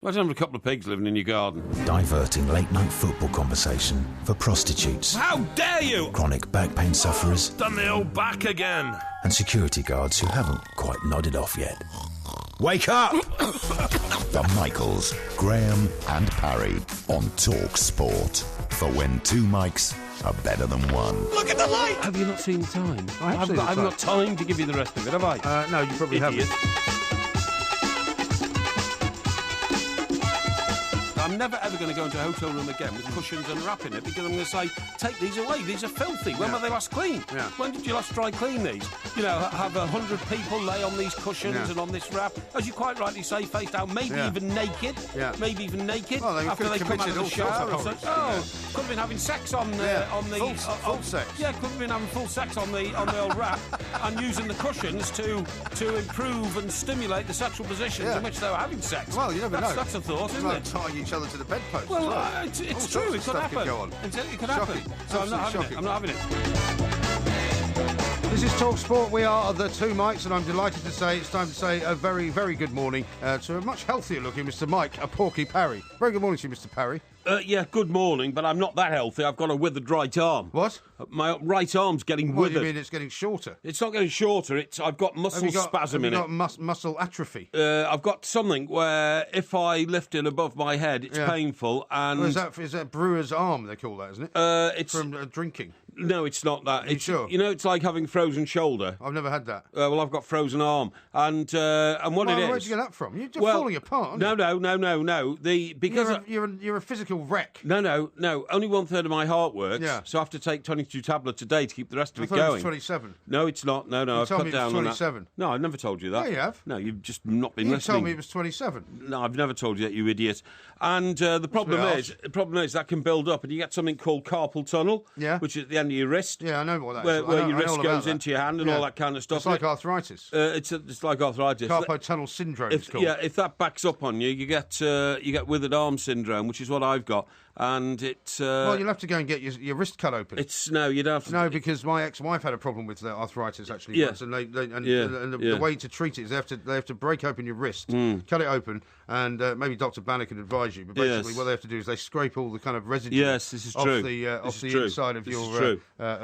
Why don't you have a couple of pigs living in your garden? Diverting late-night football conversation for prostitutes. How dare you! Chronic back pain sufferers. Done the old back again. And security guards who haven't quite nodded off yet. Wake up! The Michaels, Graham and Parry on Talk Sport. For when two mics are better than one. Look at the light! Have you not seen time? I've got time to give you the rest of it, have I? No, you probably haven't. I'm never ever going to go into a hotel room again with cushions and wrap in it because I'm going to say, take these away, these are filthy. When were they last cleaned? Yeah. When did you last dry clean these? You know, have 100 people lay on these cushions and on this wrap, as you quite rightly say, face down, maybe even naked. Yeah. Maybe even naked. Well, after they come out of the shower. Could have been having sex on the... full sex. Yeah, could have been having full sex on the old wrap and using the cushions to improve and stimulate the sexual positions in which they were having sex. Well, you never know. That's a thought, isn't it? Tying each other to the bedpost. Well, it's true. It could happen. Could go on. It could happen. So I'm not having it. This is Talk Sport. We are the two Mikes, and I'm delighted to say it's time to say a very, very good morning to a much healthier looking Mr. Mike, a Porky Parry. Very good morning to you, Mr. Parry. Yeah, good morning, but I'm not that healthy. I've got a withered right arm. What? My right arm's getting What withered. do you mean it's getting shorter? It's not getting shorter. I've got muscle spasm in it. Have you got muscle atrophy? I've got something where if I lift it above my head, it's painful. And is that brewer's arm, they call that, isn't it? It's from drinking. No, it's not that. Are you sure? You know, it's like having frozen shoulder. I've never had that. Well, I've got frozen arm, and what it is. Where'd you get that from? You're just falling apart. No. Because you're a physical wreck. No. Only 1/3 of my heart works. Yeah. So I have to take 22 tablets a day to keep the rest of it going. It was 27. No, it's not. No, I've cut down on that. 27. No, I never told you that. Yeah, you have. No, you've just not been listening. You told me it was 27. No, I've never told you that, you idiot. And the problem is that can build up, and you get something called carpal tunnel, which is at the end of your wrist. Yeah, I know what that is. Where your wrist goes into your hand and all that kind of stuff. It's like arthritis. It's like arthritis. Carpal tunnel syndrome. It's called. Yeah, if that backs up on you, you get withered arm syndrome, which is what I've got. And it's... well, you'll have to go and get your wrist cut open. No, you don't have to... No, because my ex-wife had a problem with arthritis, actually, once, and the way to treat it is they have to break open your wrist, cut it open, and maybe Dr. Banner can advise you, but basically what they have to do is they scrape all the kind of residue off the inside of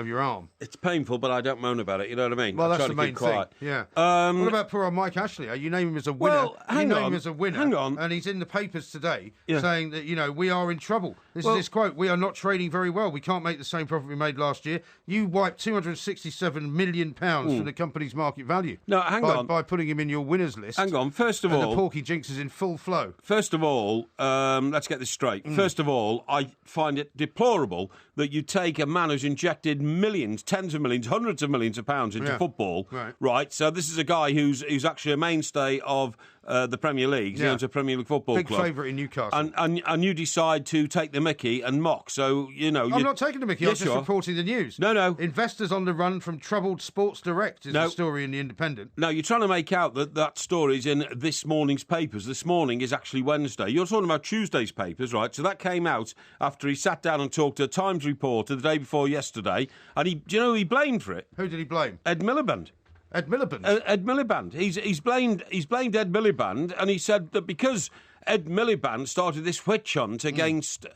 your arm. It's painful, but I don't moan about it, you know what I mean? Well, that's the main thing, yeah. What about poor old Mike Ashley? You name him as a winner. Well, hang on. And he's in the papers today saying that, we are in trouble. This is this quote: "We are not trading very well. We can't make the same profit we made last year. You wiped £267 million from the company's market value. No, hang on. By putting him in your winners list. Hang on. First of all, the Porky Jinx is in full flow. First of all, let's get this straight. First of all, I find it deplorable that you take a man who's injected millions, tens of millions, hundreds of millions of pounds into football. Right. So this is a guy who's actually a mainstay of the Premier League. He owns a Premier League football club. Big favourite in Newcastle. And you decide to take the mickey and mock. So, I'm not taking the mickey. Yes, I'm just reporting the news. No. Investors on the run from troubled Sports Direct is the story in The Independent. No, you're trying to make out that story's in this morning's papers. This morning is actually Wednesday. You're talking about Tuesday's papers, right? So that came out after he sat down and talked to a Times reporter the day before yesterday. And do you know who he blamed for it? Who did he blame? Ed Miliband. Ed Miliband? Ed Miliband. He's blamed Ed Miliband, and he said that because Ed Miliband started this witch hunt against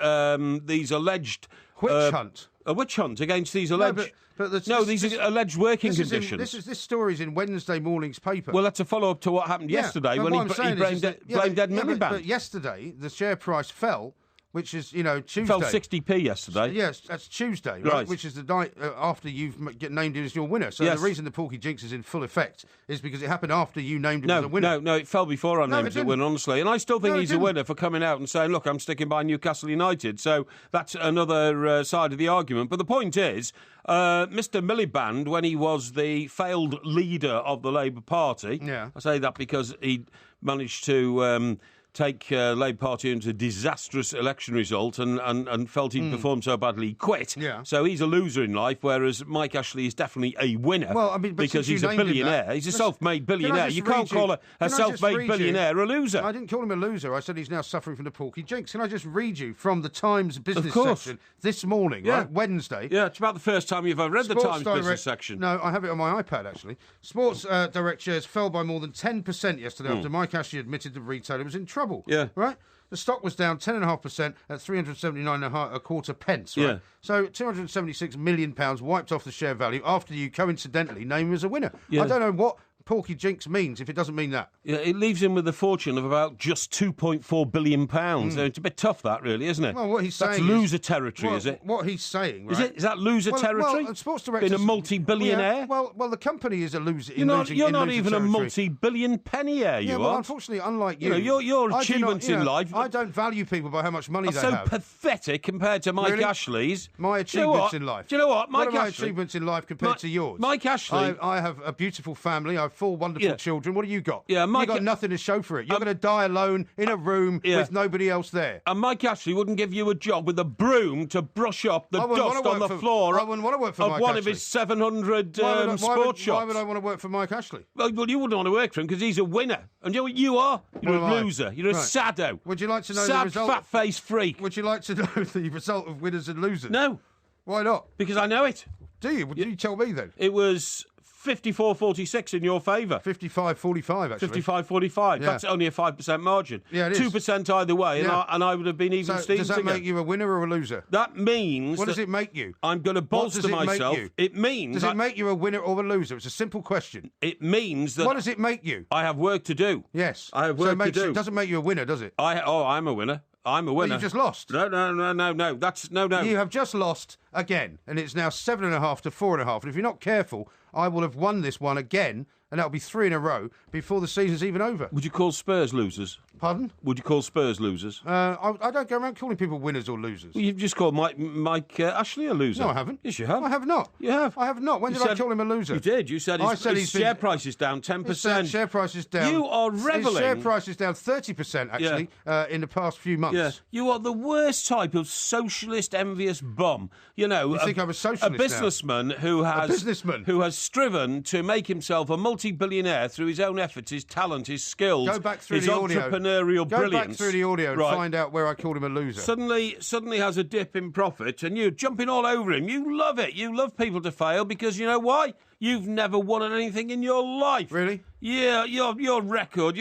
these alleged... Witch hunt? A witch hunt against these alleged... these are alleged working conditions. This story's in Wednesday morning's paper. Well, that's a follow-up to what happened yesterday when he blamed Ed Miliband. But yesterday, the share price fell... Which is, Tuesday. Fell 60p yesterday. Yes, that's Tuesday, right? Which is the night after you've get named him as your winner. So the reason the Porky Jinx is in full effect is because it happened after you named him as a winner. No, it fell before I named him as a winner, honestly. And I still think he's a winner for coming out and saying, look, I'm sticking by Newcastle United. So that's another side of the argument. But the point is, Mr. Miliband, when he was the failed leader of the Labour Party, I say that because he managed to... take Labour Party into a disastrous election result and felt he'd performed so badly he quit. Yeah. So he's a loser in life, whereas Mike Ashley is definitely a winner because he's a billionaire. He's a self-made billionaire. You can't call a self-made billionaire a loser. I didn't call him a loser. I said he's now suffering from the Porky Jinx. Can I just read you from the Times business section this morning, right? Wednesday. Yeah, it's about the first time you've ever read the Times business section. No, I have it on my iPad, actually. Sports Direct shares fell by more than 10% yesterday after Mike Ashley admitted the retailer was in trouble. trouble. Yeah. Right? The stock was down 10.5% at 379.25 pence. Right? Yeah. So £276 million wiped off the share value after you coincidentally named him as a winner. Yeah. I don't know what Porky Jinx means if it doesn't mean that. Yeah, it leaves him with a fortune of about just £2.4 billion. It's a bit tough, that, really, isn't it? Well, what he's saying That's loser territory, is it? What he's saying, right? Is that loser territory? Well, sports directors... Being a multi-billionaire? Yeah, well, the company is a loser. You're not even territory. a multi-billion pennier, Yeah, you well, are. unfortunately, unlike you... your achievements in life... I don't value people by how much money they so have. pathetic compared to Mike Really? Ashley's. My achievements in life. Do you know what? What are my achievements in life compared to yours? Mike Ashley... I have a beautiful family. I have 4 wonderful children. What do you got? Yeah, You've got nothing to show for it. You're going to die alone in a room with nobody else there. And Mike Ashley wouldn't give you a job with a broom to brush up the dust on the floor I wouldn't want to work for Mike one Ashley. of his 700 sports shops. Why would I want to work for Mike Ashley? Well, you wouldn't want to work for him because he's a winner. And you know what you are? You're a loser. You're a sado. Would you like to know Sad, the result? fat-faced freak. Would you like to know the result of winners and losers? No. Why not? Because I know it. Do you? Would you tell me then? It was 54-46 in your favour. 55-45, actually. 55-45. Yeah. That's only a 5% margin. Yeah, it is. 2% either way, and I would have been even So Stevens does that again. make you a winner or a loser? That means... What does it make you? I'm going to bolster myself. It means... Does it make you a winner or a loser? It's a simple question. It means that... What does it make you? I have work to do. Yes. I have work to do. It doesn't make you a winner, does it? I'm a winner. I'm a winner. Well, you just lost. No. That's no. You have just lost again, and it's now 7.5 to 4.5. And if you're not careful, I will have won this one again, and that'll be 3 in a row before the season's even over. Would you call Spurs losers? Pardon? Would you call Spurs losers? I don't go around calling people winners or losers. Well, you've just called Mike Ashley a loser. No, I haven't. Yes, you have. I have not. You have. I have not. When did I call him a loser? You did. You said his share price is down 10%. His share price is down. You are revelling. His share price is down 30%, actually, in the past few months. Yeah. You are the worst type of socialist, envious bum. You know, you think I'm a socialist a businessman who has striven to make himself a multi-billionaire through his own efforts, his talent, his skills, his entrepreneurial brilliance. Go back through the audio and find out where I called him a loser. Suddenly has a dip in profit, and you're jumping all over him. You love it. You love people to fail because you know why? You've never won at anything in your life. Really? Yeah, your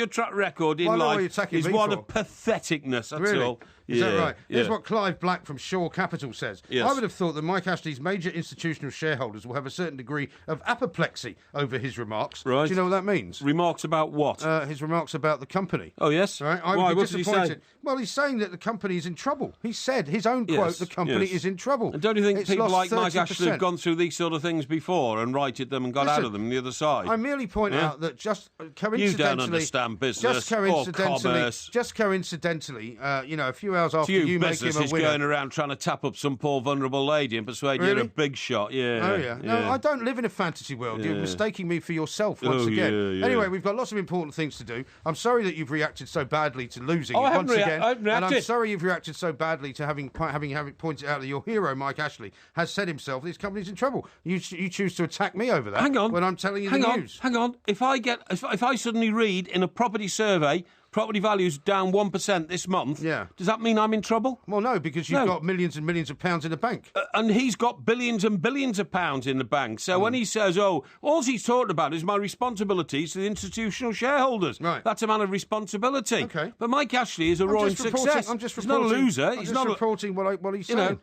track record in life is one of patheticness, that's all. Is that right? Here's what Clive Black from Shaw Capital says. Yes. I would have thought that Mike Ashley's major institutional shareholders will have a certain degree of apoplexy over his remarks. Right. Do you know what that means? Remarks about what? His remarks about the company. Oh, yes? Right? Why? What did he say? Well, he's saying that the company is in trouble. He said, his own quote, the company is in trouble. And don't you think it's people like 30%. Mike Ashley have gone through these sort of things before and righted them and got out of them on the other side? I merely point out that just coincidentally... You don't understand business or commerce. Just coincidentally, a few hours after you make him a winner... going around trying to tap up some poor vulnerable lady and persuade you're a big shot. Yeah. Oh, yeah. No, I don't live in a fantasy world. You're mistaking me for yourself once again. Yeah. Anyway, we've got lots of important things to do. I'm sorry that you've reacted so badly to losing I once again. haven't reacted. And I'm sorry you've reacted so badly to having pointed out that your hero, Mike Ashley, has said himself this company's in trouble. You choose to attack me over that. Hang on. When I'm telling you the news. Hang on. If I suddenly read in a property survey, property value's down 1% this month. Yeah. Does that mean I'm in trouble? Well, no, because you've got millions and millions of pounds in the bank. And he's got billions and billions of pounds in the bank. So when he says, all he's talking about is my responsibilities to the institutional sharedholders. Right. That's a man of responsibility. Okay. But Mike Ashley is a roaring success. He's not a loser. He's not reporting what he's saying.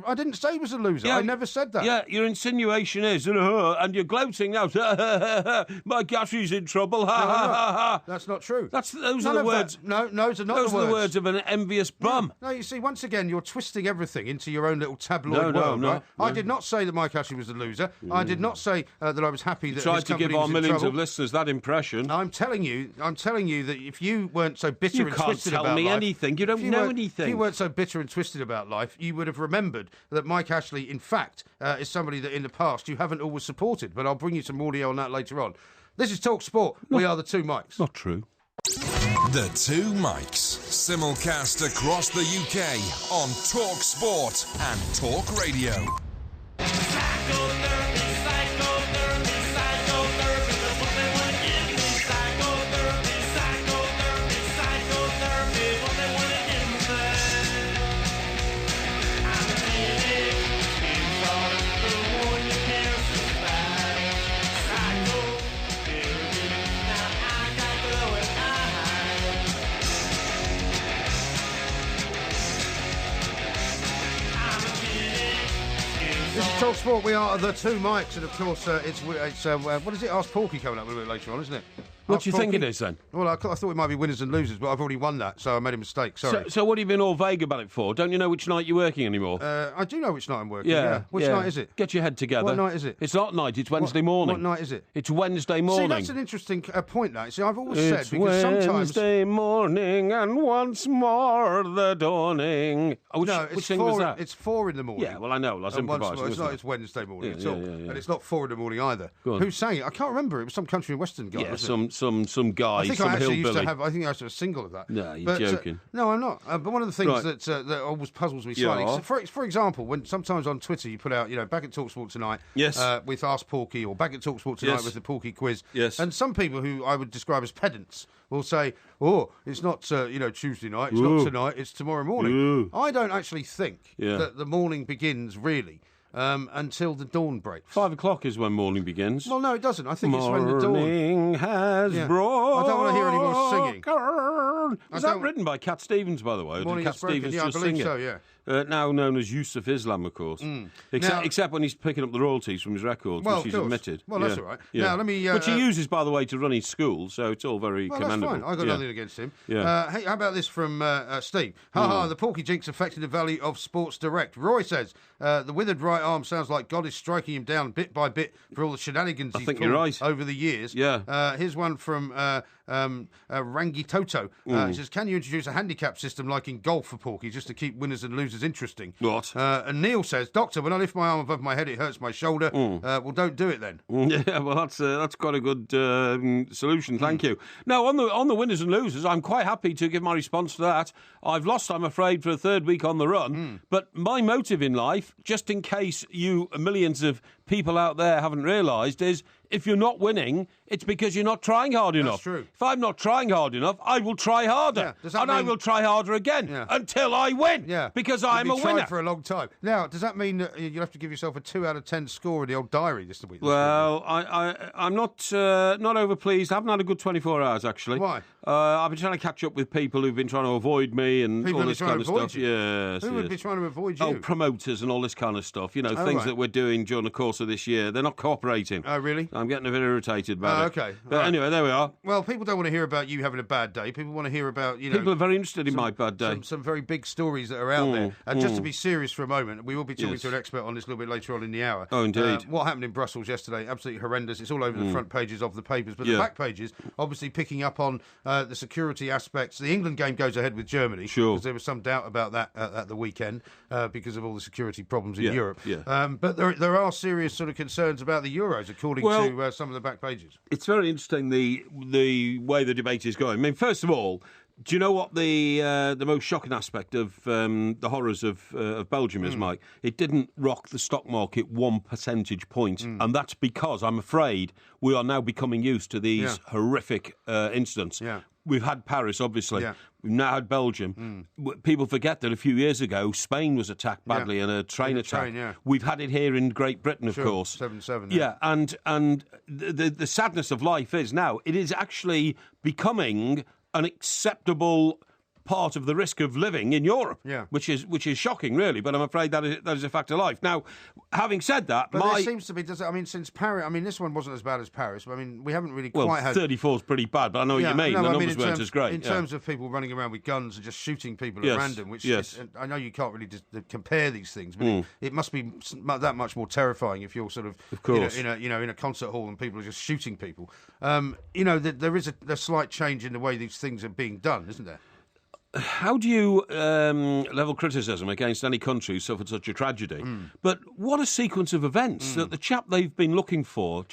I didn't say he was a loser. I never said that. Yeah, your insinuation is, and you're gloating now. Mike Ashley's in trouble. That's not true. Those are the words. No, those are not the words. Those are the words of an envious bum. No, you see, once again, you're twisting everything into your own little tabloid world. No, right? I did not say that Mike Ashley was a loser. I did not say that I was happy that tried to give our millions of listeners that impression. I'm telling you that if you weren't so bitter and twisted about life... You can't tell me anything. You don't know anything. If you weren't so bitter and twisted about life, you would have remembered that Mike Ashley, in fact, is somebody that in the past you haven't always supported. But I'll bring you some audio on that later on. This is Talk Sport. We are the Two Mikes. Not true. The Two Mikes, simulcast across the UK on Talk Sport and Talk Radio. This is Talk Sport. We are the two mics, and of course, it's what is it? Ask Porky coming up a little bit later on, isn't it? What do you think it is, then? Well, I thought it might be winners and losers, but I've already won that, so I made a mistake. Sorry. So what have you been all vague about it for? Don't you know which night you're working anymore? I do know which night I'm working, yeah. Which night is it? Get your head together. What night is it? It's not night, it's Wednesday morning. What night is it? It's Wednesday morning. See, that's an interesting point, that. See, I've always said, because sometimes... It's Wednesday morning, and once more the dawning. Which thing was that? It's 4 in the morning. Yeah, well, I know. I was improvising. It's Wednesday morning at all. And it's not 4 in the morning either. Who sang it? I can't remember. It was some country and western guy, wasn't it? some guy. I think I actually used to have. I think I used to have a single of that. No, you're joking. No, I'm not. But one of the things that always puzzles me slightly. For example, when sometimes on Twitter you put out, back at TalkSport tonight, with Ask Porky, or back at TalkSport tonight with the Porky quiz. Yes. And some people who I would describe as pedants will say, "Oh, it's not Tuesday night. It's not tonight. It's tomorrow morning." I don't actually think that the morning begins really. Until the dawn breaks. 5 o'clock is when morning begins. Well, no, it doesn't. I think it's when the dawn... Morning has brought... I don't want to hear any more singing. Is that written by Cat Stevens, by the way? Morning Cat Stevens I believe so, yeah. Now known as Yusuf Islam, of course. Except when he's picking up the royalties from his records, which he's admitted. Well, that's all right. Now, let me... which he uses, by the way, to run his school, so it's all very commendable. That's fine. I've got nothing against him. Hey, how about this from Steve? The Porky Jinx affected the value of Sports Direct. Roy says, the withered right arm sounds like God is striking him down bit by bit for all the shenanigans he's pulled over the years. Here's one from Rangi Toto. He says, can you introduce a handicap system like in golf for Porky, just to keep winners and losers interesting? What? And Neil says, Doctor, when I lift my arm above my head, it hurts my shoulder. Well, don't do it then. Yeah, well, that's quite a good solution. Thank you. Now, on the winners and losers, I'm quite happy to give my response to that. I've lost, I'm afraid, for a third week on the run. But my motive in life, just in case you millions of people out there haven't realised, is if you're not winning, it's because you're not trying hard enough. That's true. If I'm not trying hard enough, I will try harder. I will try harder again until I win. Because I'm a winner. Tried for a long time. Now, does that mean that you'll have to give yourself a 2 out of 10 score in the old diary this week? Well, I'm not over pleased. I haven't had a good 24 hours, actually. Why? I've been trying to catch up with people who've been trying to avoid me and all this kind of stuff. Yes, who would be trying to avoid you? Oh, promoters and all this kind of stuff. Things that we're doing during the course of this year. They're not cooperating. Oh, really? I'm getting a bit irritated about it. Okay. But anyway, there we are. Well, people don't want to hear about you having a bad day. People want to hear about, People are very interested in my bad day. Some very big stories that are out there. And just to be serious for a moment, we will be talking to an expert on this a little bit later on in the hour. Oh, indeed. What happened in Brussels yesterday, absolutely horrendous. It's all over the front pages of the papers. But the back pages, obviously picking up on the security aspects. The England game goes ahead with Germany. Sure. Because there was some doubt about that at the weekend because of all the security problems in Europe. Yeah. But there are serious sort of concerns about the Euros, according to some of the back pages. It's very interesting the way the debate is going. I mean, first of all, do you know what the most shocking aspect of the horrors of Belgium is, Mike? It didn't rock the stock market 1 percentage point, and that's because I'm afraid we are now becoming used to these horrific incidents. Yeah. We've had Paris, obviously. Yeah. We've now had Belgium. People forget that a few years ago, Spain was attacked badly in a train attack. We've had it here in Great Britain, of course. 7/7. Yeah, and the sadness of life is now it is actually becoming an acceptable part of the risk of living in Europe, which is shocking, really. But I'm afraid that is a fact of life. Now, having said that, but there seems to be. Since Paris, this one wasn't as bad as Paris. But we haven't really quite had. 34 is pretty bad, but I know what you mean. The numbers weren't as great. In terms of people running around with guns and just shooting people at random, which I know you can't really just compare these things, but it must be that much more terrifying if you're sort of in a concert hall and people are just shooting people. There is a slight change in the way these things are being done, isn't there? How do you level criticism against any country who suffered such a tragedy? But what a sequence of events that the chap they've been looking for,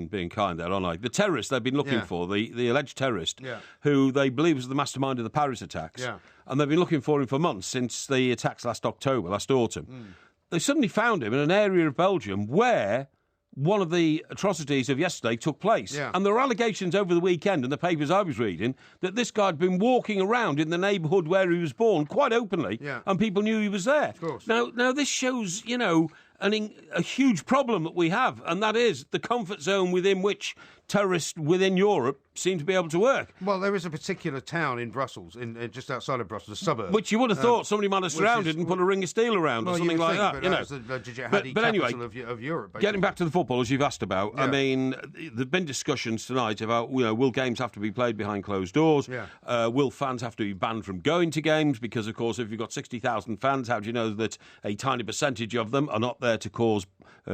being kind there, aren't I? The terrorist they've been looking for, the alleged terrorist, who they believe was the mastermind of the Paris attacks, and they've been looking for him for months since the attacks last autumn. They suddenly found him in an area of Belgium where one of the atrocities of yesterday took place. Yeah. And there were allegations over the weekend in the papers I was reading that this guy had been walking around in the neighbourhood where he was born quite openly, and people knew he was there. Of course. Now this shows, a huge problem that we have, and that is the comfort zone within which terrorists within Europe seem to be able to work. Well, there is a particular town in Brussels, just outside of Brussels, a suburb. Which you would have thought somebody might have surrounded and put a ring of steel around or something like that. But anyway, of Europe. Basically. Getting back to the football, as you've asked about, I mean, there've been discussions tonight about, will games have to be played behind closed doors? Yeah. Will fans have to be banned from going to games? Because, of course, if you've got 60,000 fans, how do you know that a tiny percentage of them are not there to cause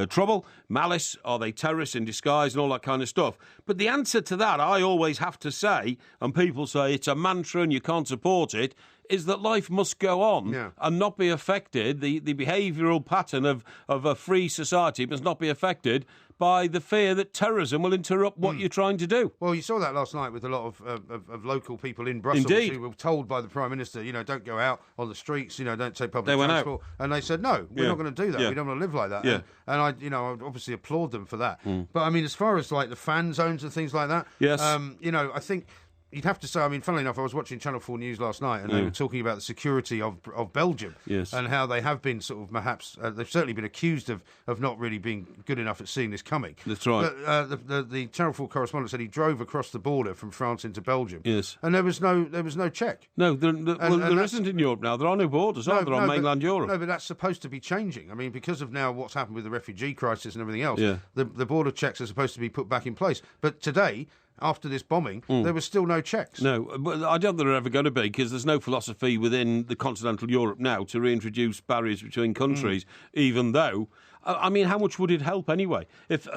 trouble, malice? Are they terrorists in disguise and all that kind of stuff? But the answer to that, I always have to say, and people say it's a mantra and you can't support it, is that life must go on and not be affected. The behavioural pattern of a free society must not be affected by the fear that terrorism will interrupt what you're trying to do. Well, you saw that last night with a lot of local people in Brussels who were told by the Prime Minister, don't go out on the streets, don't take public transport. And they said, no, we're not going to do that. We don't want to live like that. Yeah. And I obviously applaud them for that. But, I mean, as far as, like, the fan zones and things like that, I think... You'd have to say, I mean, funnily enough, I was watching Channel 4 News last night and they were talking about the security of Belgium and how they have been sort of perhaps, they've certainly been accused of not really being good enough at seeing this coming. That's right. But, the Channel 4 correspondent said he drove across the border from France into Belgium. Yes. And there was no check. No, there isn't in Europe now. There are no borders, are there, on mainland Europe? No, but that's supposed to be changing. I mean, because of now what's happened with the refugee crisis and everything else, the border checks are supposed to be put back in place. But today... After this bombing, there were still no checks. No, but I don't think there are ever going to be, because there's no philosophy within the continental Europe now to reintroduce barriers between countries, even though... I mean, how much would it help anyway? If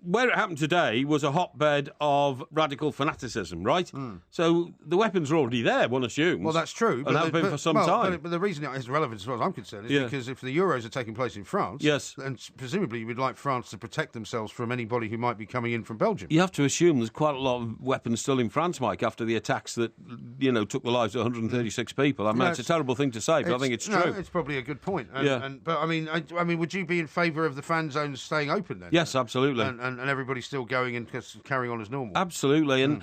where it happened today was a hotbed of radical fanaticism, right? So the weapons are already there, one assumes. Well, that's true. And have been for some time. But the reason it has relevance, as far as I'm concerned, is because if the Euros are taking place in France, then presumably you would like France to protect themselves from anybody who might be coming in from Belgium. You have to assume there's quite a lot of weapons still in France, Mike, after the attacks that, took the lives of 136 people. I mean, it's a terrible thing to say, but I think it's true. No, it's probably a good point. But I mean, would you be in favour of the fan zones staying open then? Yes, absolutely. And everybody still going and carrying on as normal? Absolutely. And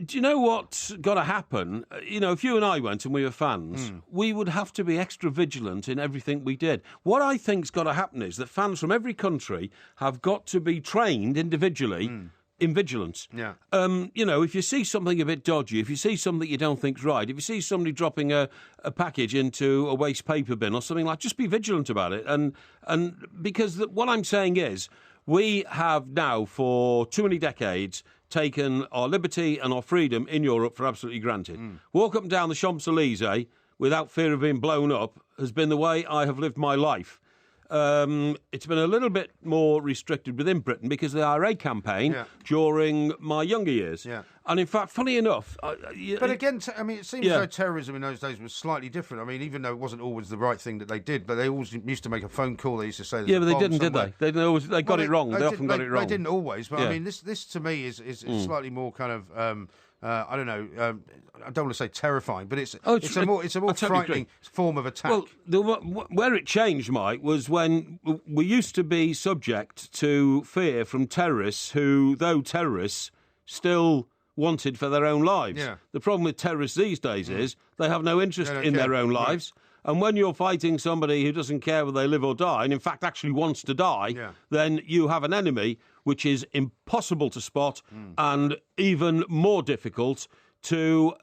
do you know what's got to happen? If you and I went and we were fans, we would have to be extra vigilant in everything we did. What I think's got to happen is that fans from every country have got to be trained individually in vigilance. Yeah. If you see something a bit dodgy, if you see something you don't think's right, if you see somebody dropping a package into a waste paper bin or something like, just be vigilant about it. And because what I'm saying is, we have now for too many decades taken our liberty and our freedom in Europe for absolutely granted. Walk up and down the Champs-Élysées without fear of being blown up has been the way I have lived my life. It's been a little bit more restricted within Britain because of the IRA campaign during my younger years. Yeah. And in fact, funny enough... but again, it seems as though terrorism in those days was slightly different. I mean, even though it wasn't always the right thing that they did, but they always used to make a phone call. They used to say... Yeah, but they didn't, did they? They got it wrong. They often got it wrong. They didn't always, but I mean, this to me is slightly more kind of... I don't know. I don't want to say terrifying, but it's a more frightening form of attack. Well, where it changed, Mike, was when we used to be subject to fear from terrorists who, though terrorists, still wanted for their own lives. Yeah. The problem with terrorists these days is they have no interest in their own lives. Right. And when you're fighting somebody who doesn't care whether they live or die, and in fact actually wants to die, then you have an enemy which is impossible to spot and even more difficult to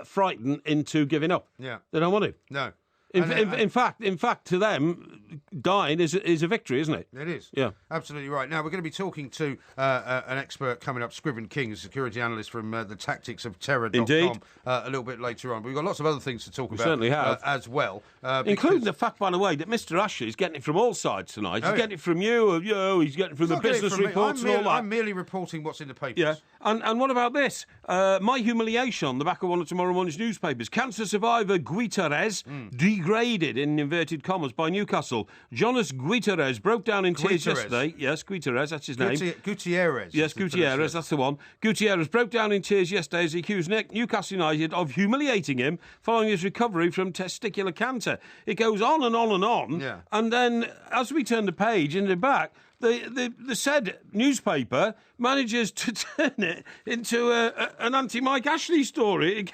frighten into giving up. Yeah. They don't want to. No. In fact, to them, dying is a victory, isn't it? It is. Yeah. Absolutely right. Now, we're going to be talking to an expert coming up, Scriven King, a security analyst from the tactics of terror.com, a little bit later on. But we've got lots of other things to talk about certainly have. as well. Including the fact, by the way, that Mr. Ashley is getting it from all sides tonight. He's getting it from you, he's getting it from the business reports and all that. I'm merely reporting what's in the papers. Yeah. And what about this? My humiliation on the back of one of tomorrow morning's newspapers. Cancer survivor Guiterres degraded, in inverted commas, by Newcastle. Jonas Guiterres broke down in tears yesterday. Yes, Guiterres, that's his name. Gutierrez. Yes, Gutierrez, that's the one. Gutierrez broke down in tears yesterday as he accused Newcastle United of humiliating him following his recovery from testicular cancer. It goes on and on and on. Yeah. And then, as we turn the page in the back, the said newspaper manages to turn it into an anti-Mike Ashley story.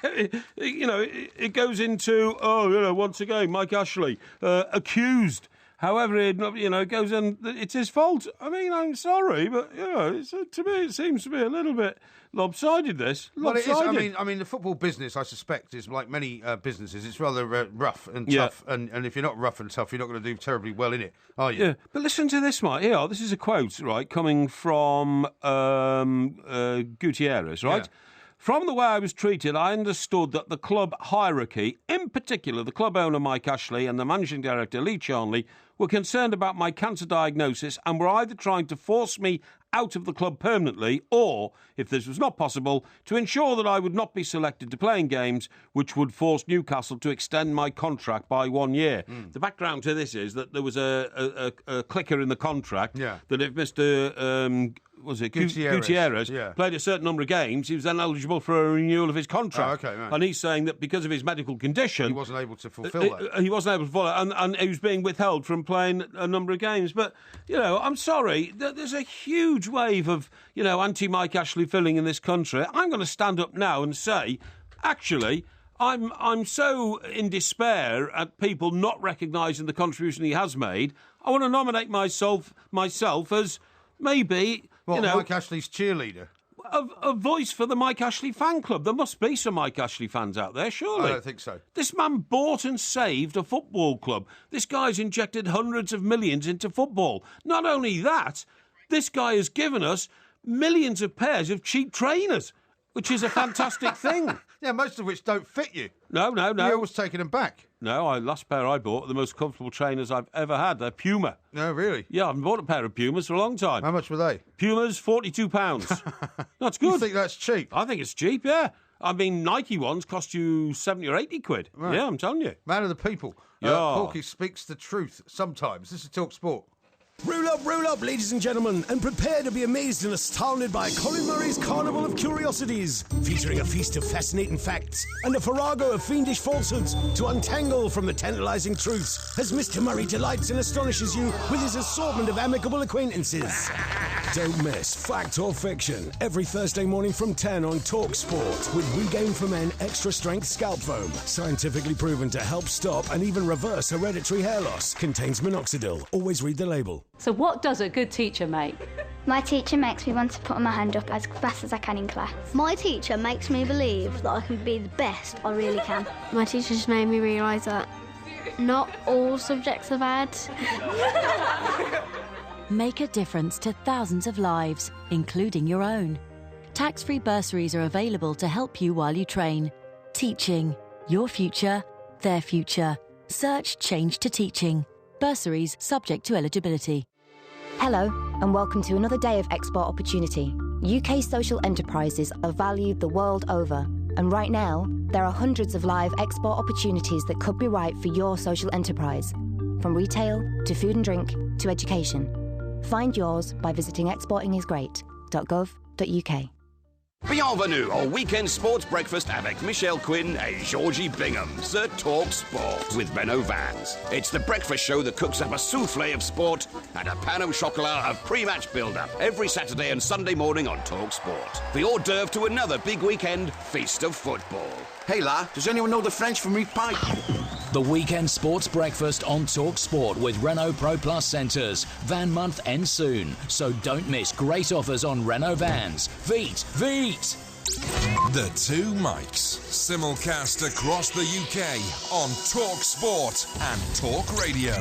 It goes into, once again, Mike Ashley accused however, it goes and it's his fault. I mean, I'm sorry, but, to me it seems to be a little bit lopsided, this. Lopsided. Well, it is. I mean, the football business, I suspect, is like many businesses. It's rather rough and tough, and if you're not rough and tough, you're not going to do terribly well in it, are you? Yeah, but listen to this, Mike. Here, this is a quote, right, coming from Gutierrez, right? Yeah. From the way I was treated, I understood that the club hierarchy, in particular the club owner Mike Ashley and the managing director Lee Charnley, were concerned about my cancer diagnosis and were either trying to force me out of the club permanently or, if this was not possible, to ensure that I would not be selected to play in games, which would force Newcastle to extend my contract by 1 year. The background to this is that there was a clicker in the contract that if Mr... Gutierrez played a certain number of games, he was then eligible for a renewal of his contract. Oh, okay, right. And he's saying that because of his medical condition... He wasn't able to fulfil that. He wasn't able to fulfill it, and he was being withheld from playing a number of games. But, I'm sorry, there's a huge wave of, anti-Mike Ashley filling in this country. I'm going to stand up now and say, actually... I'm so in despair at people not recognising the contribution he has made. I want to nominate myself as maybe... Mike Ashley's cheerleader? A voice for the Mike Ashley fan club. There must be some Mike Ashley fans out there, surely. I don't think so. This man bought and saved a football club. This guy's injected hundreds of millions into football. Not only that, this guy has given us millions of pairs of cheap trainers, which is a fantastic thing. Yeah, most of which don't fit you. No. You're always taking them back. No, last pair I bought are the most comfortable trainers I've ever had. They're Puma. No, really? Yeah, I haven't bought a pair of Pumas for a long time. How much were they? Pumas, £42. That's good. You think that's cheap? I think it's cheap, yeah. I mean, Nike ones cost you 70 or 80 quid. Right. Yeah, I'm telling you. Man of the people. Yeah. Porky speaks the truth sometimes. This is Talk Sport. Roll up, ladies and gentlemen, and prepare to be amazed and astounded by Colin Murray's Carnival of Curiosities, featuring a feast of fascinating facts and a farrago of fiendish falsehoods to untangle from the tantalising truths, as Mr. Murray delights and astonishes you with his assortment of amicable acquaintances. Don't miss Fact or Fiction every Thursday morning from 10 on Talk Sport with Regain for Men Extra Strength Scalp Foam, scientifically proven to help stop and even reverse hereditary hair loss. Contains minoxidil. Always read the label. So what does a good teacher make? My teacher makes me want to put my hand up as fast as I can in class. My teacher makes me believe that I can be the best I really can. My teacher just made me realise that not all subjects are bad. Make a difference to thousands of lives, including your own. Tax-free bursaries are available to help you while you train. Teaching. Your future. Their future. Search Change to Teaching. Bursaries subject to eligibility. Hello, and welcome to another day of export opportunity. UK social enterprises are valued the world over, and right now, there are hundreds of live export opportunities that could be right for your social enterprise, from retail to food and drink to education. Find yours by visiting exportingisgreat.gov.uk. Bienvenue au weekend sports breakfast avec Michelle Quinn et Georgie Bingham sur Talk Sport with Renault Vans. It's the breakfast show that cooks up a souffle of sport and a pan au chocolat of pre-match build-up every Saturday and Sunday morning on Talk Sport. The hors d'oeuvre to another big weekend feast of football. Hey, La, does anyone know the French for meat pie? The weekend sports breakfast on Talk Sport with Renault Pro Plus centres. Van month ends soon, so don't miss great offers on Renault Vans. Veet! The Two Mics, simulcast across the UK on Talk Sport and Talk Radio.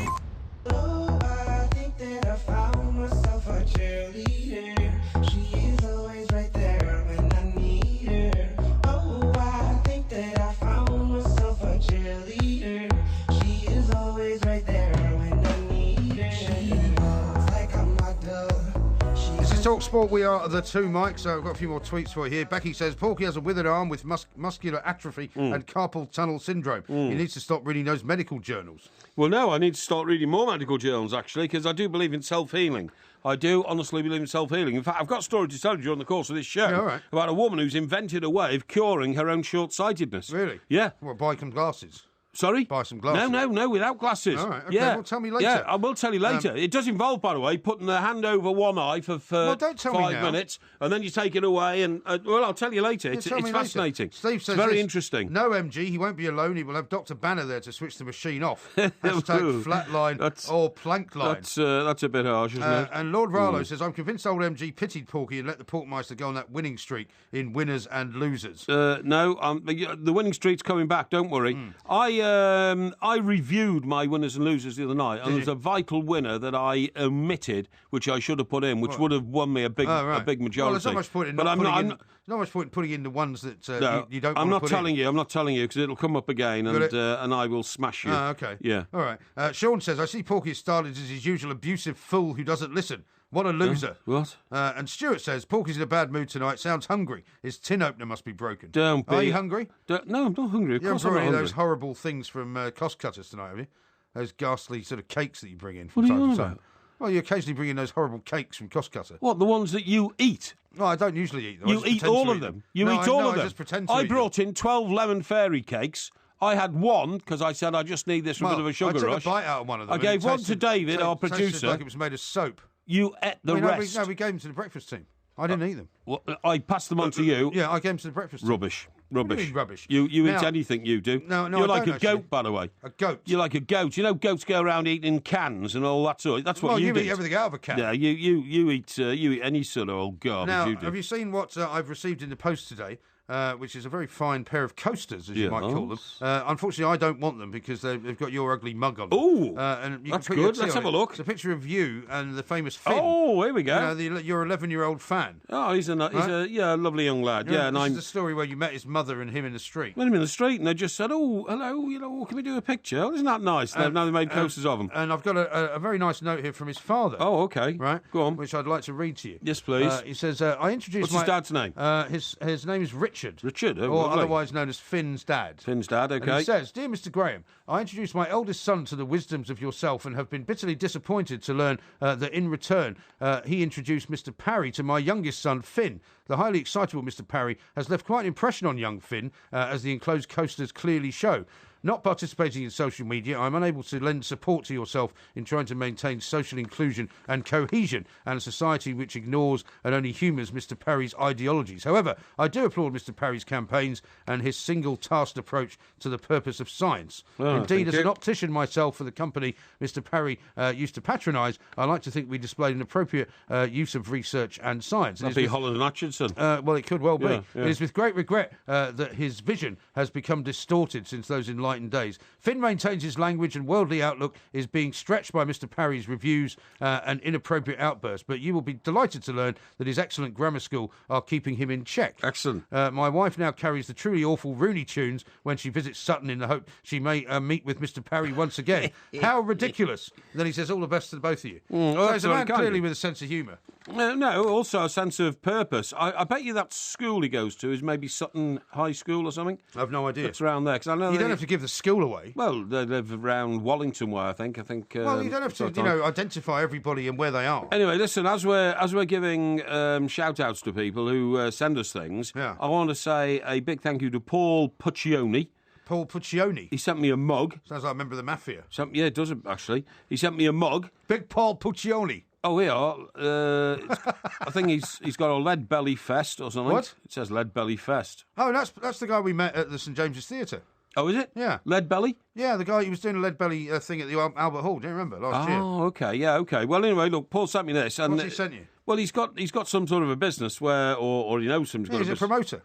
Oh, I think that I found myself a cheerleader. She is always right there when I need her. Oh, I think that I found myself a cheerleader. She is always right there when I need her. She looks like I'm my dove. This is Talk Sport. We are the Two Mics. I've got a few more tweets for you here. Becky says, Porky has a withered arm with muscular atrophy and carpal tunnel syndrome. He needs to stop reading those medical journals. Well, no, I need to start reading more medical journals, actually, because I do believe in self-healing. I do honestly believe in self-healing. In fact, I've got a story to tell you during the course of this show about a woman who's invented a way of curing her own short-sightedness. Really? Yeah. What, buy some glasses? Sorry? Buy some glasses. No, without glasses. All right, okay, yeah. well, tell me later. Yeah, I will tell you later. It does involve, by the way, putting the hand over one eye for don't tell 5 me now. minutes, and then you take it away, and, well, I'll tell you later. It's fascinating. Steve says it's very interesting. No, MG, he won't be alone. He will have Dr. Banner there to switch the machine off. Hashtag flatline or plank line. That's a bit harsh, isn't it? And Lord Rallo says, I'm convinced old MG pitied Porky and let the Porkmeister go on that winning streak in winners and losers. No, the winning streak's coming back, don't worry. I reviewed my winners and losers the other night, and there's a vital winner that I omitted, which I should have put in, which would have won me a big majority. Well, there's not much point in not much point in putting in the ones that you don't want to put in. I'm not telling you, because it'll come up again, and I will smash you. Okay. Yeah. All right. Sean says, I see Porky has started as his usual abusive fool who doesn't listen. What a loser. What? And Stuart says, Porky's in a bad mood tonight. Sounds hungry. His tin opener must be broken. Don't be. Are you hungry? No, I'm not hungry. Of you course haven't I'm brought not any of those hungry. horrible things from cost cutters tonight, have you? Those ghastly sort of cakes that you bring in from What are you time on to time. about? Well, you occasionally bring in those horrible cakes from cost cutter. What, the ones that you eat? No, I don't usually eat them. You eat all of them. You eat all of them. I just pretend to I eat brought in 12 lemon fairy cakes. I had one because I said I just need this for a bit of a sugar rush. I rush. took a bite out of one of them. I gave one to David, our Tasted producer. like it was made of soap. You ate the rest. No, we gave them to the breakfast team. I didn't eat them. Well, I passed them on to you. Yeah, I gave them to the breakfast team. Rubbish. What do you mean rubbish? You Now- eat anything, you do. No, You're I like don't, a goat, actually. by the way. A goat? You're like a goat. You know, goats go around eating cans and all that sort. That's what Well, you you do. eat everything out of a can. Yeah, you eat any sort of old garbage. Now, you do. have you seen what I've received in the post today? Which is a very fine pair of coasters, as you might call them. Unfortunately, I don't want them because they've got your ugly mug on them. Ooh, and you that's can put your good. tea Let's on have a it. look. It's a picture of you and the famous Finn. Oh, here we go. You know, your 11-year-old fan. Oh, he's a lovely young lad. Yeah, and this I'm is the story where you met his mother and him in the street. met him in the street, and they just said, "Oh, hello, can we do a picture?" Oh, isn't that nice? Now they made posters of him. And I've got a very nice note here from his father. Oh, okay. Right, go on. Which I'd like to read to you. Yes, please. He says, "I introduced What's his dad's name? His name is Richard. Richard, or lovely. otherwise known as Finn's dad. Finn's dad, And okay. he says, Dear Mr. Graham, I introduced my eldest son to the wisdoms of yourself and have been bitterly disappointed to learn that in return he introduced Mr. Parry to my youngest son, Finn. The highly excitable Mr. Parry has left quite an impression on young Finn, as the enclosed coasters clearly show. Not participating in social media, I'm unable to lend support to yourself in trying to maintain social inclusion and cohesion and a society which ignores and only humours Mr. Parry's ideologies. However, I do applaud Mr. Parry's campaigns and his single-tasked approach to the purpose of science. Indeed, as an optician myself for the company Mr. Parry used to patronise, I like to think we displayed an appropriate use of research and science. That'd be Holland and Hutchinson. Well, it could well be. Yeah. It is with great regret that his vision has become distorted since those enlightened days. Finn maintains his language and worldly outlook is being stretched by Mr. Parry's reviews and inappropriate outbursts, but you will be delighted to learn that his excellent grammar school are keeping him in check. Excellent. My wife now carries the truly awful Rooney tunes when she visits Sutton in the hope she may meet with Mr. Parry once again. How ridiculous. Then he says, all the best to both of you. So he's a man clearly with a sense of humour. No, also a sense of purpose. I bet you that school he goes to is maybe Sutton High School or something. I've no idea. It's around there. 'Cause I know you don't have to give the school away. Well, they live around Wallington way, I think. Well, you don't have to, identify everybody and where they are. Anyway, listen, as we're giving shout-outs to people who send us things, I want to say a big thank you to Paul Puccioni. Paul Puccioni? He sent me a mug. Sounds like a member of the mafia. Yeah, it does, actually. He sent me a mug. Big Paul Puccioni. Oh, here. I think he's got a Lead Belly Fest or something. What? It says Lead Belly Fest. Oh, that's the guy we met at the St James's Theatre. Oh, is it? Yeah. Lead Belly? Yeah, the guy who was doing a Lead Belly thing at the Albert Hall. Do you remember last year? Oh, okay. Yeah, okay. Well, anyway, look, Paul sent me this. And what's he sent you? Well, he's got some sort of a business where, or he knows somebody's got he's a promoter.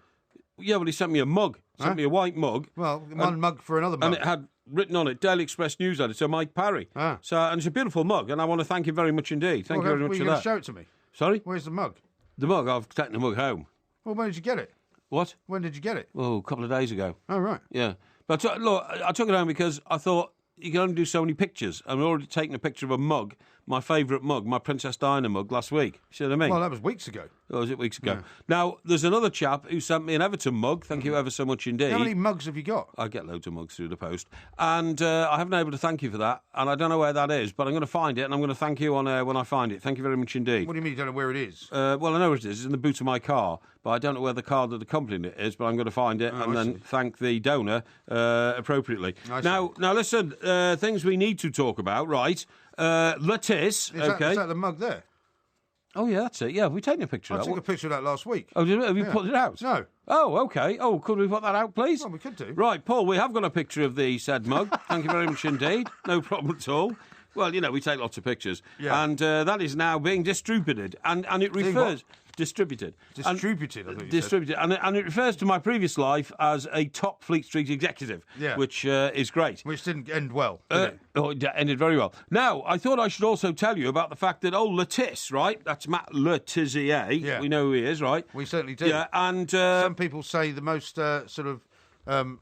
Yeah, well, he sent me a mug. He sent me a white mug. Well, one mug for another mug. And it had written on it, Daily Express news editor Mike Parry. And it's a beautiful mug, and I want to thank him very much indeed. Thank you very much for that. You're going to show it to me? Sorry? Where's the mug? The mug? I've taken the mug home. Well, when did you get it? What? When did you get it? Oh, a couple of days ago. Oh, right. Yeah. But look, I took it home because I thought you can only do so many pictures. I've already taken a picture of a mug. my favourite mug, my Princess Diana mug, last week. You see what I mean? Well, that was weeks ago. Oh, was it weeks ago? Yeah. Now, there's another chap who sent me an Everton mug. Thank you ever so much indeed. How many mugs have you got? I get loads of mugs through the post. And I haven't been able to thank you for that. And I don't know where that is, but I'm going to find it, and I'm going to thank you on air when I find it. Thank you very much indeed. What do you mean you don't know where it is? Well, I know where it is. It's in the boot of my car, but I don't know where the card of the company it is, but I'm going to find it and then thank the donor appropriately. Now, listen, things we need to talk about, right? Lettuce, okay. Is that the mug there? Oh, yeah, that's it. Yeah, have we taken a picture of that? I took a picture of that last week. Oh, have you put it out? No. Oh, OK. Oh, could we put that out, please? Well, we could do. Right, Paul, we have got a picture of the said mug. Thank you very much indeed. No problem at all. Well, you know, we take lots of pictures. Yeah. And that is now being distributed. And it refers... Distributed. Distributed, I think you Distributed. said. And it refers to my previous life as a top Fleet Street executive, which is great. Which didn't end well, did it? Oh, it ended very well. Now, I thought I should also tell you about the fact that, Lettuce, right? That's Matt Le Tissier. Yeah. We know who he is, right? We certainly do. Yeah, and... some people say the most sort of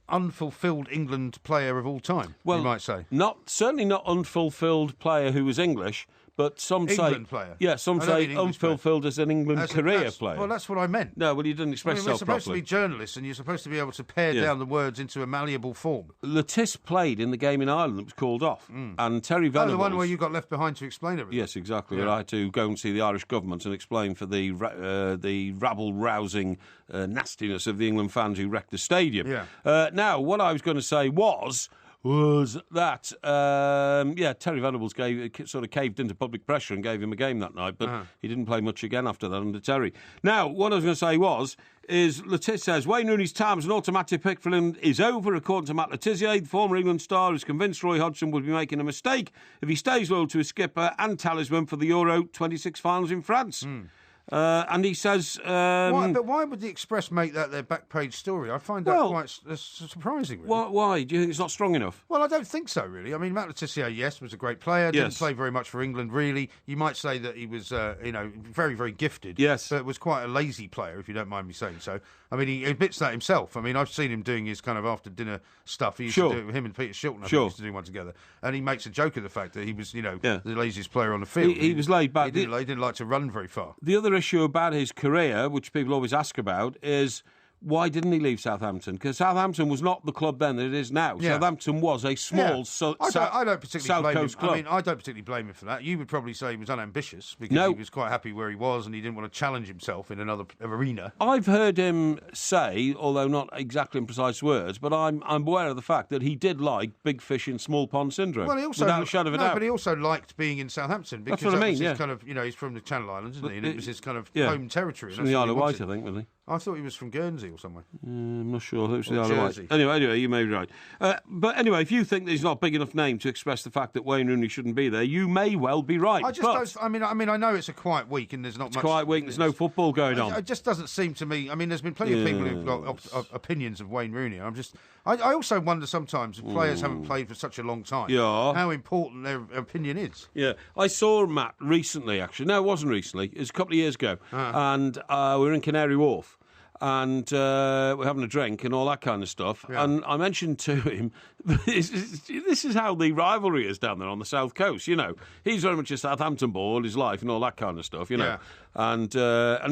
unfulfilled England player of all time, you might say. Certainly not unfulfilled player who was English, but some England say... player? Yeah, some say unfulfilled as an England career player. Well, that's what I meant. No, well, you didn't express yourself properly. We're supposed to be journalists, and you're supposed to be able to pare down the words into a malleable form. Lettuce played in the game in Ireland that was called off, and Terry Venables... the one where you got left behind to explain everything. Yes, exactly. Yeah. I had to go and see the Irish government and explain for the rabble-rousing nastiness of the England fans who wrecked the stadium. Yeah. Now, what I was going to say was that, Terry Venables sort of caved into public pressure and gave him a game that night, but he didn't play much again after that under Terry. Now, what I was going to say is Lettuce says, Wayne Rooney's time as an automatic pick for England is over, according to Matt Le Tissier. The former England star is convinced Roy Hodgson would be making a mistake if he stays loyal to his skipper and talisman for the Euro 26 finals in France. And he says... But why would the Express make that their back page story? I find that quite surprising, really. Why? Do you think it's not strong enough? Well, I don't think so, really. I mean, Matt Le Tissier, yes, was a great player. Didn't play very much for England, really. You might say that he was, very, very gifted. Yes. But was quite a lazy player, if you don't mind me saying so. I mean, he admits that himself. I mean, I've seen him doing his kind of after-dinner stuff. He used to do it with him and Peter Shilton. I think used to do one together. And he makes a joke of the fact that he was, the laziest player on the field. He was laid back. He didn't like to run very far. The other issue about his career, which people always ask about, is why didn't he leave Southampton? Because Southampton was not the club then that it is now. Yeah. Southampton was a small I don't particularly blame him. Club. I mean, I don't particularly blame him for that. You would probably say he was unambitious because he was quite happy where he was and he didn't want to challenge himself in another arena. I've heard him say, although not exactly in precise words, but I'm aware of the fact that he did like big fish in small pond syndrome. Well, he also without a shadow of a doubt. But he also liked being in Southampton because that's what I mean. His kind of, he's from the Channel Islands, isn't he? And it was his kind of home territory. From the Isle of Wight, I think, wasn't he? I thought he was from Guernsey or somewhere. I'm not sure. I thought it was the Isle of Wight. Anyway, you may be right. But anyway, if you think that he's not a big enough name to express the fact that Wayne Rooney shouldn't be there, you may well be right. I just don't. I mean, I know it's a quiet week and there's not much. It's quiet week. There's no football going on. It just doesn't seem to me. I mean, there's been plenty of people who've got opinions of Wayne Rooney. I also wonder sometimes if players haven't played for such a long time, how important their opinion is. Yeah, I saw Matt recently. Actually, no, it wasn't recently. It was a couple of years ago, and we were in Canary Wharf. And we're having a drink and all that kind of stuff. Yeah. And I mentioned to him, this is how the rivalry is down there on the South Coast, He's very much a Southampton boy all his life and all that kind of stuff, Yeah. And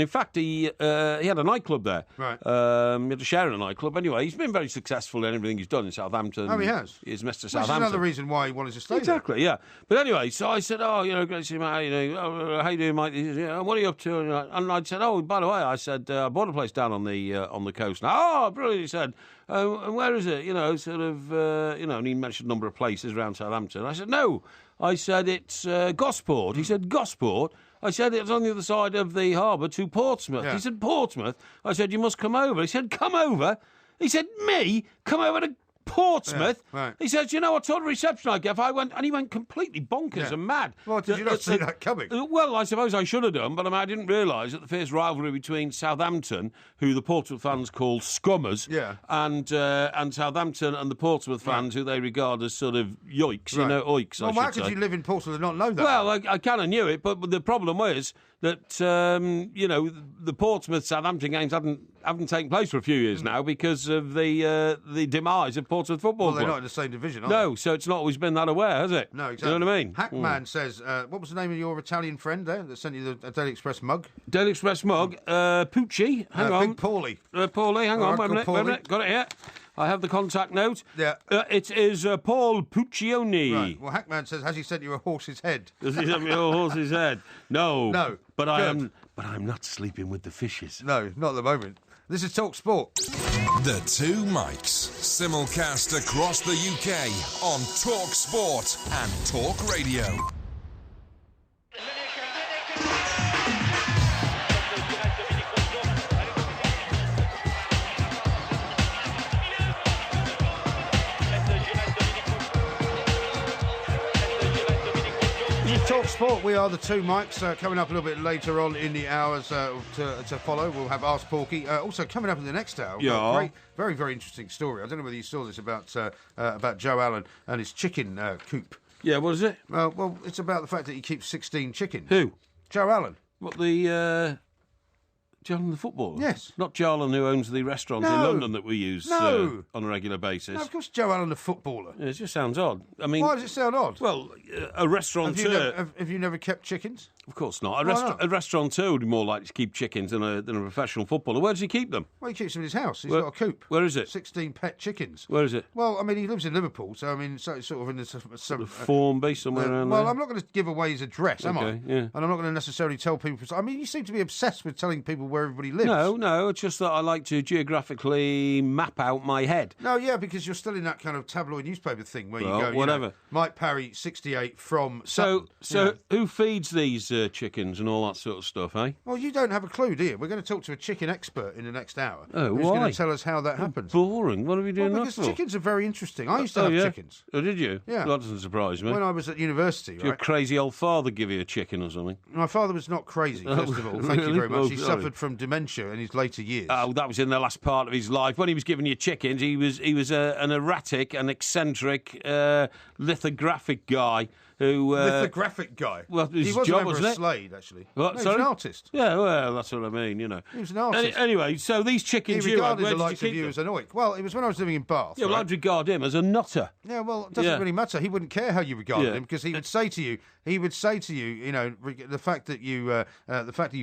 in fact, he had a nightclub there. Right. He had a share in a nightclub. Anyway, he's been very successful in everything he's done in Southampton. Oh, he has. He's Mr. Southampton. Which is another reason why he wanted to stay Exactly, there. Yeah. But anyway, so I said, great to see you, mate. How you doing, mate? What are you up to? And I said, by the way, I bought a place down on the coast now. Oh, brilliant, he said. And where is it? And he mentioned a number of places around Southampton. I said, no. I said, it's Gosport. He said, Gosport? I said, it's on the other side of the harbour to Portsmouth. Yeah. He said, Portsmouth? I said, you must come over. He said, come over? He said, me? Come over to Portsmouth? Yeah, right. He says, what sort of reception I get? And he went completely bonkers and mad. Well, did you not see that coming? Well, I suppose I should have done, but I didn't realise that the fierce rivalry between Southampton, who the Portsmouth fans call scummers, and Southampton and the Portsmouth fans, who they regard as sort of yoiks, oiks, Well, why could you live in Portsmouth and not know that? Well, I kind of knew it, but the problem was that, the Portsmouth-Southampton games hadn't haven't taken place for a few years now because of the demise of Portsmouth Football Club. Well, they're not in the same division, are No, they? so it's not always been that aware, has it? No, exactly. You know what I mean? Hackman says, what was the name of your Italian friend there that sent you the Daily Express mug? Daily Express mug, Pucci. Hang on. Big Paulie. Paulie, hang on, wait a minute. Got it here. I have the contact note. Yeah. It is Paul Puccioni. Right. Well, Hackman says, has he sent you a horse's head? Does he send me a horse's head? No. No. But I'm not sleeping with the fishes. No, not at the moment. This is Talk Sport. The Two Mics, simulcast across the UK on Talk Sport and Talk Radio. Talk Sport, we are the Two Mics. Coming up a little bit later on in the hours to follow, we'll have Ask Porky. Also, coming up in the next hour, great, very, very interesting story. I don't know whether you saw this about Joe Allen and his chicken coop. Yeah, what is it? Well, it's about the fact that he keeps 16 chickens. Who? Joe Allen. What, the Joe Allen the footballer? Yes. Not Joe Allen who owns the restaurant in London that we use on a regular basis. No, of course Joe Allen the footballer. Yeah, it just sounds odd. I mean, why does it sound odd? Well, a restaurateur... Have you never kept chickens? Of course not. Not? A restaurateur would be more likely to keep chickens than a professional footballer. Where does he keep them? Well, he keeps them in his house. He's got a coop. Where is it? 16 pet chickens. Where is it? Well, I mean, he lives in Liverpool, so I mean, so it's sort of in Formby, somewhere around there. Well, I'm not going to give away his address, am I? Yeah. And I'm not going to necessarily tell people... I mean, you seem to be obsessed with telling people where everybody lives. No, it's just that I like to geographically map out my head. No, yeah, because you're still in that kind of tabloid newspaper thing where you go, whatever. Mike Parry, 68 from... So who feeds these chickens and all that sort of stuff, eh? Well, you don't have a clue, do you? We're going to talk to a chicken expert in the next hour. Oh, who's why? going to tell us how that happens. Boring. What are we doing because that for? chickens are very interesting. I used to have chickens. Oh, did you? Yeah. That doesn't surprise me. When I was at university, Did your crazy old father give you a chicken or something? My father was not crazy, first of all. Thank you very much. Oh, He sorry. suffered from dementia in his later years. Oh, that was in the last part of his life. When he was giving you chickens, he was an erratic and eccentric lithographic guy who... lithographic guy? Well, his he was job, a member wasn't of it? Slade, actually. What, no, he sorry? was an artist. Yeah, well, that's what I mean, you know. He was an artist. Anyway, so these chickens he you had, regarded where the did likes you of keep you them? as an oik. Well, it was when I was living in Bath. Yeah, well, I'd regard him as a nutter. Yeah, well, it doesn't really matter. He wouldn't care how you regarded him because he would say to you, you know, the fact that you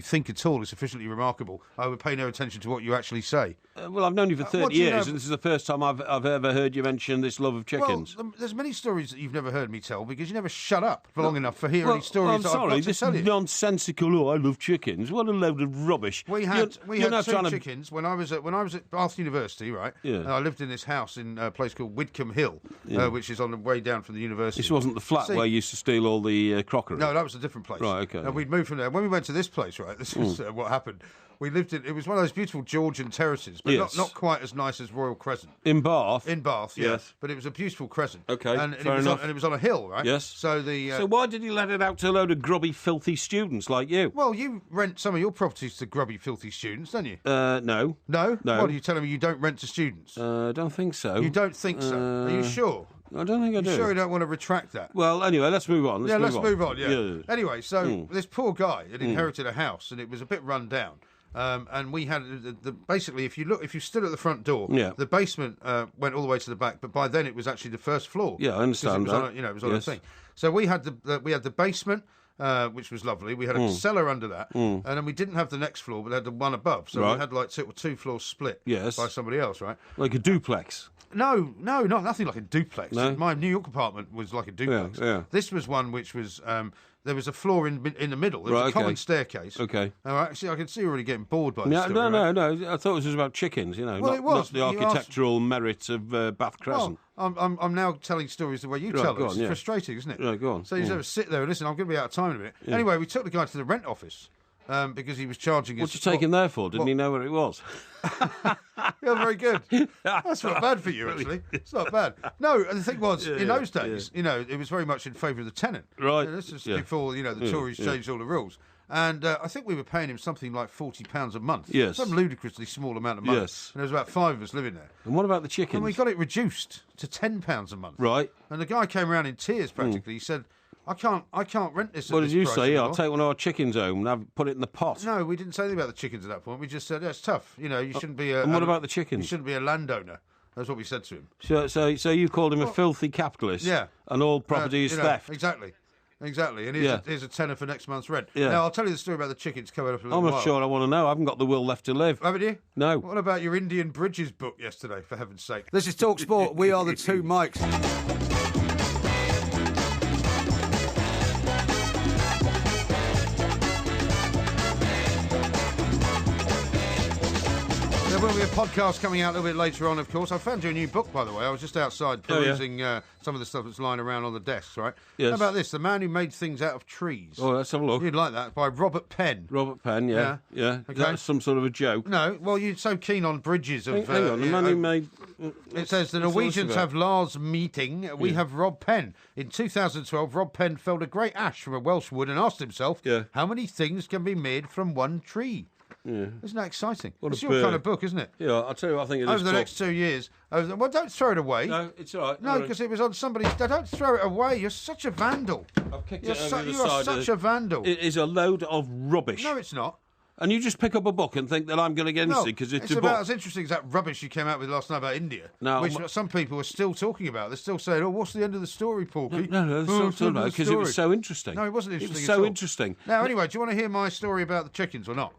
think at all is sufficiently remarkable. I would pay no attention to what you actually say. Well, I've known you for 30 years, and this is the first time I've ever heard you mention this love of chickens. Well, there's many stories that you've never heard me tell because you never shut up for long enough for hearing any stories I'm sorry, I've got this to tell you. nonsensical, I love chickens. What a load of rubbish. We had two chickens when I was at Bath University, right? Yeah. I lived in this house in a place called Widcombe Hill, which is on the way down from the university. This wasn't the flat where you used to steal all the crockery? No, that was a different place. Right, okay. And we'd moved from there. When we went to this place, right, this is what happened. We lived in... It was one of those beautiful Georgian terraces, but not quite as nice as Royal Crescent. In Bath? In Bath, yeah. Yes. But it was a beautiful crescent. Okay, and fair enough. And it was on a hill, right? Yes. So why did he let it out to a load of grubby, filthy students like you? Well, you rent some of your properties to grubby, filthy students, don't you? No. No? What, are you telling me you don't rent to students? I don't think so. You don't think so? Are you sure? I don't think I do. You sure you don't want to retract that? Well, anyway, let's move on. Let's move on, yeah. Anyway, so this poor guy had inherited a house and it was a bit run down. And we had basically, if you stood at the front door, the basement went all the way to the back, but by then it was actually the first floor. Yeah, I understand that. It was on a thing. So we had the basement, which was lovely. We had a cellar under that, and then we didn't have the next floor, but we had the one above. So we had like two floors split by somebody else, right? Like a duplex. No, nothing like a duplex. No? My New York apartment was like a duplex. Yeah. This was one which was. There was a floor in the middle. There was a common staircase. Okay. All right. See, I can see you're already getting bored by this story. No. I thought this was about chickens. You know, well, it was. Not the architectural merits of Bath Crescent. Well, I'm now telling stories the way you tell them. It's frustrating, isn't it? Right, go on. So you just have to sit there and listen. I'm going to be out of time in a minute. Yeah. Anyway, we took the guy to the rent office. Because he was charging us... What'd you take him there for? Didn't he know where it was? Yeah, very good. That's not bad for you, actually. It's not bad. No, the thing was, in those days, it was very much in favour of the tenant. Right. This was before, the Tories changed all the rules. And I think we were paying him something like £40 a month. Yes. Some ludicrously small amount of money. Yes. And there was about 5 of us living there. And what about the chickens? And we got it reduced to £10 a month. Right. And the guy came around in tears, practically. He said... I can't rent this. What did you say? Anymore. I'll take one of our chickens home and put it in the pot. No, we didn't say anything about the chickens at that point. We just said, it's tough. You shouldn't be a... And what about the chickens? You shouldn't be a landowner. That's what we said to him. So you called him a filthy capitalist? Yeah. And all property is theft? Exactly. And here's a tenner for next month's rent. Yeah. Now, I'll tell you the story about the chickens coming up in a little while. I'm not sure I want to know. I haven't got the will left to live. Haven't you? No. What about your Indian Bridges book yesterday, for heaven's sake? This is Talk Sport. We are the two Mikes. There will be a podcast coming out a little bit later on, of course. I found you a new book, by the way. I was just outside perusing some of the stuff that's lying around on the desks, right? Yes. How about this? The Man Who Made Things Out of Trees. Oh, let's have a look. You'd like that, by Robert Penn. Robert Penn, yeah. Okay. That's some sort of a joke. No, well, you're so keen on bridges. Hang on, the man who made... It says the Norwegians have Lars Meeting. We have Rob Penn. In 2012, Rob Penn felled a great ash from a Welsh wood and asked himself, how many things can be made from one tree? Yeah. Isn't that exciting? What it's your kind of book, isn't it? Yeah, I'll tell you what I think it is. Over the next 2 years. Well, don't throw it away. No, it's all right. No, because it was on somebody's... Don't throw it away. You're such a vandal. I've kicked You're it over the you are side. such a vandal. It is a load of rubbish. No, it's not. And you just pick up a book and think that I'm going to get interested because it's a about book. as interesting as that rubbish you came out with last night about India, which some people are still talking about. They're still saying, what's the end of the story, Porky? No, they're still about it because it was so interesting. No, it wasn't interesting. It was so interesting. Now, anyway, do you want to hear my story about the chickens or not?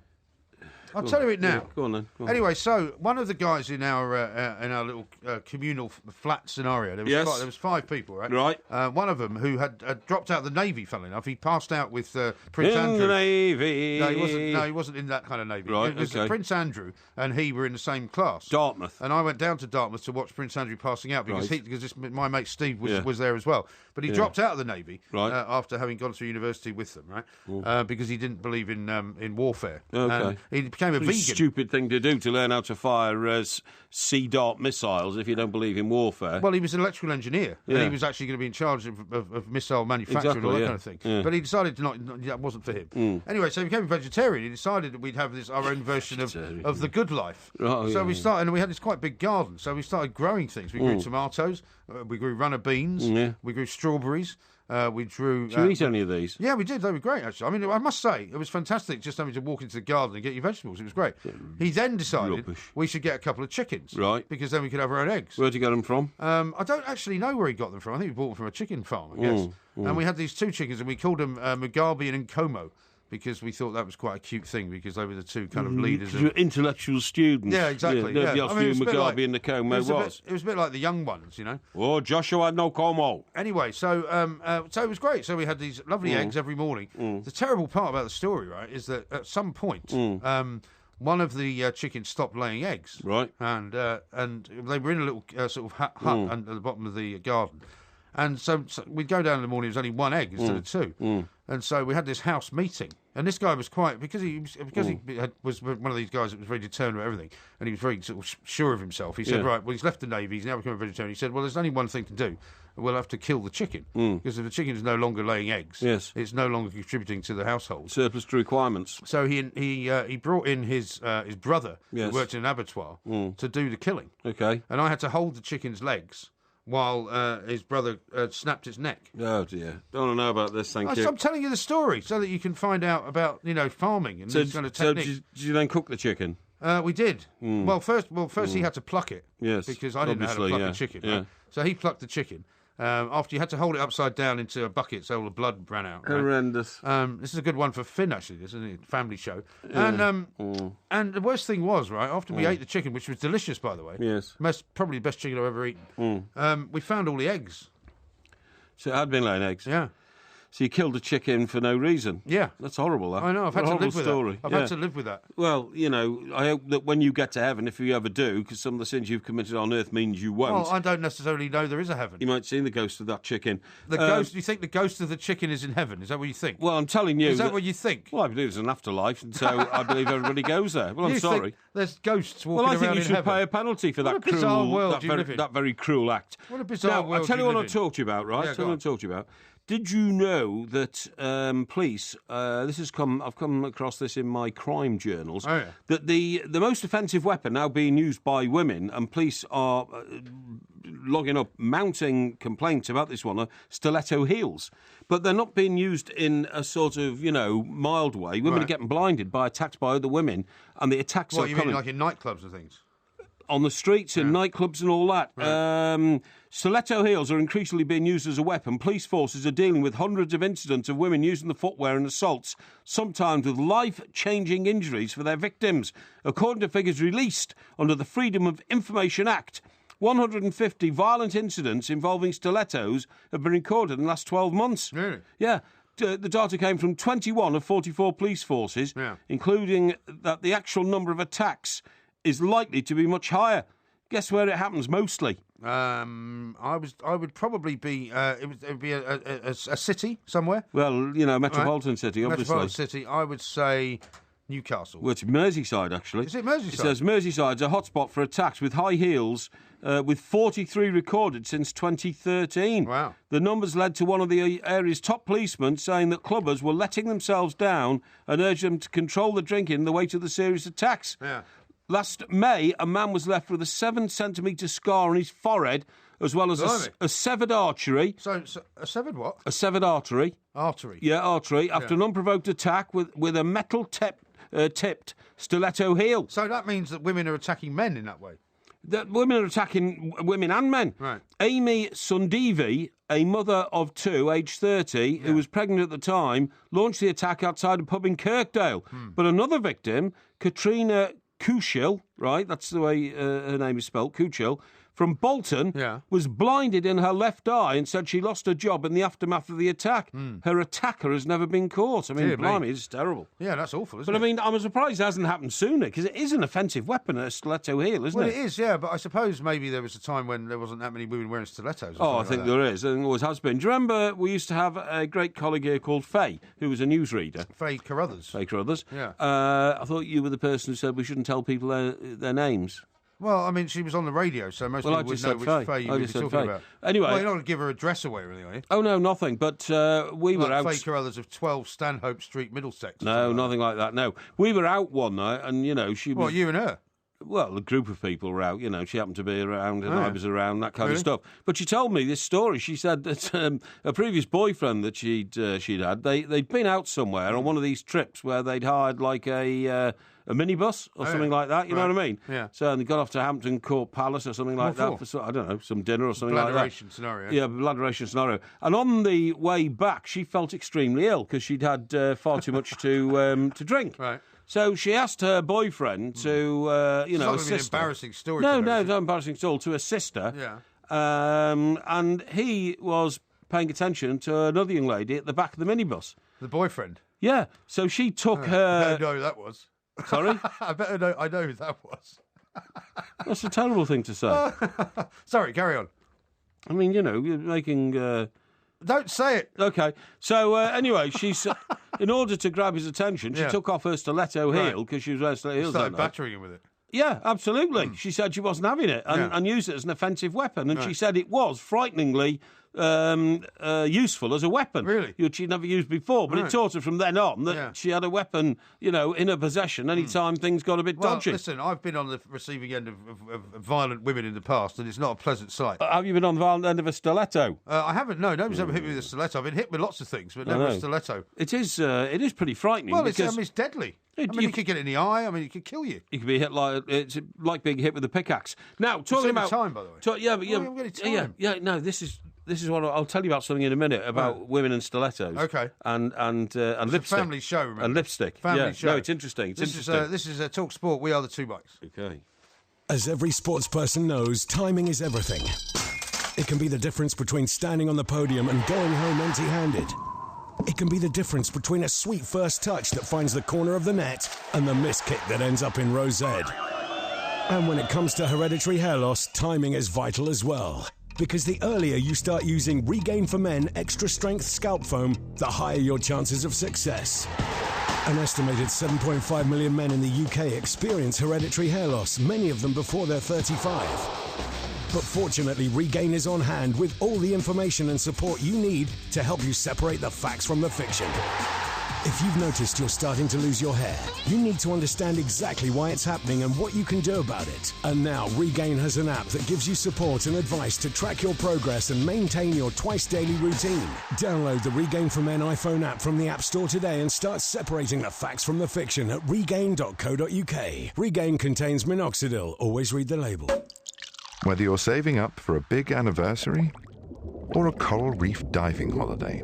I'll tell you it now. Yeah, go on then. Go on. Anyway, so one of the guys in our little communal flat scenario, there was 5 people, right? Right. One of them who had dropped out of the Navy, funnily enough, he passed out with Prince Andrew. In the Navy. No, he wasn't in that kind of Navy. Right, It was okay. Prince Andrew and he were in the same class. Dartmouth. And I went down to Dartmouth to watch Prince Andrew passing out because my mate Steve was there as well. But he dropped out of the Navy after having gone through university with them, right? Because he didn't believe in warfare. Okay. He became a vegan. Stupid thing to do to learn how to fire Sea Dart missiles if you don't believe in warfare. Well, he was an electrical engineer, and he was actually going to be in charge of missile manufacturing and all that kind of thing. Yeah. But he decided that wasn't for him. Anyway, so he became a vegetarian. He decided that we'd have our own version of the good life. So we started, and we had this quite big garden. So we started growing things. We grew tomatoes, we grew runner beans, we grew strawberries. We drew... Did you eat any of these? Yeah, we did. They were great, actually. I mean, I must say, it was fantastic just having to walk into the garden and get your vegetables. It was great. He then decided we should get a couple of chickens. Right. Because then we could have our own eggs. Where'd you get them from? I don't actually know where he got them from. I think we bought them from a chicken farm, I guess. And we had these 2 chickens, and we called them Mugabe and Nkomo, because we thought that was quite a cute thing, because they were the 2 kind of leaders. You're intellectual students. Yeah, exactly. Nobody else knew Mugabe and Nkomo was. It was a bit like the young ones, you know. Oh, Joshua Nkomo. Anyway, so it was great. So we had these lovely eggs every morning. The terrible part about the story, right, is that at some point, one of the chickens stopped laying eggs. Right. And they were in a little sort of hut at the bottom of the garden. And so we'd go down in the morning, it was only 1 egg instead of 2. And so we had this house meeting. And this guy was quite, because he was one of these guys that was very determined about everything, and he was very sort of sure of himself. He said, right, well, he's left the Navy, he's now become a vegetarian. He said, well, there's only one thing to do. We'll have to kill the chicken. Because if the chicken is no longer laying eggs, it's no longer contributing to the household. Surplus to requirements. So he brought in his brother, who worked in an abattoir, to do the killing. Okay. And I had to hold the chicken's legs while his brother snapped its neck. Oh, dear. Don't want to know about this, thank you. I'm telling you the story so that you can find out about, farming and these kind of techniques. So did you then cook the chicken? We did. Well, first he had to pluck it. Yes. Because I didn't know how to pluck a chicken. Yeah. Right? So he plucked the chicken. After you had to hold it upside down into a bucket so all the blood ran out. Right? Horrendous. This is a good one for Finn, actually, this isn't it? Family show. Yeah. And the worst thing was, right, after we ate the chicken, which was delicious, by the way. Yes. Probably the best chicken I've ever eaten. We found all the eggs. So it had been laying eggs? Yeah. So you killed a chicken for no reason? Yeah. That's horrible, that. I know, I've had to live with that. I've had to live with that. Well, I hope that when you get to heaven, if you ever do, because some of the sins you've committed on earth means you won't. Well, I don't necessarily know there is a heaven. You might see the ghost of that chicken. The ghost? You think the ghost of the chicken is in heaven? Is that what you think? Well, I'm telling you. Is that what you think? Well, I believe there's an afterlife, and so I believe everybody goes there. Well, I'm sorry. There's ghosts walking around in heaven? Well, I think you should pay a penalty for that cruel, that very cruel act. What a bizarre world. I'll tell you what I'll talk to you about, right? Yeah, I'll tell you what I'll talk to you about. Did you know that police? I've come across this in my crime journals. Oh, yeah. That the most offensive weapon now being used by women, and police are logging up mounting complaints about this one are stiletto heels. But they're not being used in a sort of, mild way. Women are getting blinded by attacks by other women, and the attacks are you coming... mean like in nightclubs and things? On the streets, in nightclubs and all that. Right. Stiletto heels are increasingly being used as a weapon. Police forces are dealing with hundreds of incidents of women using the footwear in assaults, sometimes with life-changing injuries for their victims. According to figures released under the Freedom of Information Act, 150 violent incidents involving stilettos have been recorded in the last 12 months. Really? Yeah. The data came from 21 of 44 police forces, including that the actual number of attacks is likely to be much higher. Guess where it happens mostly? I would probably be. It would be a city somewhere. Well, metropolitan city, obviously. Metropolitan city. I would say Newcastle. Well, it's Merseyside, actually. Is it Merseyside? It says Merseyside's a hotspot for attacks with high heels, with 43 recorded since 2013. Wow. The numbers led to one of the area's top policemen saying that clubbers were letting themselves down and urged them to control the drinking in the wake of the serious attacks. Yeah. Last May, a man was left with a 7-centimetre scar on his forehead, as well as a severed artery. So a severed what? A severed artery. Artery? Yeah, artery, after an unprovoked attack with a metal tipped stiletto heel. So that means that women are attacking men in that way? That women are attacking women and men. Right. Amy Sundevi, a mother of two, aged 30, who was pregnant at the time, launched the attack outside a pub in Kirkdale. But another victim, Katrina Kuchil, right, that's the way her name is spelt, Kuchil, from Bolton, was blinded in her left eye and said she lost her job in the aftermath of the attack. Her attacker has never been caught. I mean, blimey, it's terrible. Yeah, that's awful, isn't it? But, I mean, I'm surprised it hasn't happened sooner, because it is an offensive weapon, a stiletto heel, isn't it? Well, it is, yeah, but I suppose maybe there was a time when there wasn't that many women wearing stilettos. Oh, I think there is, and always has been. Do you remember we used to have a great colleague here called Faye, who was a newsreader? Faye Carruthers. Faye Carruthers. Yeah. I thought you were the person who said we shouldn't tell people their names. Well, I mean, she was on the radio, so most people would know which Faye you were talking about. Anyway, well, you're not going to give her address away or anything, are you? Oh, no, nothing. But we were out... Faye Carruthers of 12 Stanhope Street, Middlesex. No, nothing like that, no. We were out one night, and, she was... What, you and her? Well, a group of people were out, she happened to be around and I was around, that kind of stuff. But she told me this story. She said that a previous boyfriend that she'd had, they'd been out somewhere on one of these trips where they'd hired like a minibus or something like that, you know what I mean? Yeah. So they got off to Hampton Court Palace or something like that for, I don't know, some dinner or something like that. Bladderation scenario. Yeah, bladderation scenario. And on the way back, she felt extremely ill because she'd had far too much to drink. Right. So she asked her boyfriend to, assist her. It's not an embarrassing story. No, it's not embarrassing at all, to assist her. Yeah. And he was paying attention to another young lady at the back of the minibus. The boyfriend? Yeah. So she took her... I better know who that was. Sorry? I know who that was. That's a terrible thing to say. Sorry, carry on. I mean, you're making... Don't say it. Okay. So, anyway, she's... in order to grab his attention, she took off her stiletto heel, because she was wearing stiletto heels. Started battering him with it. Yeah, absolutely. She said she wasn't having it and used it as an offensive weapon. And she said it was frighteningly useful as a weapon. Really? Which she'd never used before. But it taught her from then on that she had a weapon, in her possession any time things got a bit dodgy. Listen, I've been on the receiving end of violent women in the past, and it's not a pleasant sight. Have you been on the violent end of a stiletto? I haven't, no. Nobody's ever hit me with a stiletto. I've been hit with lots of things, but never a stiletto. It is pretty frightening. Well, it's deadly. You could get it in the eye. I mean, it could kill you. You could be hit it's like being hit with a pickaxe. Now, talking about time, by the way. No, this is what I'll tell you about something in a minute about women and stilettos. Okay. And lipstick. It's a family show, remember? And lipstick. Family show. No, it's interesting. This is Talk Sport. We are the two mics. Okay. As every sports person knows, timing is everything. It can be the difference between standing on the podium and going home empty-handed. It can be the difference between a sweet first touch that finds the corner of the net and the missed kick that ends up in row Z. And when it comes to hereditary hair loss, timing is vital as well. Because the earlier you start using Regain for Men Extra Strength Scalp Foam, the higher your chances of success. An estimated 7.5 million men in the UK experience hereditary hair loss, many of them before they're 35. But fortunately, Regain is on hand with all the information and support you need to help you separate the facts from the fiction. If you've noticed you're starting to lose your hair, you need to understand exactly why it's happening and what you can do about it. And now Regain has an app that gives you support and advice to track your progress and maintain your twice-daily routine. Download the Regain for Men iPhone app from the App Store today and start separating the facts from the fiction at regain.co.uk. Regain contains minoxidil. Always read the label. Whether you're saving up for a big anniversary or a coral reef diving holiday,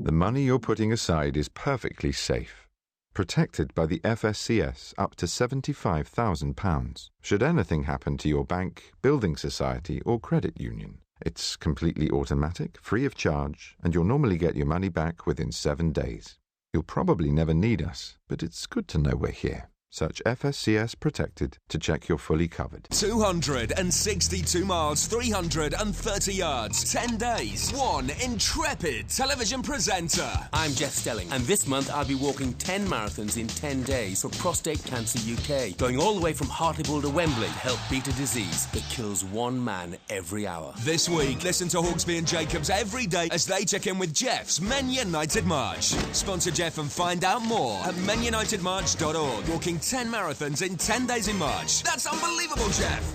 the money you're putting aside is perfectly safe, protected by the FSCS up to £75,000. Should anything happen to your bank, building society or credit union, it's completely automatic, free of charge, and you'll normally get your money back within 7 days. You'll probably never need us, but it's good to know we're here. Search FSCS Protected to check you're fully covered. 262 miles, 330 yards, 10 days, one intrepid television presenter. I'm Jeff Stelling, and this month I'll be walking 10 marathons in 10 days for Prostate Cancer UK, going all the way from Hartlepool to Wembley to help beat a disease that kills one man every hour. This week, listen to Hawksby and Jacobs every day as they check in with Jeff's Men United March. Sponsor Jeff and find out more at menunitedmarch.org. Walking 10 marathons in 10 days in March. That's unbelievable, Jeff.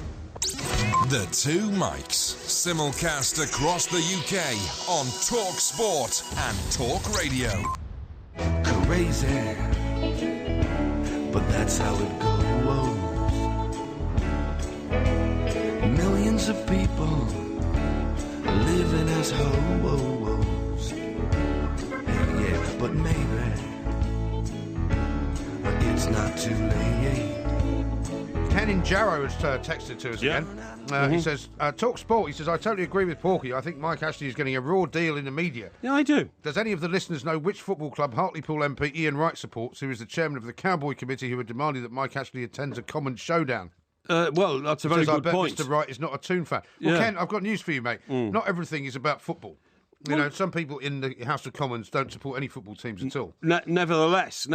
The Two Mics, simulcast across the UK on Talk Sport and Talk Radio. Crazy, but that's how it goes. Millions of people living as hoes. Yeah, but maybe it's not too late. Ken in Jarrow has texted to us again. He says, Talk Sport, he says, I totally agree with Porky. I think Mike Ashley is getting a raw deal in the media. Yeah, I do. Does any of the listeners know which football club Hartlepool MP Ian Wright supports, who is the chairman of the Cowboy Committee who had demanded that Mike Ashley attends a common showdown? Well, that's a very good point. Mr. Wright is not a Toon fan. Well, Ken, I've got news for you, mate. Not everything is about football. You know, some people in the House of Commons don't support any football teams at all. Nevertheless,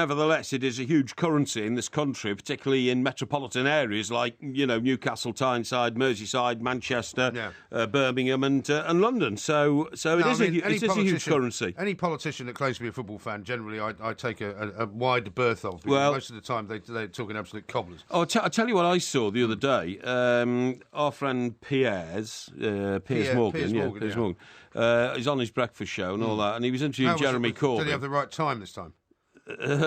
it is a huge currency in this country, particularly in metropolitan areas like, you know, Newcastle, Tyneside, Merseyside, Manchester, Birmingham and London. So it is a huge currency. Any politician that claims to be a football fan, generally I take a wide berth of. Well, most of the time they're talking absolute cobblers. I'll tell you what I saw the other day. Our friend Piers Morgan. He's on his breakfast show and all that, and he was interviewing Jeremy Corbyn. Did he have the right time this time?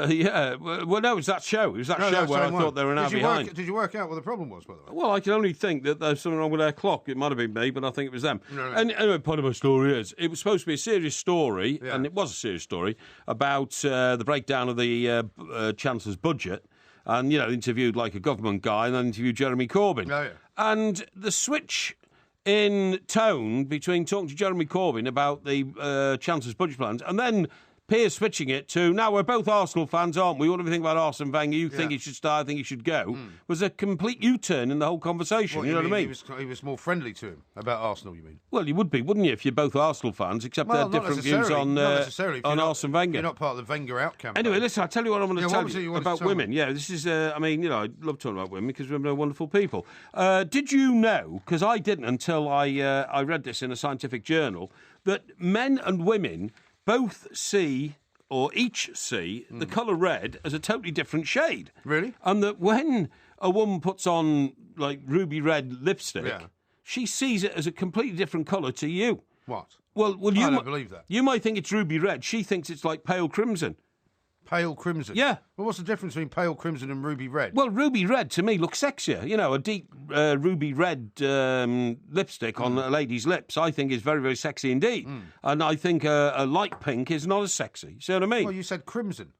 Yeah. Well, no, it was that show. It was that show where I thought they were an hour behind. Did you work out what the problem was, by the way? Well, I can only think that there's something wrong with their clock. It might have been me, but I think it was them. No. And anyway, part of my story is, it was supposed to be a serious story, and it was a serious story, about the breakdown of the Chancellor's budget. And, you know, interviewed like a government guy, and then interviewed Jeremy Corbyn. Oh, yeah. And the switch in tone between talking to Jeremy Corbyn about the Chancellor's budget plans and then Piers switching it to, now we're both Arsenal fans, aren't we? What do we think about Arsene Wenger? You think he should start, I think he should go. Was a complete U-turn in the whole conversation. What, you know what I mean? He was more friendly to him about Arsenal, you mean? Well, you would be, wouldn't you, if you're both Arsenal fans, except they had different views on Arsene Wenger. You're not part of the Wenger out campaign. Anyway, listen, I'll tell you what I'm going to tell you about women. Yeah, this is, I mean, you know, I love talking about women because women are wonderful people. Did you know, because I didn't until I read this in a scientific journal, that men and women both see, or each see, the colour red as a totally different shade. Really? And that when a woman puts on, like, ruby red lipstick, she sees it as a completely different colour to you. What? Well, you I don't believe that. You might think it's ruby red. She thinks it's like pale crimson. Pale crimson? Yeah. Well, what's the difference between pale crimson and ruby red? Well, ruby red, to me, looks sexier. You know, a deep ruby red lipstick on a lady's lips, I think, is very, very sexy indeed. And I think a light pink is not as sexy. See what I mean? Well, you said crimson.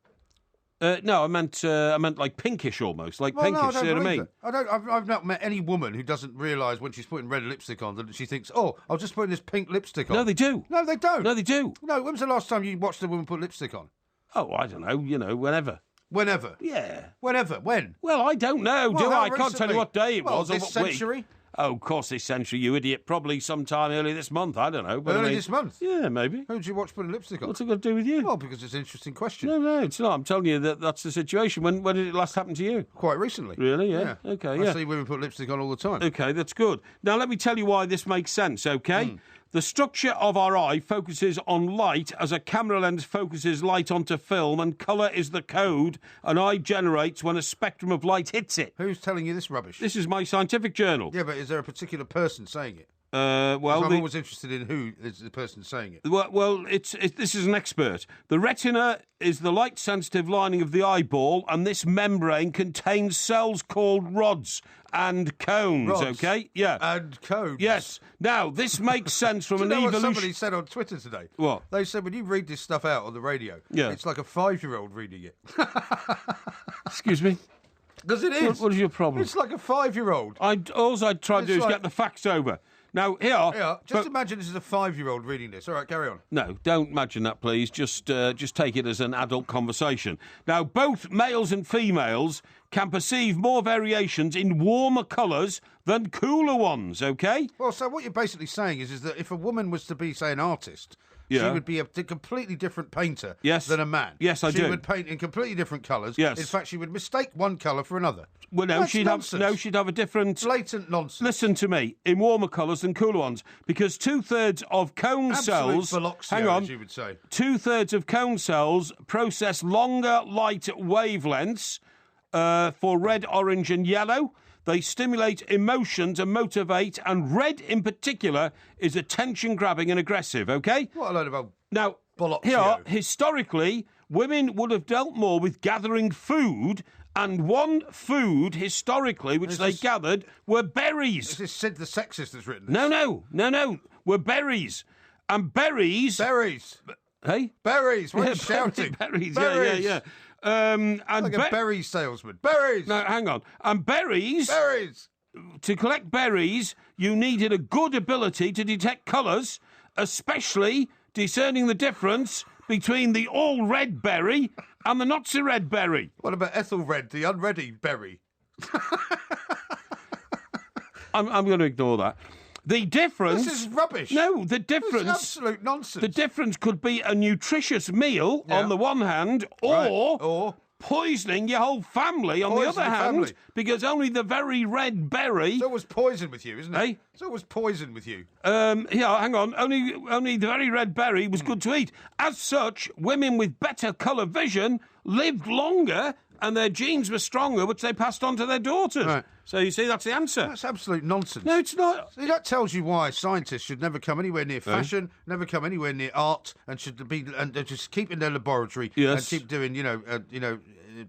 No, I meant like pinkish almost, like pinkish. No, I don't see what I mean? I've not met any woman who doesn't realise when she's putting red lipstick on that she thinks, oh, I'll just put this pink lipstick on. No, they do. No, they don't. No, they do. No, when was the last time you watched a woman put lipstick on? Oh, I don't know. You know, whenever. Whenever? Yeah. Whenever? When? Well, I don't know, do I? I can't tell you what day it was or this what century? Week. Oh, of course, this century, you idiot. Probably sometime early this month. I don't know. But early this month? Yeah, maybe. Who did you watch putting lipstick on? What's it got to do with you? Well, because it's an interesting question. No, it's not. I'm telling you that's the situation. When did it last happen to you? Quite recently. Really? Yeah. Okay, I see women put lipstick on all the time. Okay, that's good. Now, let me tell you why this makes sense, okay? The structure of our eye focuses on light as a camera lens focuses light onto film, and colour is the code an eye generates when a spectrum of light hits it. Who's telling you this rubbish? This is my scientific journal. Yeah, but is there a particular person saying it? I'm always interested in who is the person saying it. Well, this is an expert. The retina is the light-sensitive lining of the eyeball, and this membrane contains cells called rods and cones, okay? Yeah. And cones? Yes. Now, this makes sense from an evolution... what somebody said on Twitter today? What? They said when you read this stuff out on the radio, it's like a 5-year-old reading it. Excuse me? Because it is. What is your problem? It's like a 5-year-old. All I'd try to do is get the facts over. Now, here... Just imagine this is a 5-year-old reading this. All right, carry on. No, don't imagine that, please. Just take it as an adult conversation. Now, both males and females can perceive more variations in warmer colours than cooler ones, OK? Well, so what you're basically saying is that if a woman was to be, say, an artist... She would be a completely different painter than a man. Yes, I do. She would paint in completely different colours. Yes. In fact, she would mistake one colour for another. Well, no, she'd have a different... Blatant nonsense. Listen to me. In warmer colours than cooler ones. Because 2/3 of cone cells... Hang on. As you would say. 2/3 of cone cells process longer light wavelengths for red, orange and yellow. They stimulate emotions and motivate, and red in particular is attention-grabbing and aggressive, OK? What a load of old Now, bollocks. Here, historically, women would have dealt more with gathering food, and one food, historically, which they gathered, were berries. Is this Sid the Sexist that's written this? No, were berries. And berries... Berries. Hey? Berries. What are you shouting? Berries, berries. Yeah. And like a berry salesman. Berries! No, hang on. And berries... Berries! To collect berries, you needed a good ability to detect colours, especially discerning the difference between the all-red berry and the not-so-red berry. What about Ethelred, the unready berry? I'm going to ignore that. The difference... This is rubbish. No, the difference... This is absolute nonsense. The difference could be a nutritious meal on the one hand, or poisoning your whole family on the other hand, because only the very red berry... So it was poison with you, isn't it? Eh? So it was poison with you. Hang on. Only the very red berry was good to eat. As such, women with better colour vision lived longer and their genes were stronger, which they passed on to their daughters. Right. So you see, that's the answer. That's absolute nonsense. No, it's not. See, that tells you why scientists should never come anywhere near fashion, never come anywhere near art, and should be and just keep in their laboratory and keep doing,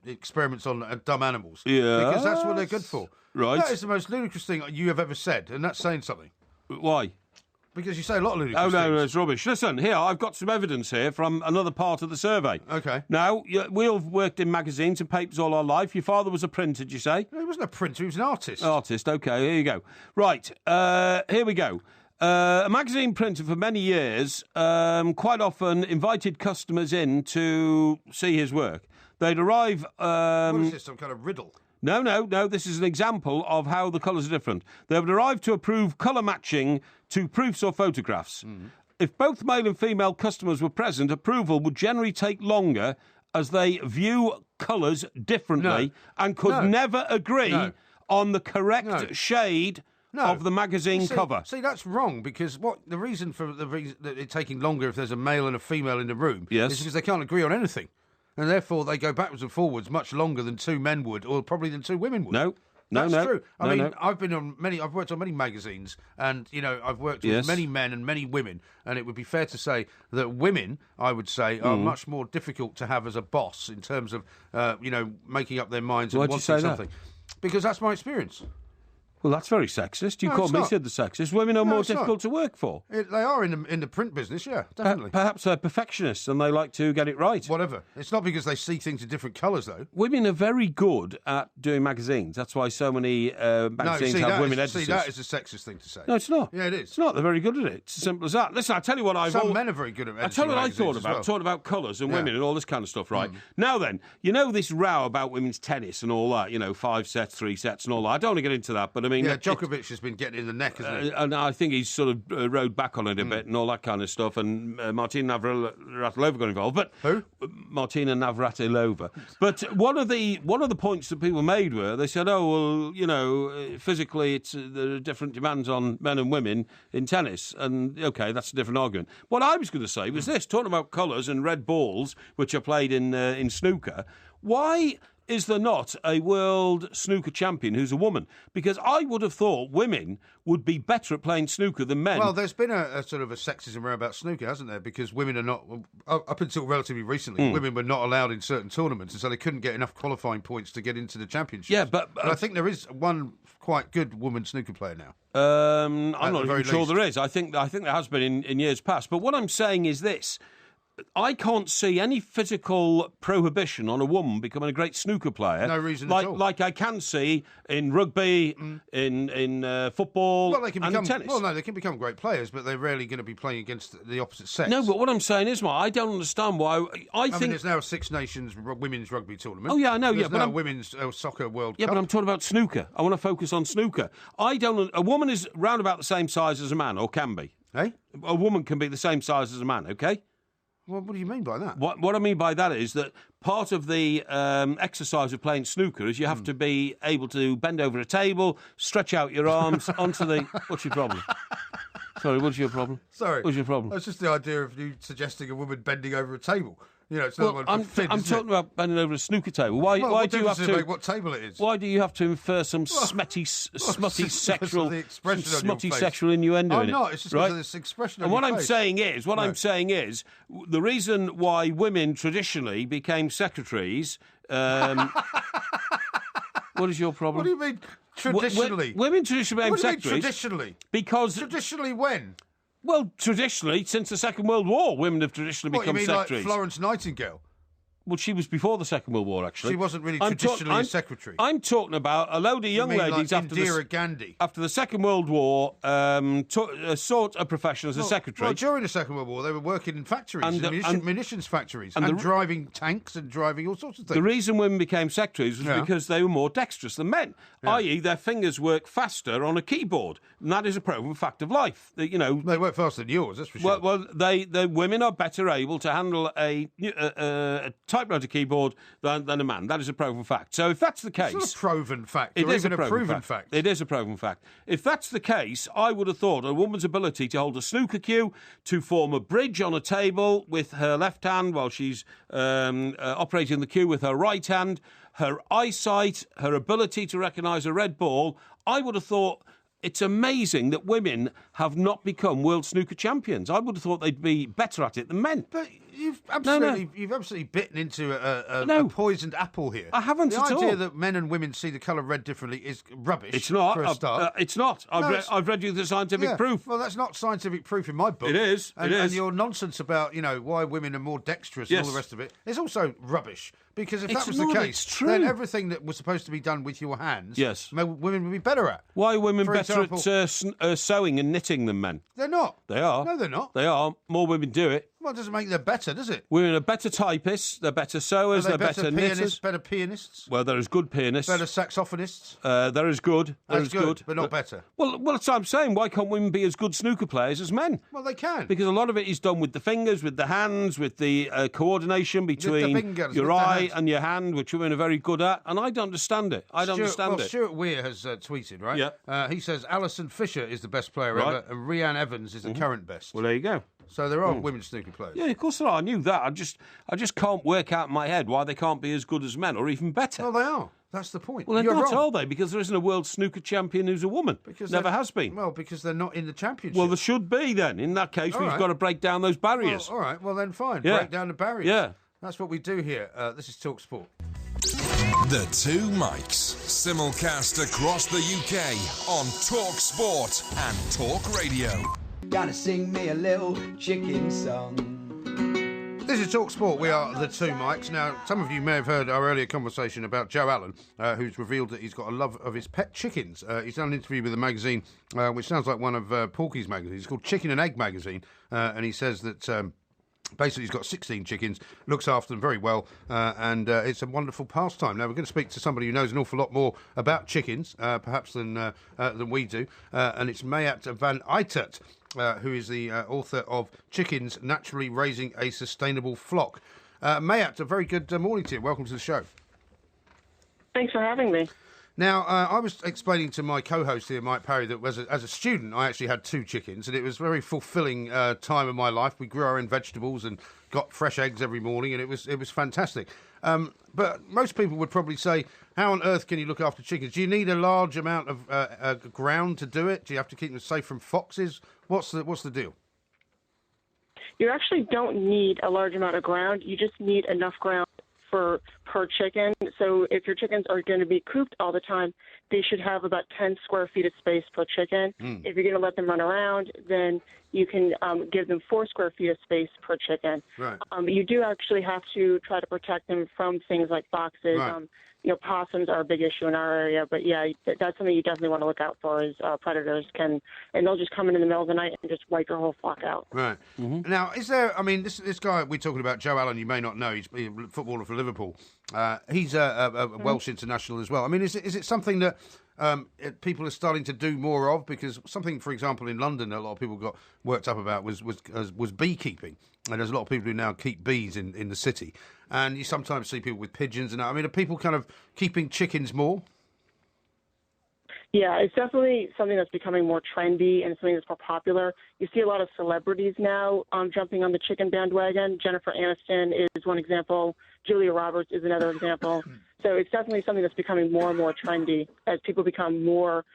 experiments on dumb animals. Yeah, because that's what they're good for. Right. That is the most ludicrous thing you have ever said, and that's saying something. Why? Because you say a lot of ludicrous things. No, it's rubbish. Listen, here, I've got some evidence here from another part of the survey. OK. Now, we all worked in magazines and papers all our life. Your father was a printer, did you say? No, he wasn't a printer, he was an artist. Artist, OK, here you go. Right, here we go. A magazine printer for many years quite often invited customers in to see his work. They'd arrive... what is this, some kind of riddle? No, this is an example of how the colours are different. They would arrive to approve colour matching to proofs or photographs. If both male and female customers were present, approval would generally take longer as they view colours differently and could never agree on the correct shade of the magazine cover. See, that's wrong, because the reason that it's taking longer if there's a male and a female in the room is because they can't agree on anything. And therefore, they go backwards and forwards much longer than two men would, or probably than two women would. No, that's true. I mean, no. I've worked on many magazines, and I've worked with many men and many women, and it would be fair to say that women, I would say, are much more difficult to have as a boss in terms of, making up their minds and wanting something. Because that's my experience. Well, that's very sexist. You called me Sid the Sexist. Women are more difficult to work for. They are in the print business, yeah, definitely. Perhaps they're perfectionists and they like to get it right. Whatever. It's not because they see things in different colours, though. Women are very good at doing magazines. That's why so many magazines have women editors. See, that is a sexist thing to say. No, it's not. Yeah, it is. It's not. They're very good at it. It's as simple as that. Listen, I'll tell you what Some men are very good at editing. I'll tell you what I thought about. Well. Talking about colours and women and all this kind of stuff, right? Now then, this row about women's tennis and all that, 5 sets, 3 sets and all that. I don't want to get into that, but I mean, Djokovic has been getting in the neck, hasn't he? And I think he's sort of rode back on it a bit and all that kind of stuff. And Martina Navratilova got involved. But who? Martina Navratilova. But one of the points that people made were they said, oh well, physically there are different demands on men and women in tennis, and okay, that's a different argument. What I was going to say was this: talking about colours and red balls, which are played in snooker. Why is there not a world snooker champion who's a woman? Because I would have thought women would be better at playing snooker than men. Well, there's been a sort of a sexism around about snooker, hasn't there? Because women are not, up until relatively recently, women were not allowed in certain tournaments, and so they couldn't get enough qualifying points to get into the championships. Yeah, but I think there is one quite good woman snooker player now. I'm not even sure there is. I think there has been in years past. But what I'm saying is this. I can't see any physical prohibition on a woman becoming a great snooker player. No reason at all. Like I can see in rugby, in football, and in tennis. Well, no, they can become great players, but they're rarely going to be playing against the opposite sex. No, but what I'm saying is, I don't understand why. I think there's now a Six Nations women's rugby tournament. Oh yeah, I know. There's now a women's soccer World Cup. Yeah, but I'm talking about snooker. I want to focus on snooker. A woman is round about the same size as a man, or can be. Eh? A woman can be the same size as a man. Okay. Well, what do you mean by that? What I mean by that is that part of the exercise of playing snooker is you have to be able to bend over a table, stretch out your arms onto the... What's your problem? Sorry, what's your problem? Sorry. What's your problem? It's just the idea of you suggesting a woman bending over a table. You know, it's I'm talking about bending over a snooker table. Why do you have to make what table it is? Why do you have to infer some smutty sexual innuendo in it? I'm not. It's just because of this expression. And what I'm saying is, the reason why women traditionally became secretaries. What is your problem? What do you mean traditionally? Women traditionally became secretaries. What do you mean traditionally? Because traditionally when? Well, traditionally, since the Second World War, women have traditionally become secretaries. Like Florence Nightingale? Well, she was before the Second World War, actually. She wasn't really traditionally a secretary. I'm talking about a load of young ladies like Indira Gandhi. After the Second World War, sought a profession as a secretary. Well, during the Second World War, they were working in factories, munitions factories, and driving tanks and driving all sorts of things. The reason women became secretaries was because they were more dexterous than men, i.e. their fingers work faster on a keyboard, and that is a proven fact of life. They work faster than yours, that's for sure. Well, the women are better able to handle a typewriter keyboard than a man. That is a proven fact. So if that's the case... It's not a proven fact. It is a proven fact. It is a proven fact. If that's the case, I would have thought a woman's ability to hold a snooker cue, to form a bridge on a table with her left hand while she's operating the cue with her right hand, her eyesight, her ability to recognise a red ball, I would have thought... It's amazing that women have not become world snooker champions. I would have thought they'd be better at it than men. But you've absolutely bitten into a poisoned apple here. I haven't at all. The idea that men and women see the colour red differently is rubbish. It's not. For a start. It's not. I've read you the scientific proof. Well, that's not scientific proof in my book. It is. And your nonsense about why women are more dexterous and all the rest of it is also rubbish. Because if that was the case, then everything that was supposed to be done with your hands, women would be better at. Why are women better at sewing and knitting than men? They're not. They are. No, they're not. They are. More women do it. Well, it doesn't make them better, does it? Women are better typists, they're better sewers, they're better knitters. Better pianists? Well, they're as good pianists. Better saxophonists? They're as good. They're as good. But not better. Well, that's what I'm saying. Why can't women be as good snooker players as men? Well, they can. Because a lot of it is done with the fingers, with the hands, with the coordination between your eye and your hand, which women are very good at, and I don't understand it. Stuart Weir has tweeted, right? Yeah. He says Alison Fisher is the best player ever, and Rhiannon Evans is the current best. Well, there you go. So there are women snooker players. Yeah, of course there are. I knew that. I just can't work out in my head why they can't be as good as men, or even better. Well, they are. That's the point. Well, they're You're not, wrong. are they? Because there isn't a world snooker champion who's a woman. Never has been. Well, because they're not in the championship. Well, there should be then. In that case, we've got to break down those barriers. Well, all right. Well, then fine. Yeah. Break down the barriers. Yeah. That's what we do here. This is Talk Sport. The Two Mics, simulcast across the UK on Talk Sport and Talk Radio. Gotta sing me a little chicken song. This is Talk Sport. We are the Two Mics. Now, some of you may have heard our earlier conversation about Joe Allen, who's revealed that he's got a love of his pet chickens. He's done an interview with a magazine, which sounds like one of Porky's magazines. It's called Chicken and Egg Magazine, and he says that Basically, he's got 16 chickens, looks after them very well, and it's a wonderful pastime. Now, we're going to speak to somebody who knows an awful lot more about chickens, perhaps than we do, and it's Mayat van Eitert, who is the author of Chickens Naturally Raising a Sustainable Flock. Mayat, a very good morning to you. Welcome to the show. Thanks for having me. Now, I was explaining to my co-host here, Mike Parry, that as a student, I actually had 2 chickens, and it was a very fulfilling time of my life. We grew our own vegetables and got fresh eggs every morning, and it was fantastic. But most people would probably say, how on earth can you look after chickens? Do you need a large amount of ground to do it? Do you have to keep them safe from foxes? What's the deal? You actually don't need a large amount of ground. You just need enough ground per chicken. So if your chickens are going to be cooped all the time, they should have about 10 square feet of space per chicken. If you're going to let them run around, then you can give them 4 square feet of space per chicken. Right. You do actually have to try to protect them from things like foxes. Right. Possums are a big issue in our area, but yeah, that's something you definitely want to look out for is predators and they'll just come in the middle of the night and just wipe your whole flock out. Right. Mm-hmm. Now, is there, this guy we're talking about, Joe Allen, you may not know, he's a footballer for Liverpool. He's a Welsh international as well. Is it something that people are starting to do more of? Because something, for example, in London, a lot of people got worked up about was beekeeping. And there's a lot of people who now keep bees in the city. And you sometimes see people with pigeons. And are people kind of keeping chickens more? Yeah, it's definitely something that's becoming more trendy and something that's more popular. You see a lot of celebrities now jumping on the chicken bandwagon. Jennifer Aniston is one example. Julia Roberts is another example. So it's definitely something that's becoming more and more trendy as people become more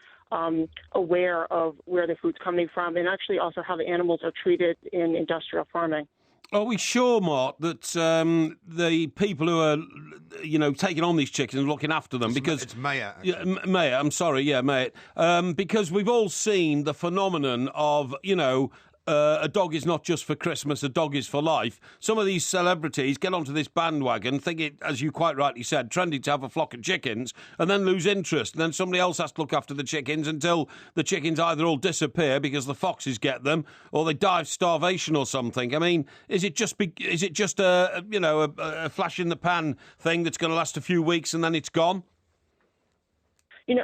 aware of where the food's coming from and actually also how the animals are treated in industrial farming. Are we sure, Mark, that the people who are, taking on these chickens and looking after them, because it's Mayat, Mayat, I'm sorry, yeah, Mayat, because we've all seen the phenomenon of, a dog is not just for Christmas, a dog is for life. Some of these celebrities get onto this bandwagon, think it, as you quite rightly said, trendy to have a flock of chickens, and then lose interest. And then somebody else has to look after the chickens until the chickens either all disappear because the foxes get them, or they die of starvation or something. Is it just a flash in the pan thing that's going to last a few weeks and then it's gone?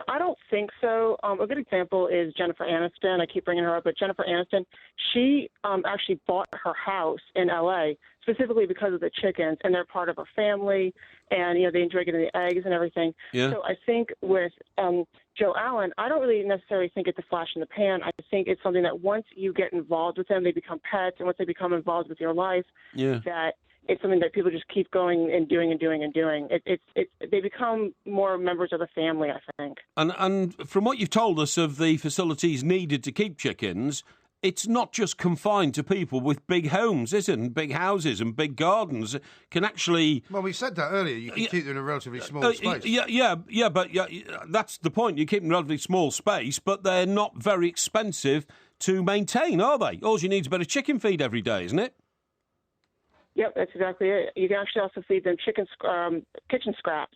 I don't think so. A good example is Jennifer Aniston. I keep bringing her up, but Jennifer Aniston, she actually bought her house in L.A. specifically because of the chickens, and they're part of her family, and, they enjoy getting the eggs and everything. Yeah. So I think with Joe Allen, I don't really necessarily think it's a flash in the pan. I think it's something that once you get involved with them, they become pets, and once they become involved with your life, that it's something that people just keep going and doing and doing and doing. They become more members of the family, I think. And from what you've told us of the facilities needed to keep chickens, it's not just confined to people with big homes, is it? And big houses and big gardens can actually... Well, we said that earlier. You can keep them in a relatively small space. But that's the point. You keep them in a relatively small space, but they're not very expensive to maintain, are they? All you need is a bit of chicken feed every day, isn't it? Yep, that's exactly it. You can actually also feed them kitchen scraps.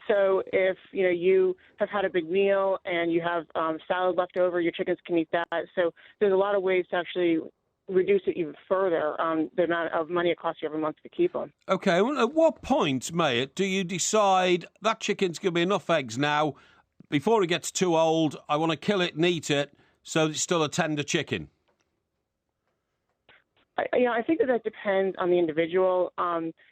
So if you have had a big meal and you have salad left over, your chickens can eat that. So there's a lot of ways to actually reduce it even further, the amount of money it costs you every month to keep them. Okay, well, at what point, Mayat, do you decide that chicken's going to be enough eggs now, before it gets too old, I want to kill it and eat it, so it's still a tender chicken? I think that depends on the individual.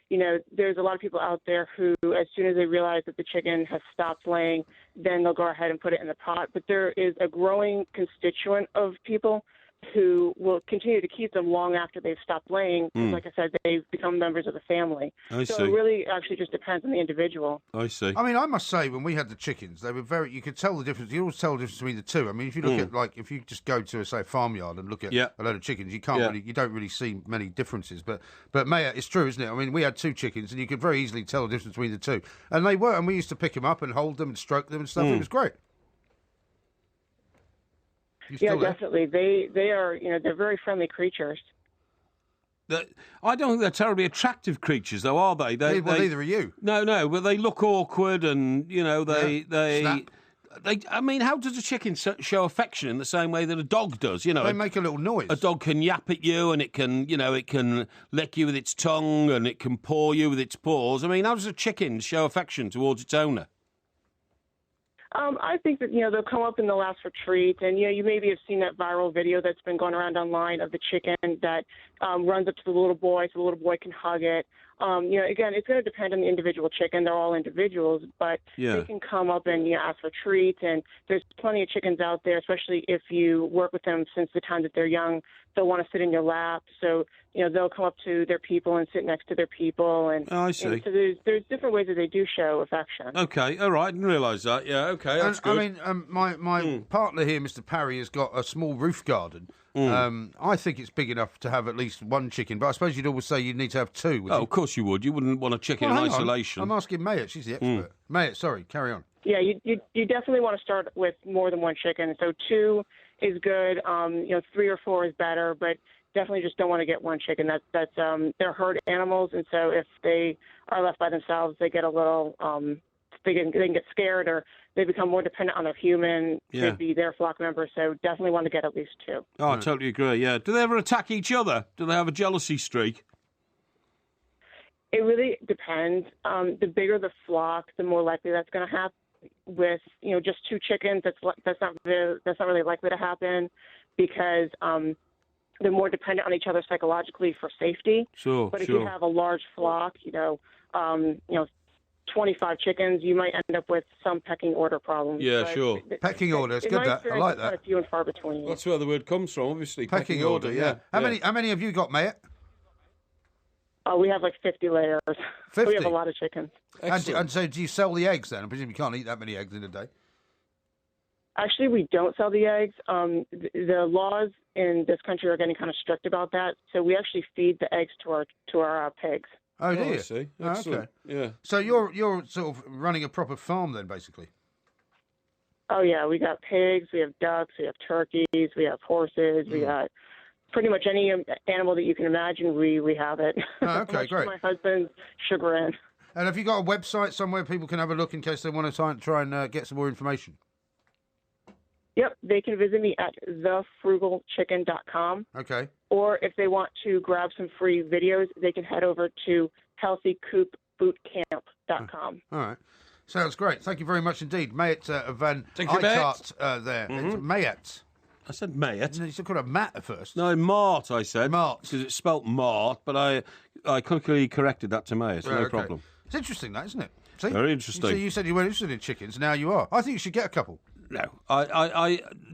There's a lot of people out there who, as soon as they realize that the chicken has stopped laying, then they'll go ahead and put it in the pot. But there is a growing constituent of people who will continue to keep them long after they've stopped laying. Like I said, they've become members of the family. I see. So it really actually just depends on the individual. I see. I must say, when we had the chickens, they were you could tell the difference. You always tell the difference between the two. If you look at, if you just go to, say, a farmyard and look at a load of chickens, you don't really see many differences. But Maya, it's true, isn't it? We had 2 chickens, and you could very easily tell the difference between the two. And they were, and we used to pick them up and hold them and stroke them and stuff. It was great. Yeah, definitely. They are, they're very friendly creatures. I don't think they're terribly attractive creatures, though, are they? Neither are you. No, but they look awkward, and they. Snap. how does a chicken show affection in the same way that a dog does? You know, they make a little noise. A dog can yap at you, and it can lick you with its tongue, and it can paw you with its paws. I mean, how does a chicken show affection towards its owner? I think that, they'll come up and they'll ask for treats. And, you maybe have seen that viral video that's been going around online of the chicken that runs up to the little boy so the little boy can hug it. Again, it's going to depend on the individual chicken. They're all individuals, but they can come up and ask for treats. And there's plenty of chickens out there, especially if you work with them since the time that they're young. They'll want to sit in your lap. So, they'll come up to their people and sit next to their people. And I see. And so there's different ways that they do show affection. Okay, all right. I didn't realise that. Yeah, okay, that's good. I mean, my partner here, Mr. Parry, has got a small roof garden. I think it's big enough to have at least one chicken, but I suppose you'd always say you'd need to have two. Of course you would. You wouldn't want a chicken in isolation. I'm asking Mayet. She's the expert. Mayet, sorry, carry on. Yeah, you definitely want to start with more than one chicken. So 2 is good. 3 or 4 is better, but definitely just don't want to get one chicken. They're herd animals, and so if they are left by themselves, they get a little they can get scared, or they become more dependent on their human to be their flock member. So definitely want to get at least 2. Oh, I totally agree. Yeah. Do they ever attack each other? Do they have a jealousy streak? It really depends. The bigger the flock, the more likely that's going to happen. With just 2 chickens, that's not really likely to happen because they're more dependent on each other psychologically for safety. Sure. But if you have a large flock, 25 chickens, you might end up with some pecking order problems. Yeah, sure. Pecking order, it's good. I like that. Kind of few and far between. That's where the word comes from, obviously. Pecking order, yeah. How many have you got, Mayet? We have like 50 layers. 50? We have a lot of chickens. And so do you sell the eggs then? I presume you can't eat that many eggs in a day. Actually, we don't sell the eggs. The laws in this country are getting kind of strict about that. So we actually feed the eggs to our pigs. Oh, do you? I see. Excellent. Okay. Yeah. So you're sort of running a proper farm then, basically. Oh yeah, we got pigs, we have ducks, we have turkeys, we have horses, we got pretty much any animal that you can imagine. We have it. Oh, okay, great. My husband's chagrin. And have you got a website somewhere people can have a look in case they want to try and get some more information? Yep, they can visit me at thefrugalchicken.com. Okay. Or if they want to grab some free videos, they can head over to healthycoopbootcamp.com. All right. Sounds great. Thank you very much indeed. Mayet Van Eyckart there. It's Mayet. I said Mayet. You should call it Matt at first. No, Mart, I said. Mart. Because it's spelt Mart, but I quickly corrected that to Mayet, no problem. It's interesting, that, isn't it? See? Very interesting. You said you weren't interested in chickens, now you are. I think you should get a couple. No,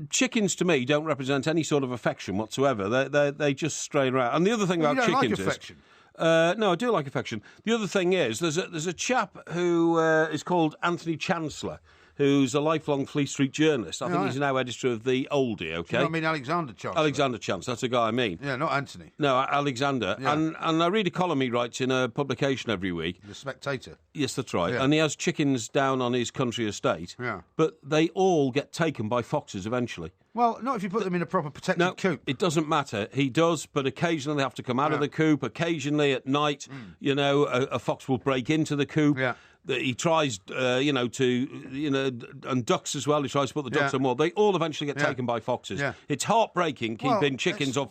chickens to me don't represent any sort of affection whatsoever. They just stray around. And the other thing about you don't chickens like affection. No, I do like affection. The other thing is there's a chap who is called Anthony Chancellor, who's a lifelong Fleet Street journalist. I think he's now editor of the Oldie, okay? Do you know what I mean Alexander Chancellor? Alexander Chancellor, that's the guy I mean. Yeah, not Anthony. No, Alexander. Yeah. And I read a column he writes in a publication every week. The Spectator. Yes, that's right. Yeah. And he has chickens down on his country estate. Yeah. But they all get taken by foxes eventually. Well, not if you put them in a proper protected coop. It doesn't matter. He does, but occasionally they have to come out of the coop. Occasionally at night, a fox will break into the coop. Yeah. He tries, and ducks as well. He tries to put the ducks on more. They all eventually get taken by foxes. Yeah. It's heartbreaking keeping chickens or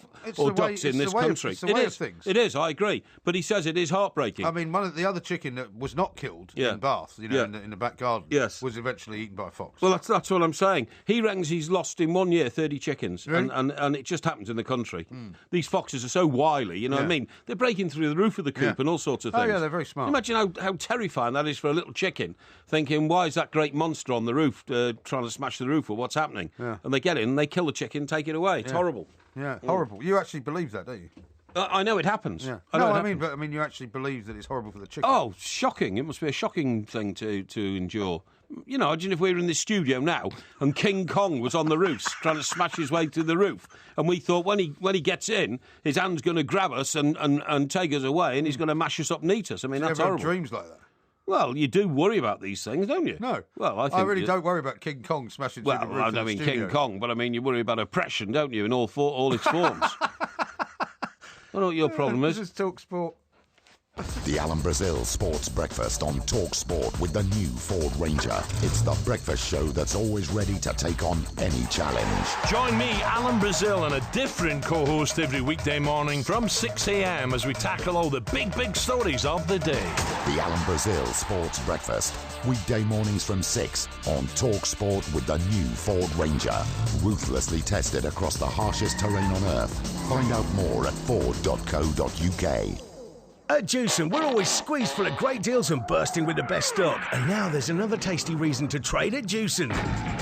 ducks in this country. It's the way of things. It is. I agree. But he says it is heartbreaking. I mean, one of the other chicken that was not killed in Bath, in the back garden, was eventually eaten by a fox. Well, that's what I'm saying. He reckons he's lost in 1 year 30 chickens, and it just happens in the country. These foxes are so wily. You know what I mean? They're breaking through the roof of the coop and all sorts of things. Oh yeah, they're very smart. Imagine how terrifying that is for a little chicken, thinking, why is that great monster on the roof trying to smash the roof, or what's happening? Yeah. And they get in, and they kill the chicken, take it away. It's horrible. Yeah, horrible. You actually believe that, don't you? I know it happens. Yeah. I mean, you actually believe that it's horrible for the chicken. Oh, shocking. It must be a shocking thing to endure. You know, imagine if we were in this studio now and King Kong was on the roof trying to smash his way through the roof, and we thought when he gets in, his hand's going to grab us and take us away, and he's going to mash us up and eat us. I mean, that's horrible. Do you ever have dreams like that? Well, you do worry about these things, don't you? No. Well, I really don't worry about King Kong smashing through the roof. Well, I don't mean King Kong, but I mean you worry about oppression, don't you, in all its forms. I don't know what your problem is. This is Talk Sport. The Alan Brazil Sports Breakfast on Talk Sport with the new Ford Ranger. It's the breakfast show that's always ready to take on any challenge. Join me, Alan Brazil, and a different co-host every weekday morning from 6 a.m. as we tackle all the big stories of the day. The Alan Brazil Sports Breakfast. Weekday mornings from 6 on Talk Sport with the new Ford Ranger. Ruthlessly tested across the harshest terrain on Earth. Find out more at ford.co.uk. At Jewson, we're always squeezed full of great deals and bursting with the best stock. And now there's another tasty reason to trade at Jewson.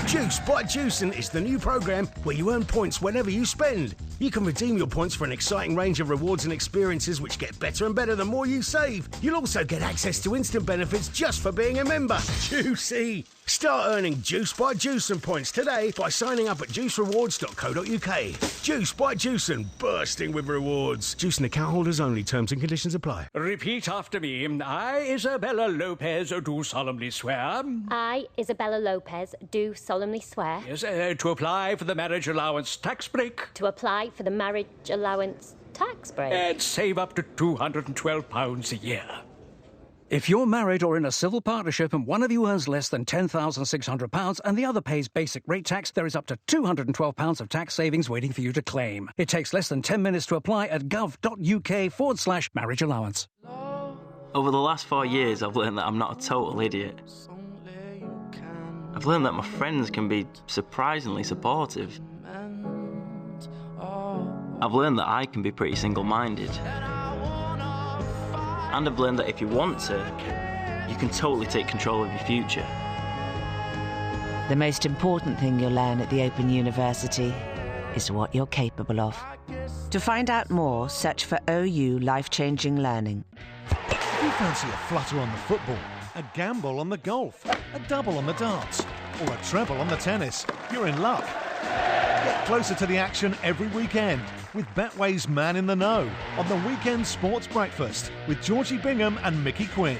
Juice by Jewson is the new programme where you earn points whenever you spend. You can redeem your points for an exciting range of rewards and experiences which get better and better the more you save. You'll also get access to instant benefits just for being a member. Juicy! Start earning Juice by Jewson points today by signing up at juicerewards.co.uk. Juice by Jewson, bursting with rewards. Jewson account holders only. Terms and conditions apply. Repeat after me. I, Isabella Lopez, do solemnly swear. I, Isabella Lopez, do solemnly swear. Yes, to apply for the marriage allowance tax break. To apply for the marriage allowance tax break. And save up to £212 a year. If you're married or in a civil partnership and one of you earns less than £10,600 and the other pays basic rate tax, there is up to £212 of tax savings waiting for you to claim. It takes less than 10 minutes to apply at gov.uk/marriage allowance. Over the last 4 years, I've learned that I'm not a total idiot. I've learned that my friends can be surprisingly supportive. I've learned that I can be pretty single-minded. And I've learned that if you want to, you can totally take control of your future. The most important thing you'll learn at the Open University is what you're capable of. To find out more, search for OU Life-Changing Learning. If you fancy a flutter on the football, a gamble on the golf, a double on the darts, or a treble on the tennis, you're in luck. Get closer to the action every weekend with Betway's Man in the Know on the Weekend Sports Breakfast with Georgie Bingham and Mickey Quinn.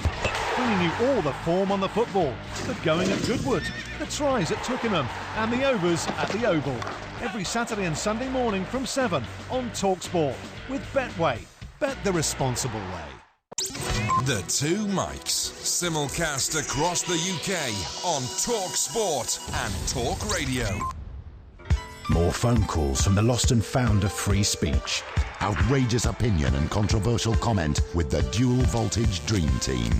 Bringing you all the form on the football, the going at Goodwood, the tries at Twickenham and the overs at the Oval. Every Saturday and Sunday morning from 7 on TalkSport with Betway. Bet the responsible way. The Two Mics, simulcast across the UK on Talk Sport and Talk Radio. More phone calls from the lost and found of free speech. Outrageous opinion and controversial comment with the dual voltage dream team.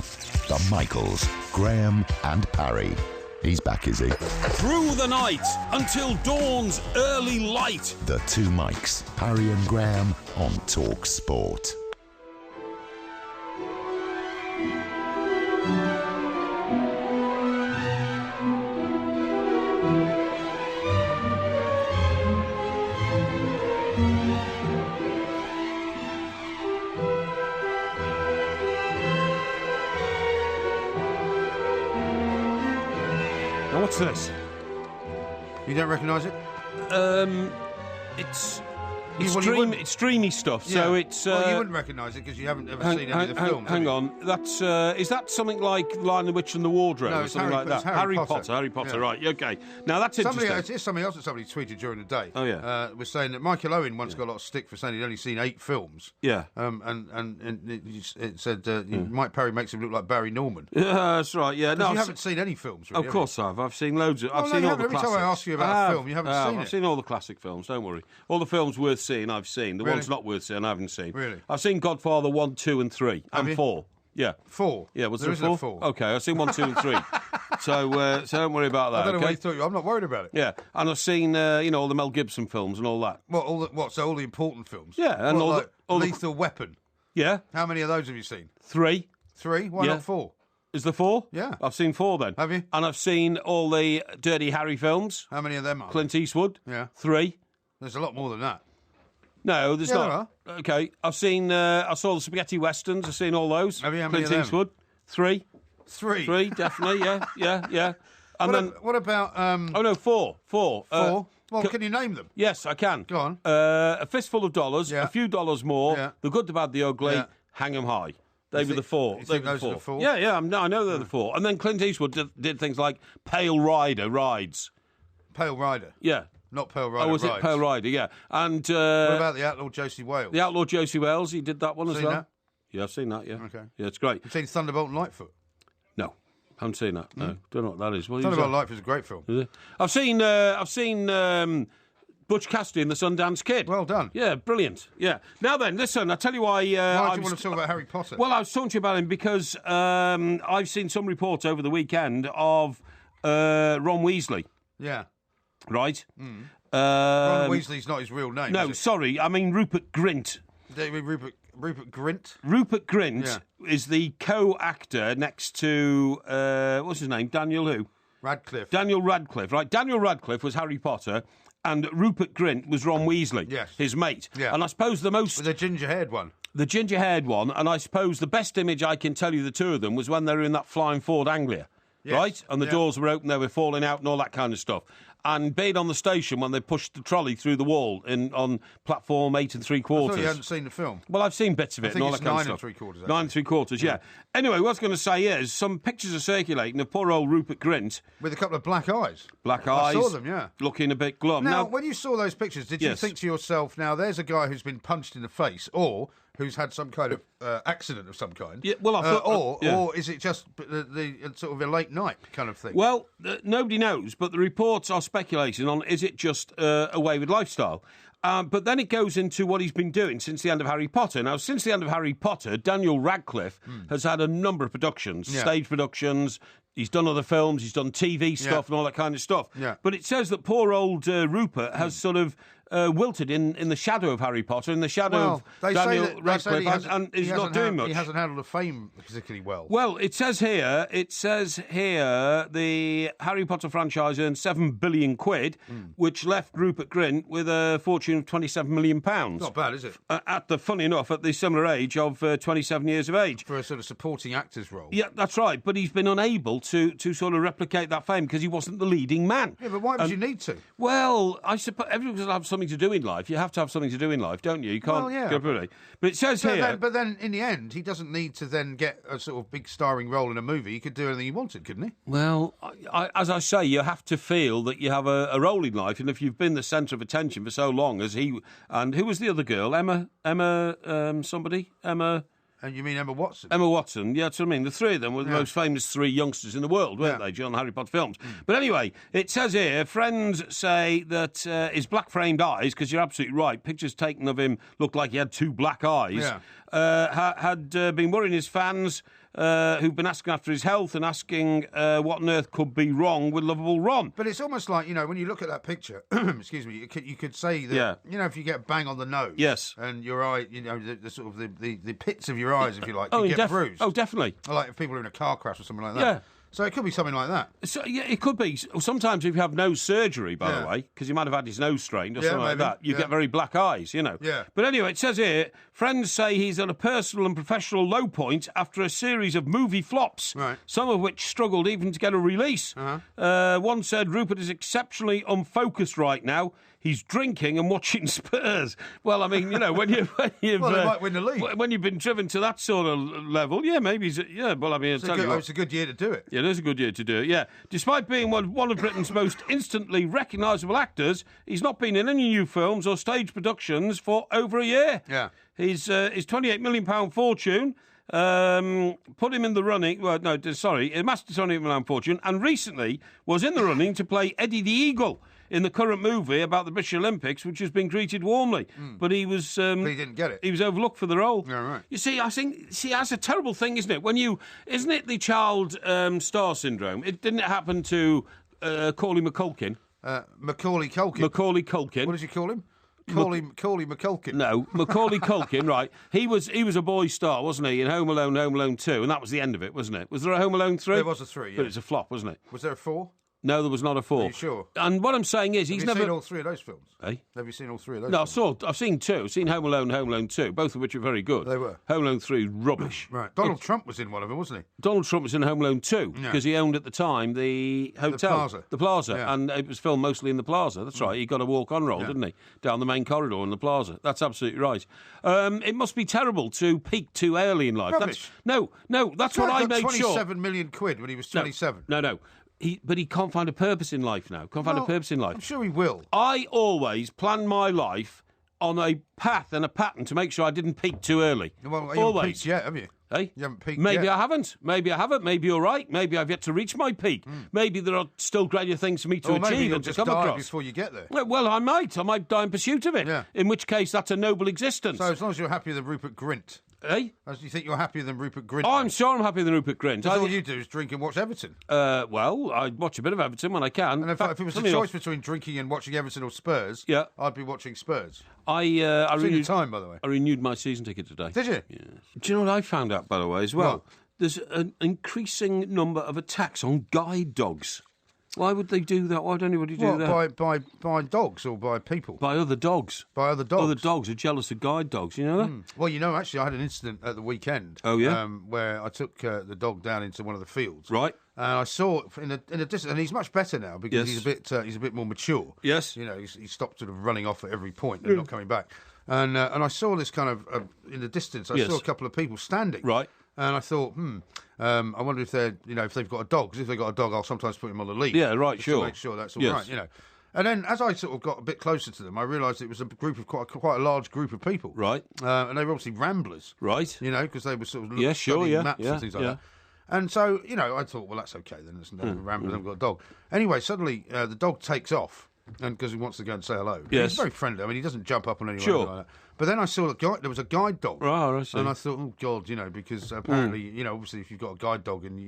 The Michaels, Graham and Parry. He's back, is he? Through the night until dawn's early light. The Two Mics, Parry and Graham on Talk Sport. What's this? You don't recognise it? It's dreamy stuff. Yeah. So it's. Well, you wouldn't recognise it because you haven't ever seen any of the films. Hang on, that's is that something like Lion, the Witch and the Wardrobe or something like that? Harry Potter. Harry Potter. Yeah. Right. Okay. Now that's interesting. It's something else that somebody tweeted during the day. Oh yeah. Was saying that Michael Owen once got a lot of stick for saying he'd only seen 8 films. Yeah. And it said Mike Parry makes him look like Barry Norman. Yeah, that's right. Yeah. No, you haven't seen any films. Really, of course I've seen loads of. I've seen all the classics. Every time I ask you about a film, you haven't seen it. I've seen all the classic films. Don't worry. All the films worth seeing, I've seen. The ones not worth seeing, I haven't seen. Really? I've seen Godfather 1, 2 and 3 and 4. Yeah. 4? Yeah, was there a 4? 4? Okay, I've seen 1, 2 and 3. So don't worry about that. I don't know what you thought. I'm not worried about it. Yeah, and I've seen all the Mel Gibson films and all that. So all the important films? Yeah, and all Lethal Weapon? Yeah. How many of those have you seen? 3. 3? Why not 4? Is there 4? Yeah. I've seen 4 then. Have you? And I've seen all the Dirty Harry films. How many of them are Clint Eastwood. Yeah. 3. There's a lot more than that. No, there's not. Okay, I've seen. I saw the spaghetti westerns. I've seen all those. Have you? How many Clint of them? Eastwood. 3. 3. 3, definitely. Yeah. And what about? 4. 4. Well, can you name them? Yes, I can. Go on. A Fistful of Dollars. Yeah. A Few Dollars More. Yeah. The Good, the Bad, the Ugly. Yeah. Hang 'em High. They were the 4. You think those are the 4? Yeah. I know they're the 4. And then Clint Eastwood did things like Pale Rider rides. Pale Rider. Yeah. Not Pale Rider. Oh, was rides. it Pale Rider? Yeah. And what about the Outlaw Josie Wales? The Outlaw Josie Wales. He did that one as well. That? Yeah, I've seen that, yeah. Okay. Yeah, it's great. You've seen Thunderbolt and Lightfoot? No, haven't seen that. No, don't know what that is. Thunderbolt and Lightfoot is a great film. Is it? I've seen Butch Cassidy and the Sundance Kid. Well done. Yeah, brilliant. Yeah. Now then, listen, I'll tell you why... Why do you want to talk about Harry Potter? Well, I was talking to you about him because I've seen some reports over the weekend of Ron Weasley. Yeah. Right? Ron Weasley's not his real name. No, sorry. I mean Rupert Grint. Rupert Grint? Rupert Grint is the co-actor next to, what's his name? Daniel who? Radcliffe. Daniel Radcliffe, right. Daniel Radcliffe was Harry Potter and Rupert Grint was Ron Weasley, his mate. Yeah. And I suppose the most... The ginger-haired one. The ginger-haired one, and I suppose the best image I can tell you the two of them was when they were in that flying Ford Anglia, right? And the doors were open, they were falling out and all that kind of stuff. And being on the station when they pushed the trolley through the wall on platform 8 3/4. I thought you hadn't seen the film. Well, I've seen bits of it and all that kind of stuff. 9 3/4. 9 3/4, yeah. Anyway, what I was going to say is some pictures are circulating of poor old Rupert Grint. With a couple of black eyes. Black eyes. I saw them, yeah. Looking a bit glum. Now, when you saw those pictures, did you think to yourself, now there's a guy who's been punched in the face, or who's had some kind of accident of some kind? Yeah, well, I thought, or is it just the sort of a late night kind of thing? Well, nobody knows, but the reports are speculating on is it just a wayward lifestyle. But then it goes into what he's been doing since the end of Harry Potter. Now, since the end of Harry Potter, Daniel Radcliffe has had a number of productions, stage productions. He's done other films, he's done TV stuff and all that kind of stuff. Yeah. But it says that poor old Rupert has sort of wilted in the shadow of Harry Potter, in the shadow of Daniel Radcliffe, and he's not doing much. He hasn't handled the fame particularly well. Well, it says here the Harry Potter franchise earned £7 billion, which left Rupert Grint with a fortune of £27 million. Not bad, is it? Funny enough, at the similar age of 27 years of age. For a sort of supporting actor's role. Yeah, that's right. But he's been unable to sort of replicate that fame because he wasn't the leading man. Yeah, but why would you need to? Well, I suppose everyone's going to have something to do in life. You have to have something to do in life, don't you? You can't go through it. But it says here... But then, in the end, he doesn't need to then get a sort of big starring role in a movie. He could do anything he wanted, couldn't he? Well, as I say, you have to feel that you have a role in life, and if you've been the centre of attention for so long as he... And who was the other girl? Emma... And you mean Emma Watson? Emma Watson, yeah, that's what I mean. The three of them were the most famous three youngsters in the world, weren't they, John Harry Potter films? But anyway, it says here, friends say that his black-framed eyes, because you're absolutely right, pictures taken of him looked like he had two black eyes, had been worrying his fans who've been asking after his health and asking what on earth could be wrong with lovable Ron. But it's almost like, when you look at that picture, excuse me, you could say that, if you get a bang on the nose, and your eye, the sort of the pits of your eyes, if you like, get bruised. Oh, definitely. Or like if people are in a car crash or something like that. Yeah. So it could be something like that. So, yeah, it could be. Sometimes if you have nose surgery, by the way, because you might have had his nose strained or something like that, you get very black eyes, Yeah. But anyway, it says here, friends say he's at a personal and professional low point after a series of movie flops, some of which struggled even to get a release. One said, Rupert is exceptionally unfocused right now. He's drinking and watching Spurs. Well, I mean, when you've they might win the league. When you've been driven to that sort of level, maybe well, I mean, it's a good year to do it. Yeah, it is a good year to do it, yeah. Despite being one of Britain's most instantly recognisable actors, he's not been in any new films or stage productions for over a year. Yeah. His £28 million fortune put him in the running. Well, no, sorry, it amassed a £28 million fortune, and recently was in the running to play Eddie the Eagle in the current movie about the British Olympics, which has been greeted warmly. But he was... but he didn't get it. He was overlooked for the role. Yeah, right. You see, I think... that's a terrible thing, isn't it? Isn't it the child star syndrome? Didn't it happen to Macaulay Culkin? Macaulay Culkin? Macaulay Culkin. What did you call him? Macaulay McCulkin. No, Macaulay Culkin, right. He was a boy star, wasn't he, in Home Alone 2, and that was the end of it, wasn't it? Was there a Home Alone 3? There was a 3, yeah. But it's a flop, wasn't it? Was there a 4? No, there was not a 4. Are you sure? And what I'm saying is, he's never... Have you seen all 3 of those films? Eh? Have you seen all 3 of those films? No, I've seen 2. I've seen Home Alone 2, both of which are very good. They were. Home Alone 3, rubbish. Right. Donald Trump was in one of them, wasn't he? Donald Trump was in Home Alone 2, because he owned at the time the hotel. The Plaza. Yeah. And it was filmed mostly in the Plaza. That's right. He got a walk-on roll, didn't he? Down the main corridor in the Plaza. That's absolutely right. It must be terrible to peak too early in life. Rubbish. No, that's what I made sure. £27 million when he was 27. No. But he can't find a purpose in life now. I'm sure he will. I always plan my life on a path and a pattern to make sure I didn't peak too early. Well, you haven't peaked yet, have you? Hey? You haven't peaked Maybe yet. I haven't. Maybe I haven't. Maybe you're right. Maybe I've yet to reach my peak. Maybe there are still greater things for me to Or maybe achieve you'll and to just come die across. before you get there. Well, I might die in pursuit of it. Yeah. In which case, that's a noble existence. So as long as you're happier than Rupert Grint. Hey? As you think you're happier than Rupert Grint. Oh, I'm sure I'm happier than Rupert Grint. Because all you do is drink and watch Everton. Well, I watch a bit of Everton when I can. And if it was a choice between drinking and watching Everton or Spurs, I'd be watching Spurs. I renewed time, by the way. I renewed my season ticket today. Did you? Yes. Do you know what I found out, by the way, as well? What? There's an increasing number of attacks on guide dogs. Why would they do that? Why would anybody do that? By dogs or by people? By other dogs. By other dogs? Other dogs are jealous of guide dogs, you know that? Well, you know, actually, I had an incident at the weekend. Oh, yeah? Where I took the dog down into one of the fields. Right. And I saw in a distance, and he's much better now because he's a bit more mature. Yes. You know, he stopped sort of running off at every point and not coming back. And I saw this kind of in the distance. I saw a couple of people standing. Right. And I thought, I wonder if they're, if they've got a dog. 'Cause if they've got a dog, I'll sometimes put him on the lead. Yeah, right, just sure. to make sure that's all right, you know. And then, as I sort of got a bit closer to them, I realised it was a group of quite a large group of people. Right. And they were obviously ramblers. Right. You know, because they were sort of studying maps and things like that. And so, I thought, well, that's okay then. It's ramblers, they've got a dog. Anyway, suddenly the dog takes off. And because he wants to go and say hello. Yes. He's very friendly. I mean, he doesn't jump up on anyone Sure. like that. But then I saw there was a guide dog. Oh, I see. And I thought, oh, God, because apparently, obviously if you've got a guide dog and,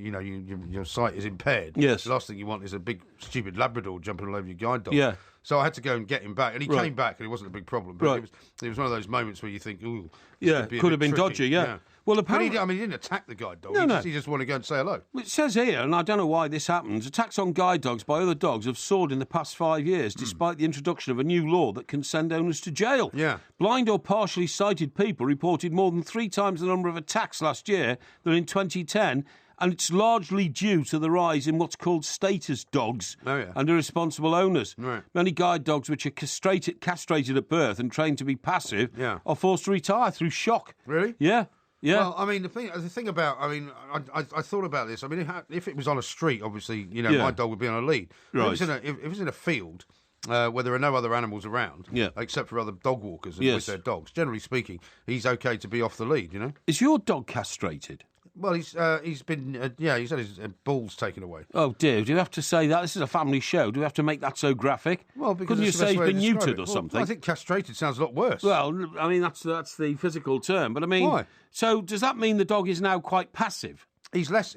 your sight is impaired, yes. the last thing you want is a big, stupid Labrador jumping all over your guide dog. Yeah. So I had to go and get him back. And he came back and it wasn't a big problem. But it was one of those moments where you think, ooh. Yeah, could have been dodgy, yeah. Well, apparently, he didn't attack the guide dog. No. He just wanted to go and say hello. It says here, and I don't know why this happens, attacks on guide dogs by other dogs have soared in the past 5 years, despite the introduction of a new law that can send owners to jail. Yeah. Blind or partially sighted people reported more than 3 times the number of attacks last year than in 2010, and it's largely due to the rise in what's called status dogs and irresponsible owners. Right. Many guide dogs which are castrated at birth and trained to be passive are forced to retire through shock. Really? Yeah. Yeah. Well, I mean, the thing about, I thought about this. I mean, if it was on a street, obviously, my dog would be on a lead. Right. If it was in a field where there are no other animals around, except for other dog walkers and with their dogs, generally speaking, he's okay to be off the lead, Is your dog castrated? Well, he's had his balls taken away. Oh dear, do you have to say that? This is a family show. Do we have to make that so graphic? Well, because couldn't you say he's been neutered or well, something? I think castrated sounds a lot worse. Well, I mean that's the physical term, but I mean, why? So does that mean the dog is now quite passive? He's less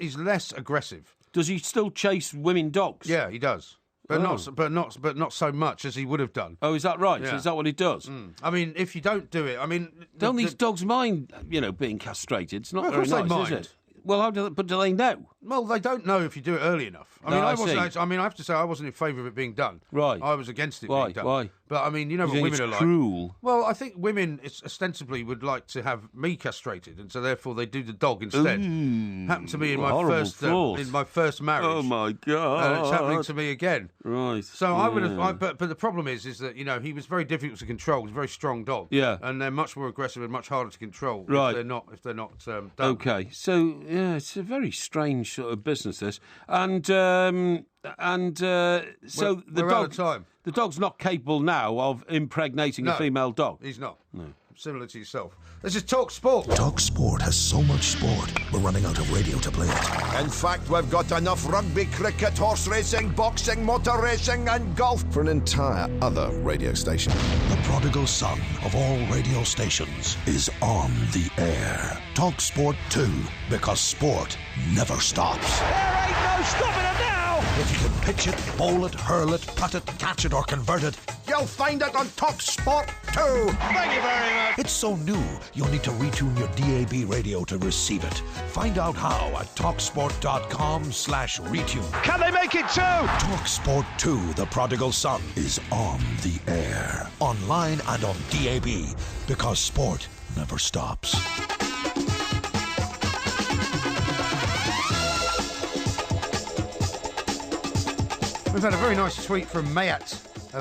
aggressive. Does he still chase women dogs? Yeah, he does. But not so much as he would have done. Oh, is that right? Yeah. So is that what he does? I mean, if you don't do it, don't these dogs mind, being castrated? It's not very nice, mind. is it? Well, do they know? Well, they don't know if you do it early enough. I have to say I wasn't in favour of it being done. Right. I was against it Why? being done. Why? But, you know You what think women are it's like. Cruel. Well, I think women ostensibly would like to have me castrated, and so therefore they do the dog instead. Happened to me in my first marriage. Oh, my God. And it's happening to me again. Right. So I would have... But the problem is that, he was very difficult to control. He was a very strong dog. Yeah. And they're much more aggressive and much harder to control right. if they're not done. Okay. So, it's a very strange sort of business, this. So we're out of time. The dog's not capable now of impregnating a female dog. He's not. No. Similar to yourself. This is Talk Sport. Talk Sport has so much sport, we're running out of radio to play it. In fact, we've got enough rugby, cricket, horse racing, boxing, motor racing and golf for an entire other radio station. The prodigal son of all radio stations is on the air. Talk Sport 2, because sport never stops. There ain't no stopping it now! If you can pitch it, bowl it, hurl it, putt it, catch it or convert it, you'll find it on Talk Sport 2. Thank you very much. It's so new, you'll need to retune your DAB radio to receive it. Find out how at talksport.com/retune. Can they make it too? Talk Sport 2, The Prodigal Son, is on the air. Online and on DAB, because sport never stops. We've had a very nice tweet from Mayat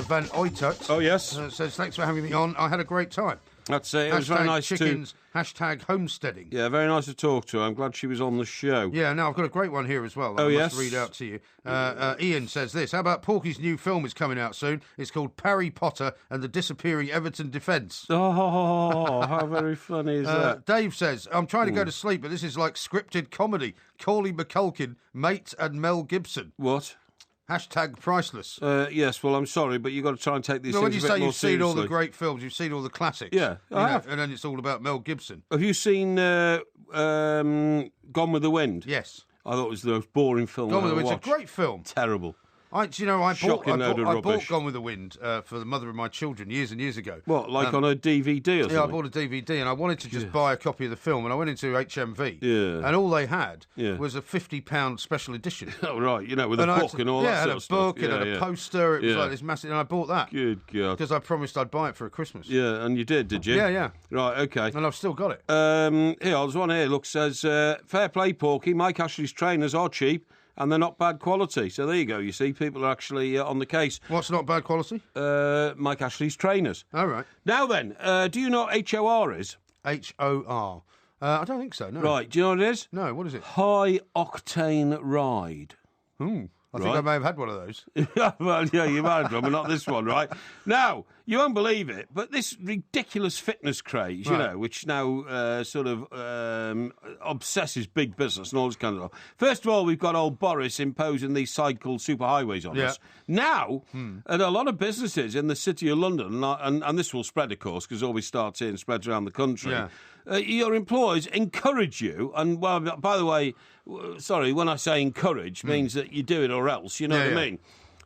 van Oytert. Oh, yes. Says, thanks for having me on. I had a great time. That's it. It was very nice chickens, hashtag homesteading. Yeah, very nice to talk to her. I'm glad she was on the show. Yeah, now I've got a great one here as well. I must read out to you. Ian says this. How about Porky's new film is coming out soon? It's called Parry, Potter and the Disappearing Everton Defence. Oh, how very funny is that? Dave says, I'm trying to go to sleep, but this is like scripted comedy. Corley McCulkin, Mate and Mel Gibson. What? Hashtag priceless. Yes, well, I'm sorry, but you've got to try and take these things a bit more seriously. When you say you've seen all the great films, you've seen all the classics. Yeah, I have. And then it's all about Mel Gibson. Have you seen Gone with the Wind? Yes. I thought it was the most boring film Gone with the Wind. It's a great film. Terrible. I bought rubbish. Gone with the Wind for the mother of my children years and years ago. What, like on a DVD or something? Yeah, I bought a DVD and I wanted to just buy a copy of the film, and I went into HMV. Yeah. And all they had was a £50 special edition. Oh, right, with a book and all that sort of stuff. Yeah, had a book, it had a poster, it was like this massive, and I bought that. Good God. Because I promised I'd buy it for Christmas. Yeah, and you did you? Yeah. Right, okay. And I've still got it. Here, there's one here, look, says, fair play, Porky, Mike Ashley's trainers are cheap, and they're not bad quality. So there you go, you see, people are actually on the case. What's not bad quality? Mike Ashley's trainers. All right. Now then, do you know what HOR is? HOR? I don't think so, no. Right, do you know what it is? No, what is it? High Octane Ride. I think I may have had one of those. Well, yeah, you might have done, but not this one, right? Now, you won't believe it, but this ridiculous fitness craze, which now sort of obsesses big business and all this kind of stuff. First of all, we've got old Boris imposing these cycle superhighways on us. Now, at a lot of businesses in the City of London, and this will spread, of course, because it always starts here and spreads around the country, your employers encourage you, and, well, by the way, sorry, when I say encourage, means that you do it or else, you know what I mean?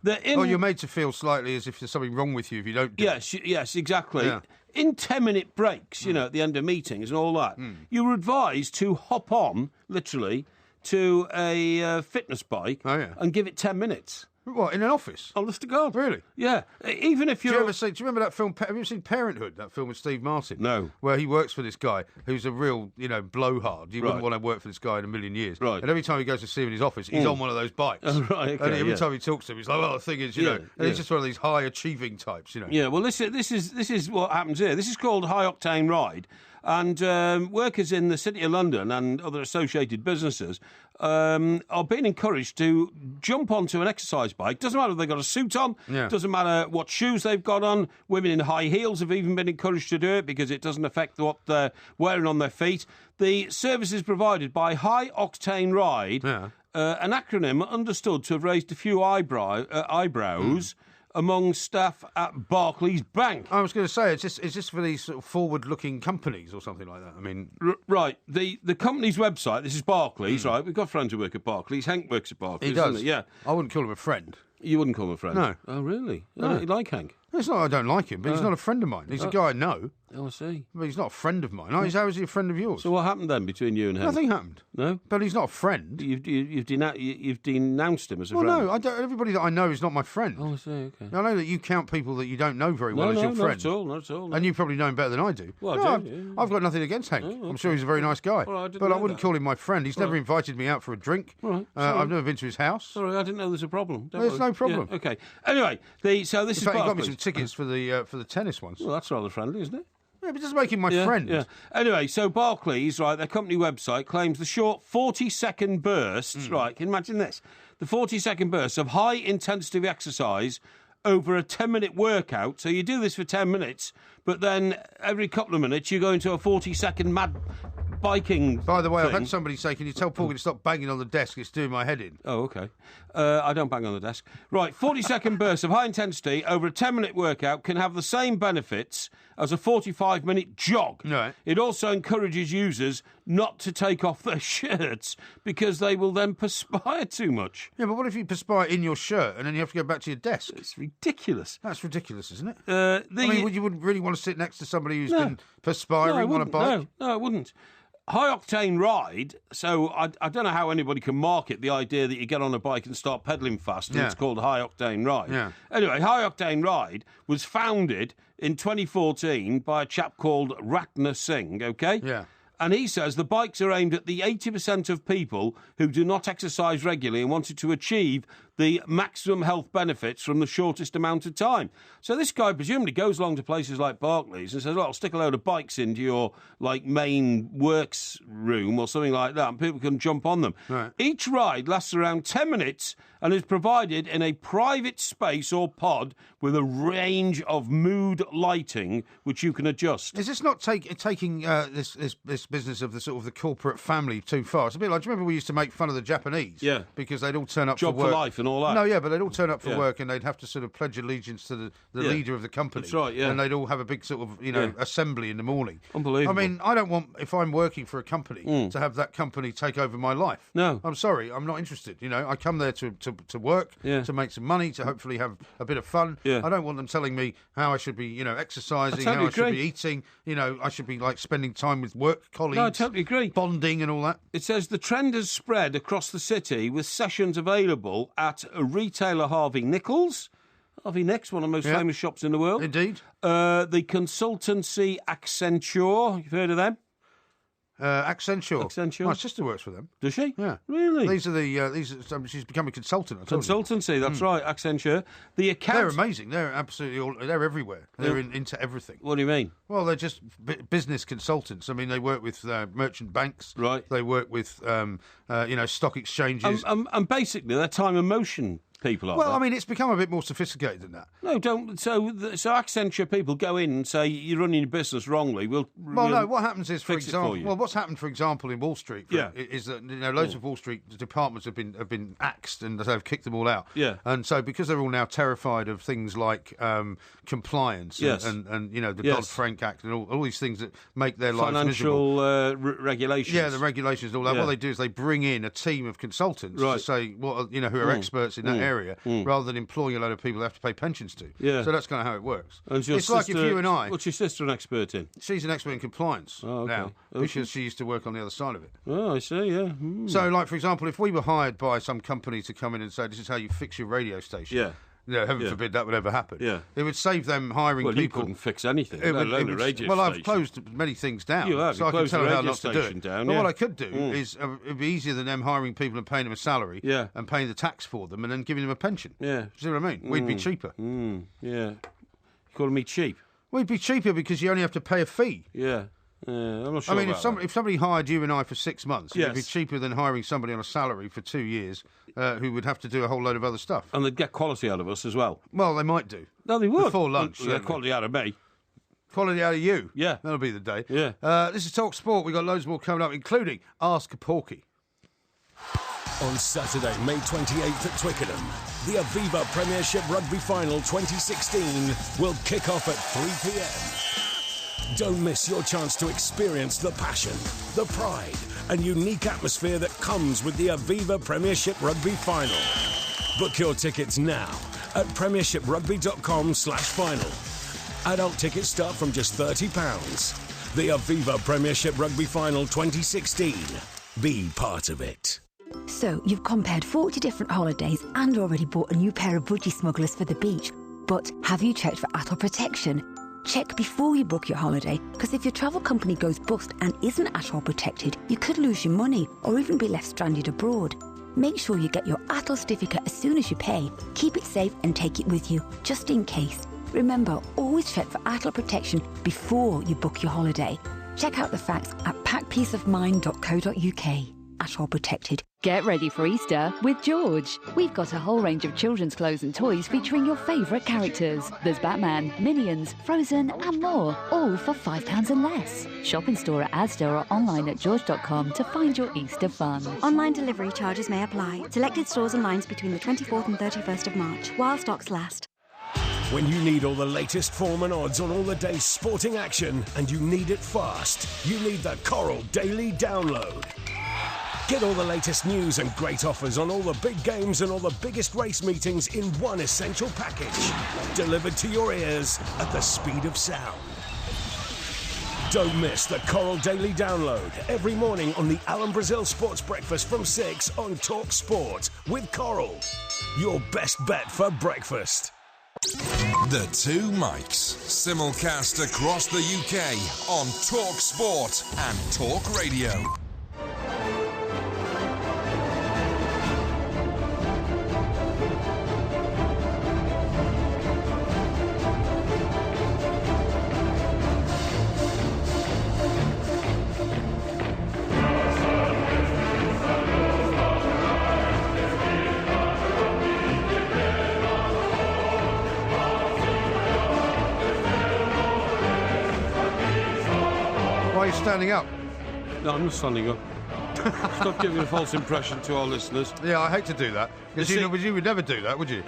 You're made to feel slightly as if there's something wrong with you if you don't do it. Yes, exactly. Yeah. In 10-minute breaks, at the end of meetings and all that, you're advised to hop on, literally, to a fitness bike and give it 10 minutes. What, in an office? Honest to God. Really? Yeah. Even if you're... Do you remember that film? Have you ever seen Parenthood, that film with Steve Martin? No. Where he works for this guy who's a real, blowhard. You wouldn't want to work for this guy in a million years. Right. And every time he goes to see him in his office, he's on one of those bikes. Oh, right, okay, and every time he talks to him, he's like, well, the thing is, and he's just one of these high-achieving types, Yeah, well, this is what happens here. This is called High Octane Ride. And workers in the City of London and other associated businesses are being encouraged to jump onto an exercise bike. Doesn't matter if they've got a suit on. Yeah. Doesn't matter what shoes they've got on. Women in high heels have even been encouraged to do it because it doesn't affect what they're wearing on their feet. The service is provided by High Octane Ride, an acronym understood to have raised a few eyebrows among staff at Barclays Bank. I was going to say, is this for these sort of forward-looking companies or something like that? I mean... Right. The company's website, this is Barclays, right? We've got friends who work at Barclays. Hank works at Barclays, He does? doesn't he? Yeah. I wouldn't call him a friend. You wouldn't call him a friend? No. Oh, really? No. You like Hank? It's not I don't like him, but he's not a friend of mine. He's a guy I know. Oh, I see. But he's not a friend of mine. How is he a friend of yours? So what happened then between you and him? Nothing happened. No? But he's not a friend. You've denounced him as a friend? Well, no. Everybody that I know is not my friend. Oh, I see, okay. I know that you count people that you don't know very well as your friend. Not at all. No. And you probably know him better than I do. Well, I do. I've got nothing against Hank. Oh, okay. I'm sure he's a very nice guy. Well, but I wouldn't call him my friend. He's never invited me out for a drink. Right. I've never been to his house. Sorry, I didn't know there's a problem. There's no problem. Yeah, okay. Anyway, so this In fact, is he got me Barclays. some tickets for the tennis ones. Well, that's rather friendly, isn't it? Yeah, but just make him my friend. Yeah. Anyway, so Barclays, right, their company website claims the short 40-second bursts, right, can you imagine this? The 40-second bursts of high-intensity exercise over a 10-minute workout. So you do this for 10 minutes, but then every couple of minutes you go into a 40-second mad biking By the way, thing. I've had somebody say, can you tell Porky to stop banging on the desk? It's doing my head in. Oh, OK. I don't bang on the desk. Right, 40-second bursts of high intensity over a 10-minute workout can have the same benefits as a 45-minute jog. Right. It also encourages users not to take off their shirts because they will then perspire too much. Yeah, but what if you perspire in your shirt and then you have to go back to your desk? It's ridiculous. That's ridiculous, isn't it? I mean, you wouldn't really want to sit next to somebody who's been perspiring on a bike? No, I wouldn't. High-octane ride, so I don't know how anybody can market the idea that you get on a bike and start pedalling fast, and it's called high-octane ride. Yeah. Anyway, high-octane ride was founded in 2014 by a chap called Ratna Singh, OK? Yeah. And he says the bikes are aimed at the 80% of people who do not exercise regularly and wanted to achieve the maximum health benefits from the shortest amount of time. So this guy presumably goes along to places like Barclays and says, "Well, I'll stick a load of bikes into your main works room or something like that, and people can jump on them." Right. Each ride lasts around 10 minutes and is provided in a private space or pod with a range of mood lighting which you can adjust. Is this not taking this business of the sort of the corporate family too far? It's a bit like, do you remember we used to make fun of the Japanese? Yeah. Because they'd all turn up Job for work. for life and all that. No, yeah, but they'd all turn up for Yeah. work and they'd have to sort of pledge allegiance to the Yeah. leader of the company. That's right, yeah. And they'd all have a big sort of, assembly in the morning. Unbelievable. I mean, I don't want, if I'm working for a company, to have that company take over my life. No. I'm sorry, I'm not interested. I come there to work, to make some money, to hopefully have a bit of fun. Yeah. I don't want them telling me how I should be, exercising, I totally how I should agree. be eating, I should be spending time with work colleagues. No, I totally agree. Bonding and all that. It says the trend has spread across the city with sessions available at a retailer Harvey Nichols. Harvey Nichols, one of the most famous shops in the world. Indeed. The consultancy Accenture, you've heard of them? Accenture. My sister works for them. Does she? Yeah. Really? These are she's become a consultant. I told you. Consultancy, that's right, Accenture. The account... They're amazing. They're absolutely they're everywhere. They're into everything. What do you mean? Well, they're just business consultants. I mean, they work with merchant banks. Right. They work with stock exchanges. And basically, they're time and motion people, aren't Well, they? I mean, it's become a bit more sophisticated than that. No, don't. So Accenture people go in and say, "You're running your business wrongly." Well, no. What happens is, for fix it example, for you. well, what's happened, for example, in Wall Street, is that loads of Wall Street departments have been axed and they've kicked them all out. Yeah. And so because they're all now terrified of things like compliance and the Dodd-Frank Act and all these things that make their lives miserable. Financial regulations. Yeah, the regulations and all that. Yeah. What they do is they bring in a team of consultants to say who are experts in that area, rather than employing a load of people they have to pay pensions to. Yeah. So that's kind of how it works. And your It's like if you and I... What's your sister an expert in? She's an expert in compliance now, Oh, because she used to work on the other side of it. Oh, I see, yeah. So, like, for example, if we were hired by some company to come in and say, this is how you fix your radio station... Yeah. Heaven forbid that would ever happen. Yeah. It would save them hiring Well, people. you couldn't fix anything, let alone a radio Well, I've station. closed many things down. You have. So You I can closed tell the them how radio not to do station it. down, But yeah. what I could do is it'd be easier than them hiring people and paying them a salary and paying the tax for them and then giving them a pension. Yeah. See what I mean? We'd be cheaper. Yeah. You calling me cheap? We'd be cheaper because you only have to pay a fee. Yeah. I'm not sure. I mean, about that. if somebody hired you and I for 6 months, it'd be Yes. cheaper than hiring somebody on a salary for 2 years who would have to do a whole load of other stuff. And they'd get quality out of us as well. Well, they might do. No, they would. Before lunch. They'd get quality out of me. Quality out of you. Yeah. That'll be the day. Yeah. This is Talk Sport. We've got loads more coming up, including Ask Porky. On Saturday, May 28th at Twickenham, the Aviva Premiership Rugby Final 2016 will kick off at 3 p.m. Don't miss your chance to experience the passion, the pride, and unique atmosphere that comes with the Aviva Premiership Rugby Final. Book your tickets now at premiershiprugby.com/final. Adult tickets start from just £30. The Aviva Premiership Rugby Final 2016. Be part of it. So, you've compared 40 different holidays and already bought a new pair of budgie smugglers for the beach. But have you checked for ATOL protection? Check before you book your holiday, because if your travel company goes bust and isn't ATOL protected, you could lose your money or even be left stranded abroad. Make sure you get your ATOL certificate as soon as you pay. Keep it safe and take it with you, just in case. Remember, always check for ATOL protection before you book your holiday. Check out the facts at packpeaceofmind.co.uk. ATOL protected. Get ready for Easter with George. We've got a whole range of children's clothes and toys featuring your favourite characters. There's Batman, Minions, Frozen and more, all for £5 and less. Shop in store at Asda or online at george.com to find your Easter fun. Online delivery charges may apply. Selected stores and lines between the 24th and 31st of March, while stocks last. When you need all the latest form and odds on all the day's sporting action, and you need it fast, you need the Coral Daily Download. Get all the latest news and great offers on all the big games and all the biggest race meetings in one essential package. Delivered to your ears at the speed of sound. Don't miss the Coral Daily Download every morning on the Alan Brazil Sports Breakfast from 6 on Talk Sport with Coral. Your best bet for breakfast. The Two Mics, simulcast across the UK on Talk Sport and Talk Radio. you're standing up. No, I'm not standing up. Stop giving a false impression to our listeners. Yeah, I hate to do that. Because you would never do that, would you?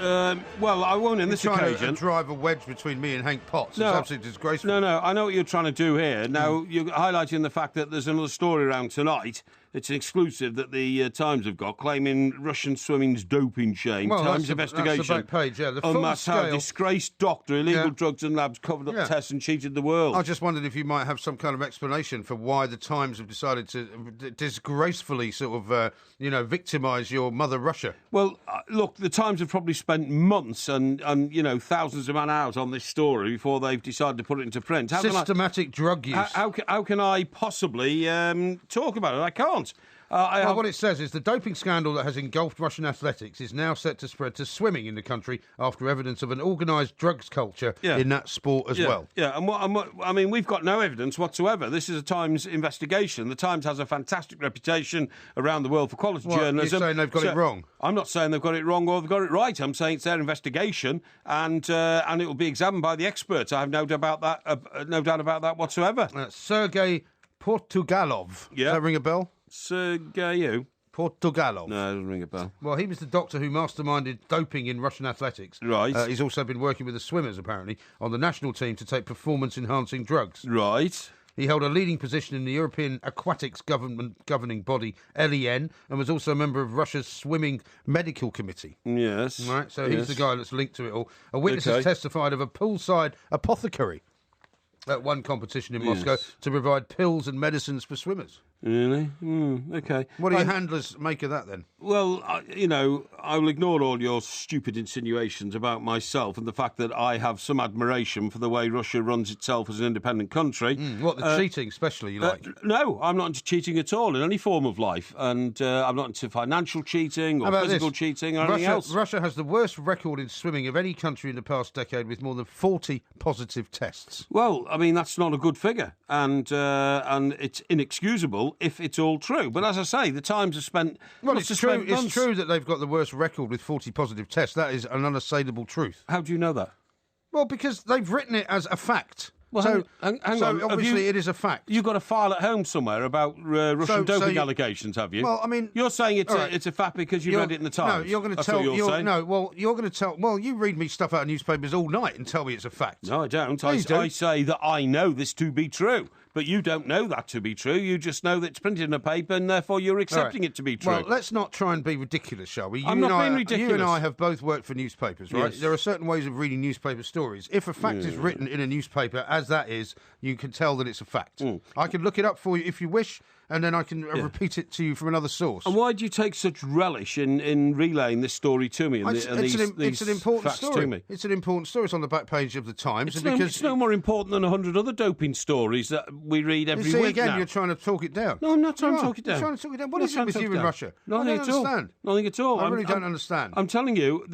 Well, I won't in this occasion. Trying to drive a wedge between me and Hank Potts. It's absolutely disgraceful. No, I know what you're trying to do here. Now, you're highlighting the fact that there's another story around tonight. It's an exclusive that the Times have got, claiming Russian swimming's doping shame. Well, Times investigation. That's the back page, yeah. The full unmasked how scale. Disgraced doctor, illegal drugs and labs covered up tests and cheated the world. I just wondered if you might have some kind of explanation for why the Times have decided to disgracefully sort of, victimise your mother Russia. Well, look, the Times have probably spent months and thousands of man-hours on this story before they've decided to put it into print. Systematic drug use. How can I possibly talk about it? I can't. What it says is the doping scandal that has engulfed Russian athletics is now set to spread to swimming in the country after evidence of an organised drugs culture in that sport as well. Yeah, and we've got no evidence whatsoever. This is a Times investigation. The Times has a fantastic reputation around the world for quality journalism. You're saying they've got it wrong? I'm not saying they've got it wrong or they've got it right. I'm saying it's their investigation, and it will be examined by the experts. I have no doubt about that whatsoever. Sergei Portugalov. Yeah. Does that ring a bell? Sergei Portugalov. No, it doesn't ring a bell. Well, he was the doctor who masterminded doping in Russian athletics. Right. He's also been working with the swimmers, apparently, on the national team to take performance-enhancing drugs. Right. He held a leading position in the European Aquatics governing body, LEN, and was also a member of Russia's Swimming Medical Committee. Yes. Right, so he's the guy that's linked to it all. A witness has testified of a poolside apothecary at one competition in Moscow to provide pills and medicines for swimmers. Really? Okay. What do your handlers make of that, then? Well, I will ignore all your stupid insinuations about myself and the fact that I have some admiration for the way Russia runs itself as an independent country. The cheating especially, you like? No, I'm not into cheating at all in any form of life. And I'm not into financial cheating or physical cheating or anything else. Russia has the worst record in swimming of any country in the past decade with more than 40 positive tests. Well, I mean, that's not a good figure. And it's inexcusable if it's all true. But as I say, the Times have spent... Well, it's true that they've got the worst record with 40 positive tests. That is an unassailable truth. How do you know that? Well, because they've written it as a fact. Well, hang on. Obviously it is a fact. You've got a file at home somewhere about Russian doping allegations, have you? Well, I mean... You're saying it's a fact because you read it in the Times. No, you're going to tell... you're going to tell... Well, you read me stuff out of newspapers all night and tell me it's a fact. No, I don't. I say that I know this to be true. But you don't know that to be true. You just know that it's printed in a paper and therefore you're accepting it to be true. Well, let's not try and be ridiculous, shall we? I'm not being ridiculous. You and I have both worked for newspapers, right? Yes. There are certain ways of reading newspaper stories. If a fact is written in a newspaper, as that is, you can tell that it's a fact. I can look it up for you if you wish, and then I can repeat it to you from another source. And why do you take such relish in relaying this story to me? It's an important story. To me? It's an important story. It's on the back page of the Times. It's no more important than 100 other doping stories that we read every week again, now. You're trying to talk it down. No, I'm not trying to talk it down. You're trying to talk it down. What is it with you in Russia? Nothing at all. Nothing at all. I really don't understand. I'm telling you,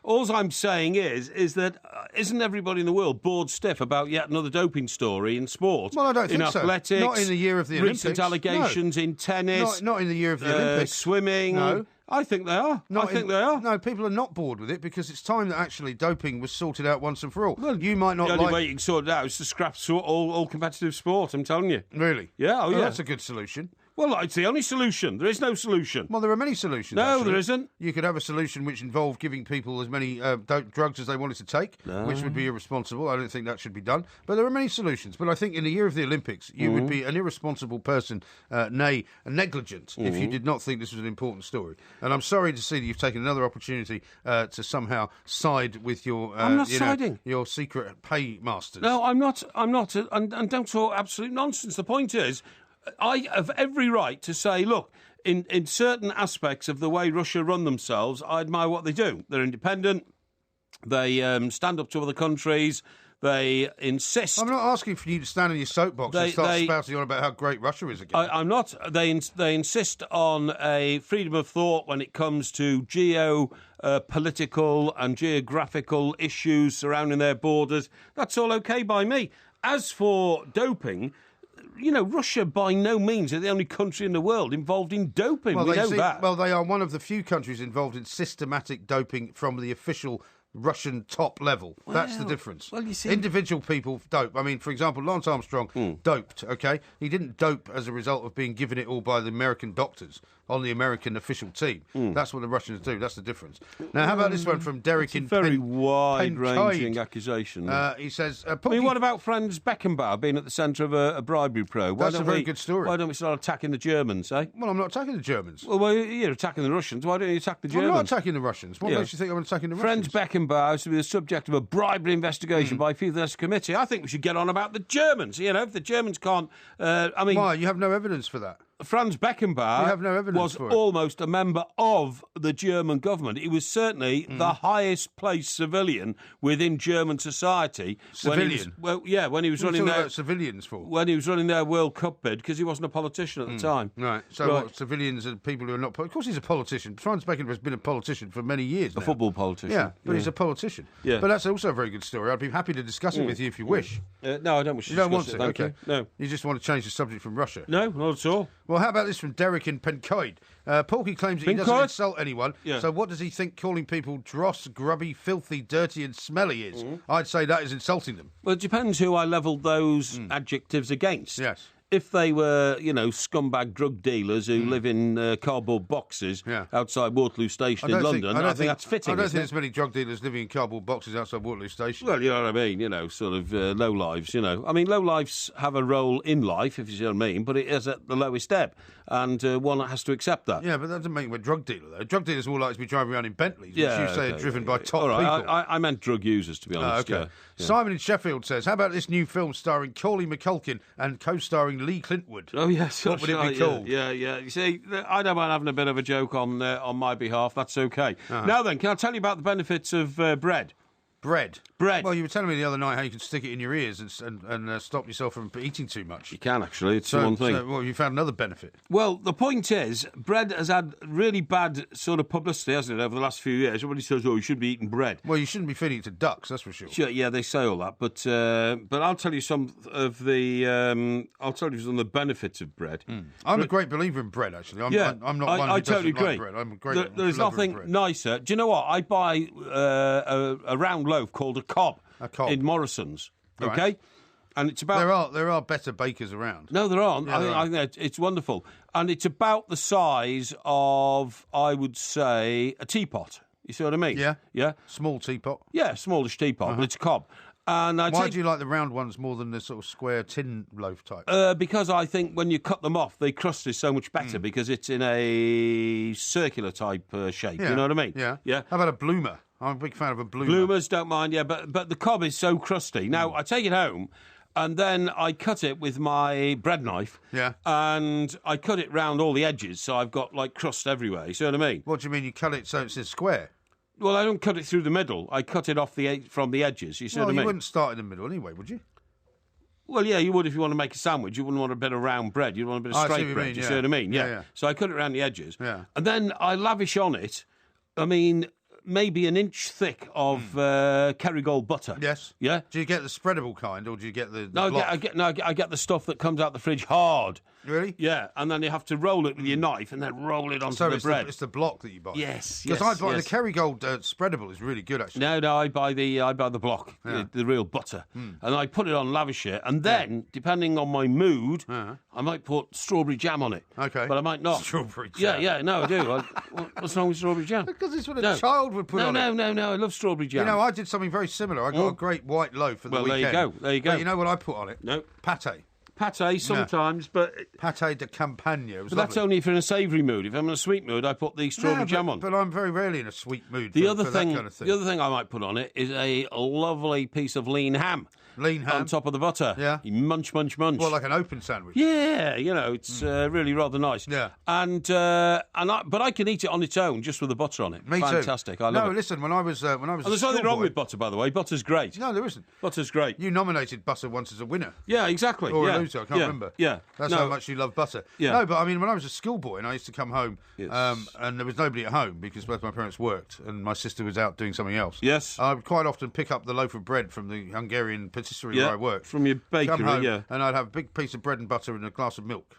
all I'm saying is that isn't everybody in the world bored stiff about yet another doping story in sport? Well, I don't think so. In athletics, not in the year of the Olympics. Recent allegations in tennis. Not in the year of the Olympics. Swimming. No. I think they are. I think they are. No, people are not bored with it because it's time that actually doping was sorted out once and for all. Well, you might not the only way you can sort it out is to scrap all competitive sport, I'm telling you. Really? Yeah, Well, that's a good solution. Well, it's the only solution. There is no solution. Well, there are many solutions. No, actually. there isn't. You could have a solution which involved giving people as many drugs as they wanted to take, which would be irresponsible. I don't think that should be done. But there are many solutions. But I think in the year of the Olympics, you would be an irresponsible person, nay, negligent, if you did not think this was an important story. And I'm sorry to see that you've taken another opportunity to somehow side with your... I'm not siding. Your secret paymasters. No, I'm not. And don't talk absolute nonsense. The point is... I have every right to say, look, in certain aspects of the way Russia run themselves, I admire what they do. They're independent. They stand up to other countries. They insist... I'm not asking for you to stand on your soapbox and start spouting on about how great Russia is again. I'm not. They insist on a freedom of thought when it comes to political and geographical issues surrounding their borders. That's all okay by me. As for doping... Russia by no means are the only country in the world involved in doping. We know that. Well, they are one of the few countries involved in systematic doping from the official Russian top level. That's the difference. Well, you see... Individual people dope. I mean, for example, Lance Armstrong doped, okay? He didn't dope as a result of being given it all by the American doctors on the American official team. That's what the Russians do. That's the difference. Now, how about this one from Derek in very wide-ranging accusation. He says... what about Franz Beckenbauer being at the centre of a bribery probe? That's a very good story. Why don't we start attacking the Germans, eh? Well, I'm not attacking the Germans. Well, you're attacking the Russians. Why don't you attack the Germans? I'm not attacking the Russians. What makes you think I'm attacking the Russians? Franz Beckenbauer is to be the subject of a bribery investigation by a FIFA committee. I think we should get on about the Germans. You know, if the Germans can't... Why? You have no evidence for that. Franz Beckenbauer was almost a member of the German government. He was certainly the highest placed civilian within German society. Civilian? When he was running their... civilians for? When he was running their World Cup bid, because he wasn't a politician at the time. Right. So what, civilians are people who are not... Of course he's a politician. Franz Beckenbauer has been a politician for many years now. A football politician. Yeah, but he's a politician. Yeah. But that's also a very good story. I'd be happy to discuss it with you if you wish. No, I don't wish to discuss it. You don't want to? Thank Okay. you. No. You just want to change the subject from Russia? No, not at all. Well, how about this from Derek in Pencoed? Porky claims that he doesn't insult anyone, so what does he think calling people dross, grubby, filthy, dirty and smelly is? I'd say that is insulting them. Well, it depends who I levelled those adjectives against. Yes. If they were, scumbag drug dealers who live in cardboard boxes outside Waterloo Station in London, I think that's fitting. I don't think there's many drug dealers living in cardboard boxes outside Waterloo Station. Well, you know what I mean, sort of low-lives, I mean, low-lives have a role in life, if you see what I mean, but it is at the lowest ebb, and one has to accept that. Yeah, but that doesn't make him a drug dealer, though. Drug dealers are all like to be driving around in Bentleys, which you say are driven by top people. I meant drug users, to be honest. Okay. Simon in Sheffield says, how about this new film starring Cauley McCulkin and co-starring Lee Clintwood? Oh, yes. What would it be called? Yeah. You see, I don't mind having a bit of a joke on my behalf. That's okay. Now then, can I tell you about the benefits of bread? Bread? Bread. Well, you were telling me the other night how you can stick it in your ears and stop yourself from eating too much. You can, actually. It's one thing. Well, you found another benefit. Well, the point is, bread has had really bad sort of publicity, hasn't it, over the last few years? Everybody says, you should be eating bread. Well, you shouldn't be feeding it to ducks, that's for sure. Sure, yeah, they say all that, but I'll tell you some of the benefits of bread. I'm a great believer in bread, actually. I'm not one who totally doesn't agree. like bread. I'm a great There's lover nothing of bread. nicer. Do you know what? I buy a round loaf called a cob. In Morrison's, okay? Right. And it's about... There are better bakers around. No, there aren't. Yeah, I think it's wonderful. And it's about the size of, I would say, a teapot. You see what I mean? Yeah. Yeah? Small teapot. Yeah, smallish teapot, but it's a cob. And why do you like the round ones more than the sort of square tin loaf type? Because I think when you cut them off, the crust is so much better because it's in a circular type shape. Yeah. You know what I mean? Yeah. Yeah. How about a bloomer? I'm a big fan of a bloomer. Bloomers, don't mind, yeah, but the cob is so crusty. Now, I take it home, and then I cut it with my bread knife. Yeah. And I cut it round all the edges, so I've got, crust everywhere. You see what I mean? What do you mean you cut it so it's a square? Well, I don't cut it through the middle. I cut it off from the edges. You see what I mean? Well, you wouldn't start in the middle anyway, would you? Well, yeah, you would if you want to make a sandwich. You wouldn't want a bit of round bread. You'd want a bit of straight bread. You see what I mean? Yeah. So I cut it around the edges. Yeah. And then I lavish on it, maybe an inch thick of Kerrygold butter. Yes. Yeah. Do you get the spreadable kind, or do you get the block? I get the stuff that comes out the fridge hard. Really? Yeah, and then you have to roll it with your knife and then roll it onto the bread. It's the block that you buy. Yes, because I buy the Kerrygold spreadable is really good actually. No, I buy the block, the real butter, and I put it on, lavish it, and then depending on my mood, I might put strawberry jam on it. Okay, but I might not. Strawberry jam. Yeah, no, I do. What's wrong with strawberry jam? Because it's what a child would put on it. No, I love strawberry jam. You know, I did something very similar. I got a great white loaf for the weekend. There you go. But you know what I put on it? No. Pate. Pate sometimes, but... Pate de campagne. But that's only if you're in a savoury mood. If I'm in a sweet mood, I put the strawberry jam on. But I'm very rarely in a sweet mood the for other that thing, kind of thing. The other thing I might put on it is a lovely piece of lean ham. Lean ham? On top of the butter. Yeah. You munch. Well, like an open sandwich? Yeah, it's really rather nice. Yeah. But I can eat it on its own, just with the butter on it. Me Fantastic. too. I love it. No, listen, when I was a there's nothing wrong with butter, by the way. Butter's great. No, there isn't. Butter's great. You nominated butter once as a winner. Yeah, exactly. Or a loser, I can't remember. Yeah. That's how much you love butter. Yeah. No, but I mean, when I was a schoolboy and I used to come home and there was nobody at home because both my parents worked and my sister was out doing something else. Yes. I would quite often pick up the loaf of bread from the Hungarian patisserie where I worked. From your bakery, come home, and I'd have a big piece of bread and butter and a glass of milk.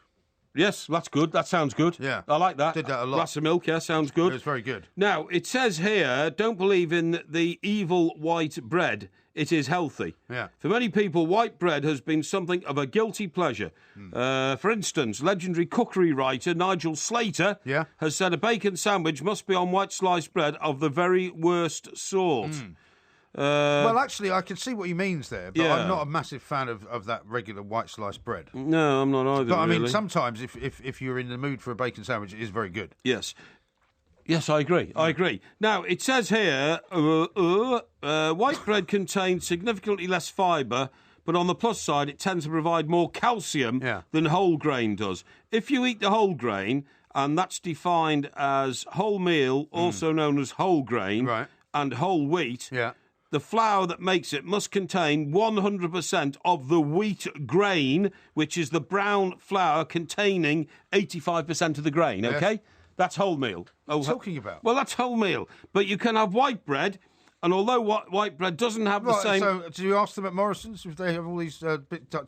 Yes, that's good. That sounds good. Yeah. I like that. Did that a lot. Glass of milk, yeah, sounds good. It was very good. Now, it says here, don't believe in the evil white bread. It is healthy. Yeah. For many people, white bread has been something of a guilty pleasure. For instance, legendary cookery writer Nigel Slater has said a bacon sandwich must be on white sliced bread of the very worst sort. Well, actually, I can see what he means there, but I'm not a massive fan of that regular white sliced bread. No, I'm not either, But, I mean, really. sometimes if you're in the mood for a bacon sandwich, it is very good. Yes. Yes, I agree. I agree. Now, it says here, white bread contains significantly less fibre, but on the plus side, it tends to provide more calcium than whole grain does. If you eat the whole grain, and that's defined as wholemeal, also known as whole grain, and whole wheat, the flour that makes it must contain 100% of the wheat grain, which is the brown flour containing 85% of the grain, OK? Yes. That's wholemeal. What are you talking about? Well, that's wholemeal. But you can have white bread, and although white bread doesn't have the same... So, do you ask them at Morrison's if they have all these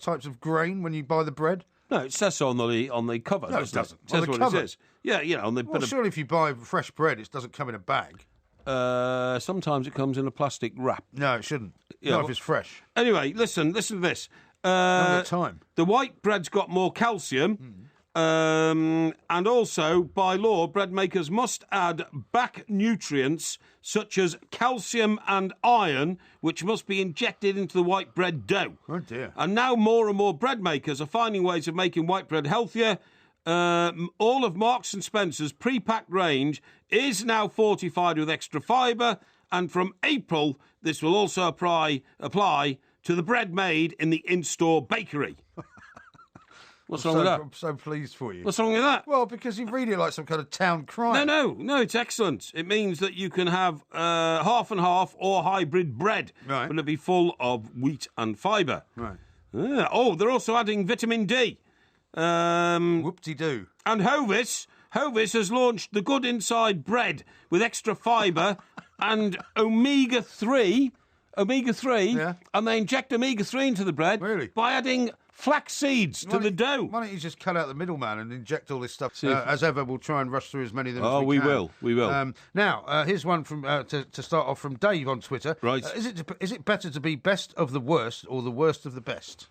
types of grain when you buy the bread? No, it says so on the cover. No, it doesn't. It says what cover. it is. Yeah, you know, on the... Well, surely if you buy fresh bread, it doesn't come in a bag. Sometimes it comes in a plastic wrap. No, it shouldn't. Yeah, Not if it's fresh. Anyway, listen to this. Not time. The white bread's got more calcium, and also, by law, bread makers must add back nutrients such as calcium and iron, which must be injected into the white bread dough. Oh, dear. And now more and more bread makers are finding ways of making white bread healthier. All of Marks and Spencer's pre-packed range is now fortified with extra fibre, and from April, this will also apply to the bread made in the in-store bakery. What's wrong with that? I'm so pleased for you. What's wrong with that? Well, because you read it like some kind of town crime. No, it's excellent. It means that you can have half and half or hybrid bread, but it'll be full of wheat and fibre. Right. They're also adding vitamin D. Whoop-de-doo. And Hovis has launched the Good Inside bread with extra fibre and omega-3, and they inject omega-3 into the bread by adding flax seeds to the dough. Why don't you just cut out the middleman and inject all this stuff? As ever, we'll try and rush through as many of them as we can. We will. Now, here's one from to start off from Dave on Twitter. Right. Is it better to be best of the worst or the worst of the best?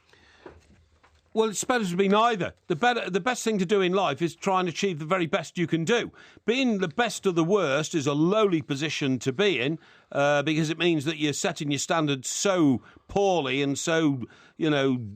Well, it's better to be neither. The best thing to do in life is try and achieve the very best you can do. Being the best of the worst is a lowly position to be in because it means that you're setting your standards so poorly and so,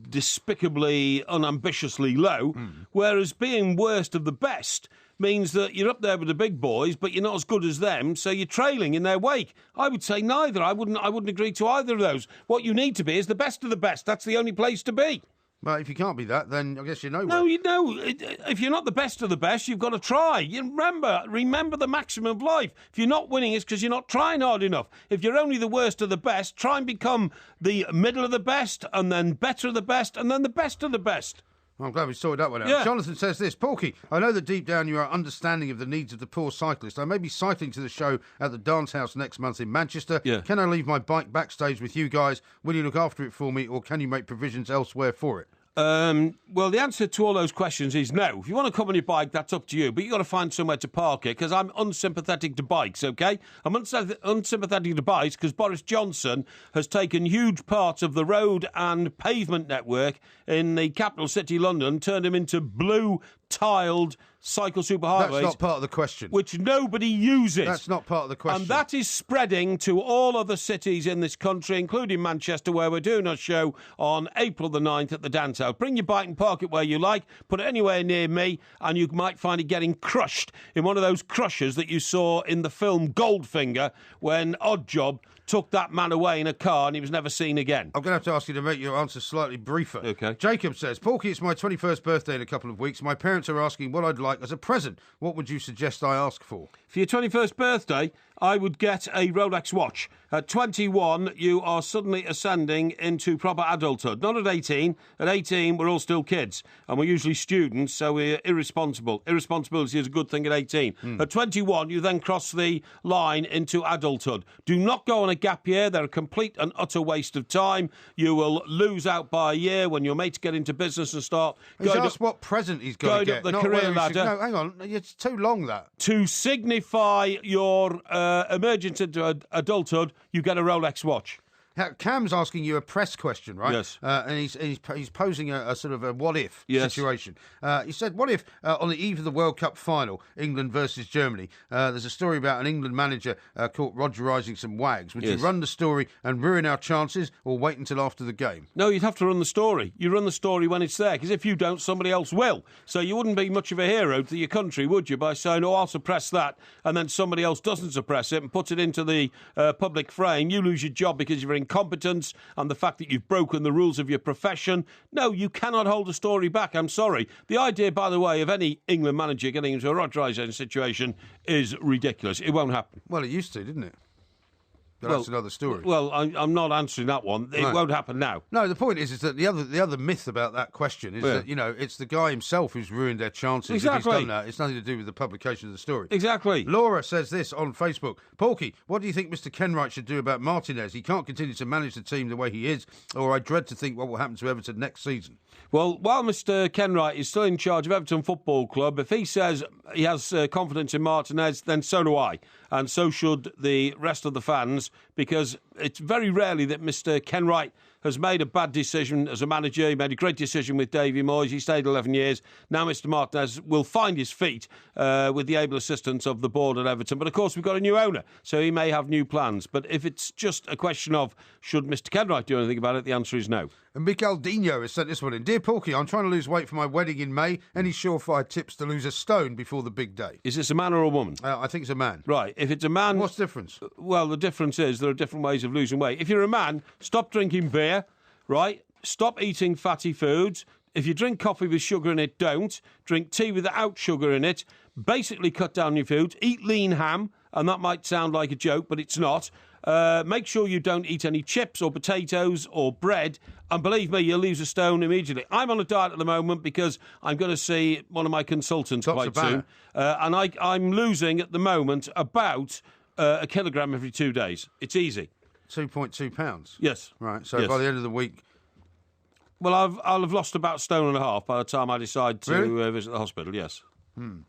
despicably, unambitiously low, whereas being worst of the best means that you're up there with the big boys, but you're not as good as them, so you're trailing in their wake. I would say neither. I wouldn't agree to either of those. What you need to be is the best of the best. That's the only place to be. Well, if you can't be that, then I guess you're nowhere. No, if you're not the best of the best, you've got to try. Remember the maxim of life. If you're not winning, it's because you're not trying hard enough. If you're only the worst of the best, try and become the middle of the best, and then better of the best, and then the best of the best. I'm glad we sorted that one out. Yeah. Jonathan says this, Porky, I know that deep down you are understanding of the needs of the poor cyclist. I may be cycling to the show at the Dance House next month in Manchester. Yeah. Can I leave my bike backstage with you guys? Will you look after it for me, or can you make provisions elsewhere for it? Well, the answer to all those questions is no. If you want to come on your bike, that's up to you. But you've got to find somewhere to park it, because I'm unsympathetic to bikes, OK? I'm unsympathetic to bikes because Boris Johnson has taken huge parts of the road and pavement network in the capital city, London, turned them into blue-tiled cycle superhighways. That's not part of the question. Which nobody uses. That's not part of the question. And that is spreading to all other cities in this country, including Manchester, where we're doing our show on April the 9th at the Dance House. Bring your bike and park it where you like, put it anywhere near me, and you might find it getting crushed in one of those crushers that you saw in the film Goldfinger when Oddjob took that man away in a car and he was never seen again. I'm going to have to ask you to make your answer slightly briefer. OK. Jacob says, Porky, it's my 21st birthday in a couple of weeks. My parents are asking what I'd like as a present. What would you suggest I ask for? For your 21st birthday, I would get a Rolex watch. At 21, you are suddenly ascending into proper adulthood. Not at 18. At 18, we're all still kids, and we're usually students, so we're irresponsible. Irresponsibility is a good thing at 18. At 21, you then cross the line into adulthood. Do not go on a gap year. They're a complete and utter waste of time. You will lose out by a year when your mates get into business and start going up what present he's got to get. Up the career ladder. No, hang on. It's too long, that. To signify your emergence into adulthood, you get a Rolex watch. Cam's asking you a press question, right? Yes. And he's posing a sort of a what-if situation. He said, what if, on the eve of the World Cup final, England versus Germany, there's a story about an England manager caught Rogerising some wags. Would you run the story and ruin our chances, or wait until after the game? No, you'd have to run the story. You run the story when it's there, because if you don't, somebody else will. So you wouldn't be much of a hero to your country, would you, by saying, I'll suppress that, and then somebody else doesn't suppress it and puts it into the public frame. You lose your job because you're incompetence and the fact that you've broken the rules of your profession. No, you cannot hold a story back. I'm sorry. The idea, by the way, of any England manager getting into a Rogerising situation is ridiculous. It won't happen. Well, it used to, didn't it? But that's another story. Well, I'm not answering that one. It won't happen now. No, the point is that the other myth about that question is that, it's the guy himself who's ruined their chances. Exactly. If he's done that. It's nothing to do with the publication of the story. Exactly. Laura says this on Facebook. Porky, what do you think Mr. Kenwright should do about Martinez? He can't continue to manage the team the way he is, or I dread to think what will happen to Everton next season. Well, while Mr. Kenwright is still in charge of Everton Football Club, if he says he has confidence in Martinez, then so do I. And so should the rest of the fans, because it's very rarely that Mr. Kenwright has made a bad decision as a manager. He made a great decision with Davy Moyes. He stayed 11 years. Now Mr. Martinez will find his feet with the able assistance of the board at Everton. But, of course, we've got a new owner, so he may have new plans. But if it's just a question of should Mr. Kenwright do anything about it, the answer is no. And Micaldinho has sent this one in. Dear Porky, I'm trying to lose weight for my wedding in May. Any surefire tips to lose a stone before the big day? Is this a man or a woman? I think it's a man. Right. If it's a man... What's the difference? Well, the difference is there are different ways of losing weight. If you're a man, stop drinking beer, right? Stop eating fatty foods. If you drink coffee with sugar in it, don't. Drink tea without sugar in it. Basically cut down your foods. Eat lean ham, and that might sound like a joke, but it's not. Make sure you don't eat any chips or potatoes or bread, and believe me, you'll lose a stone immediately. I'm on a diet at the moment because I'm going to see one of my consultants quite soon, and I'm losing at the moment about a kilogram every 2 days. It's easy. 2.2 pounds? Yes. Right, so by the end of the week... Well, I'll have lost about a stone and a half by the time I decide to visit the hospital, yes.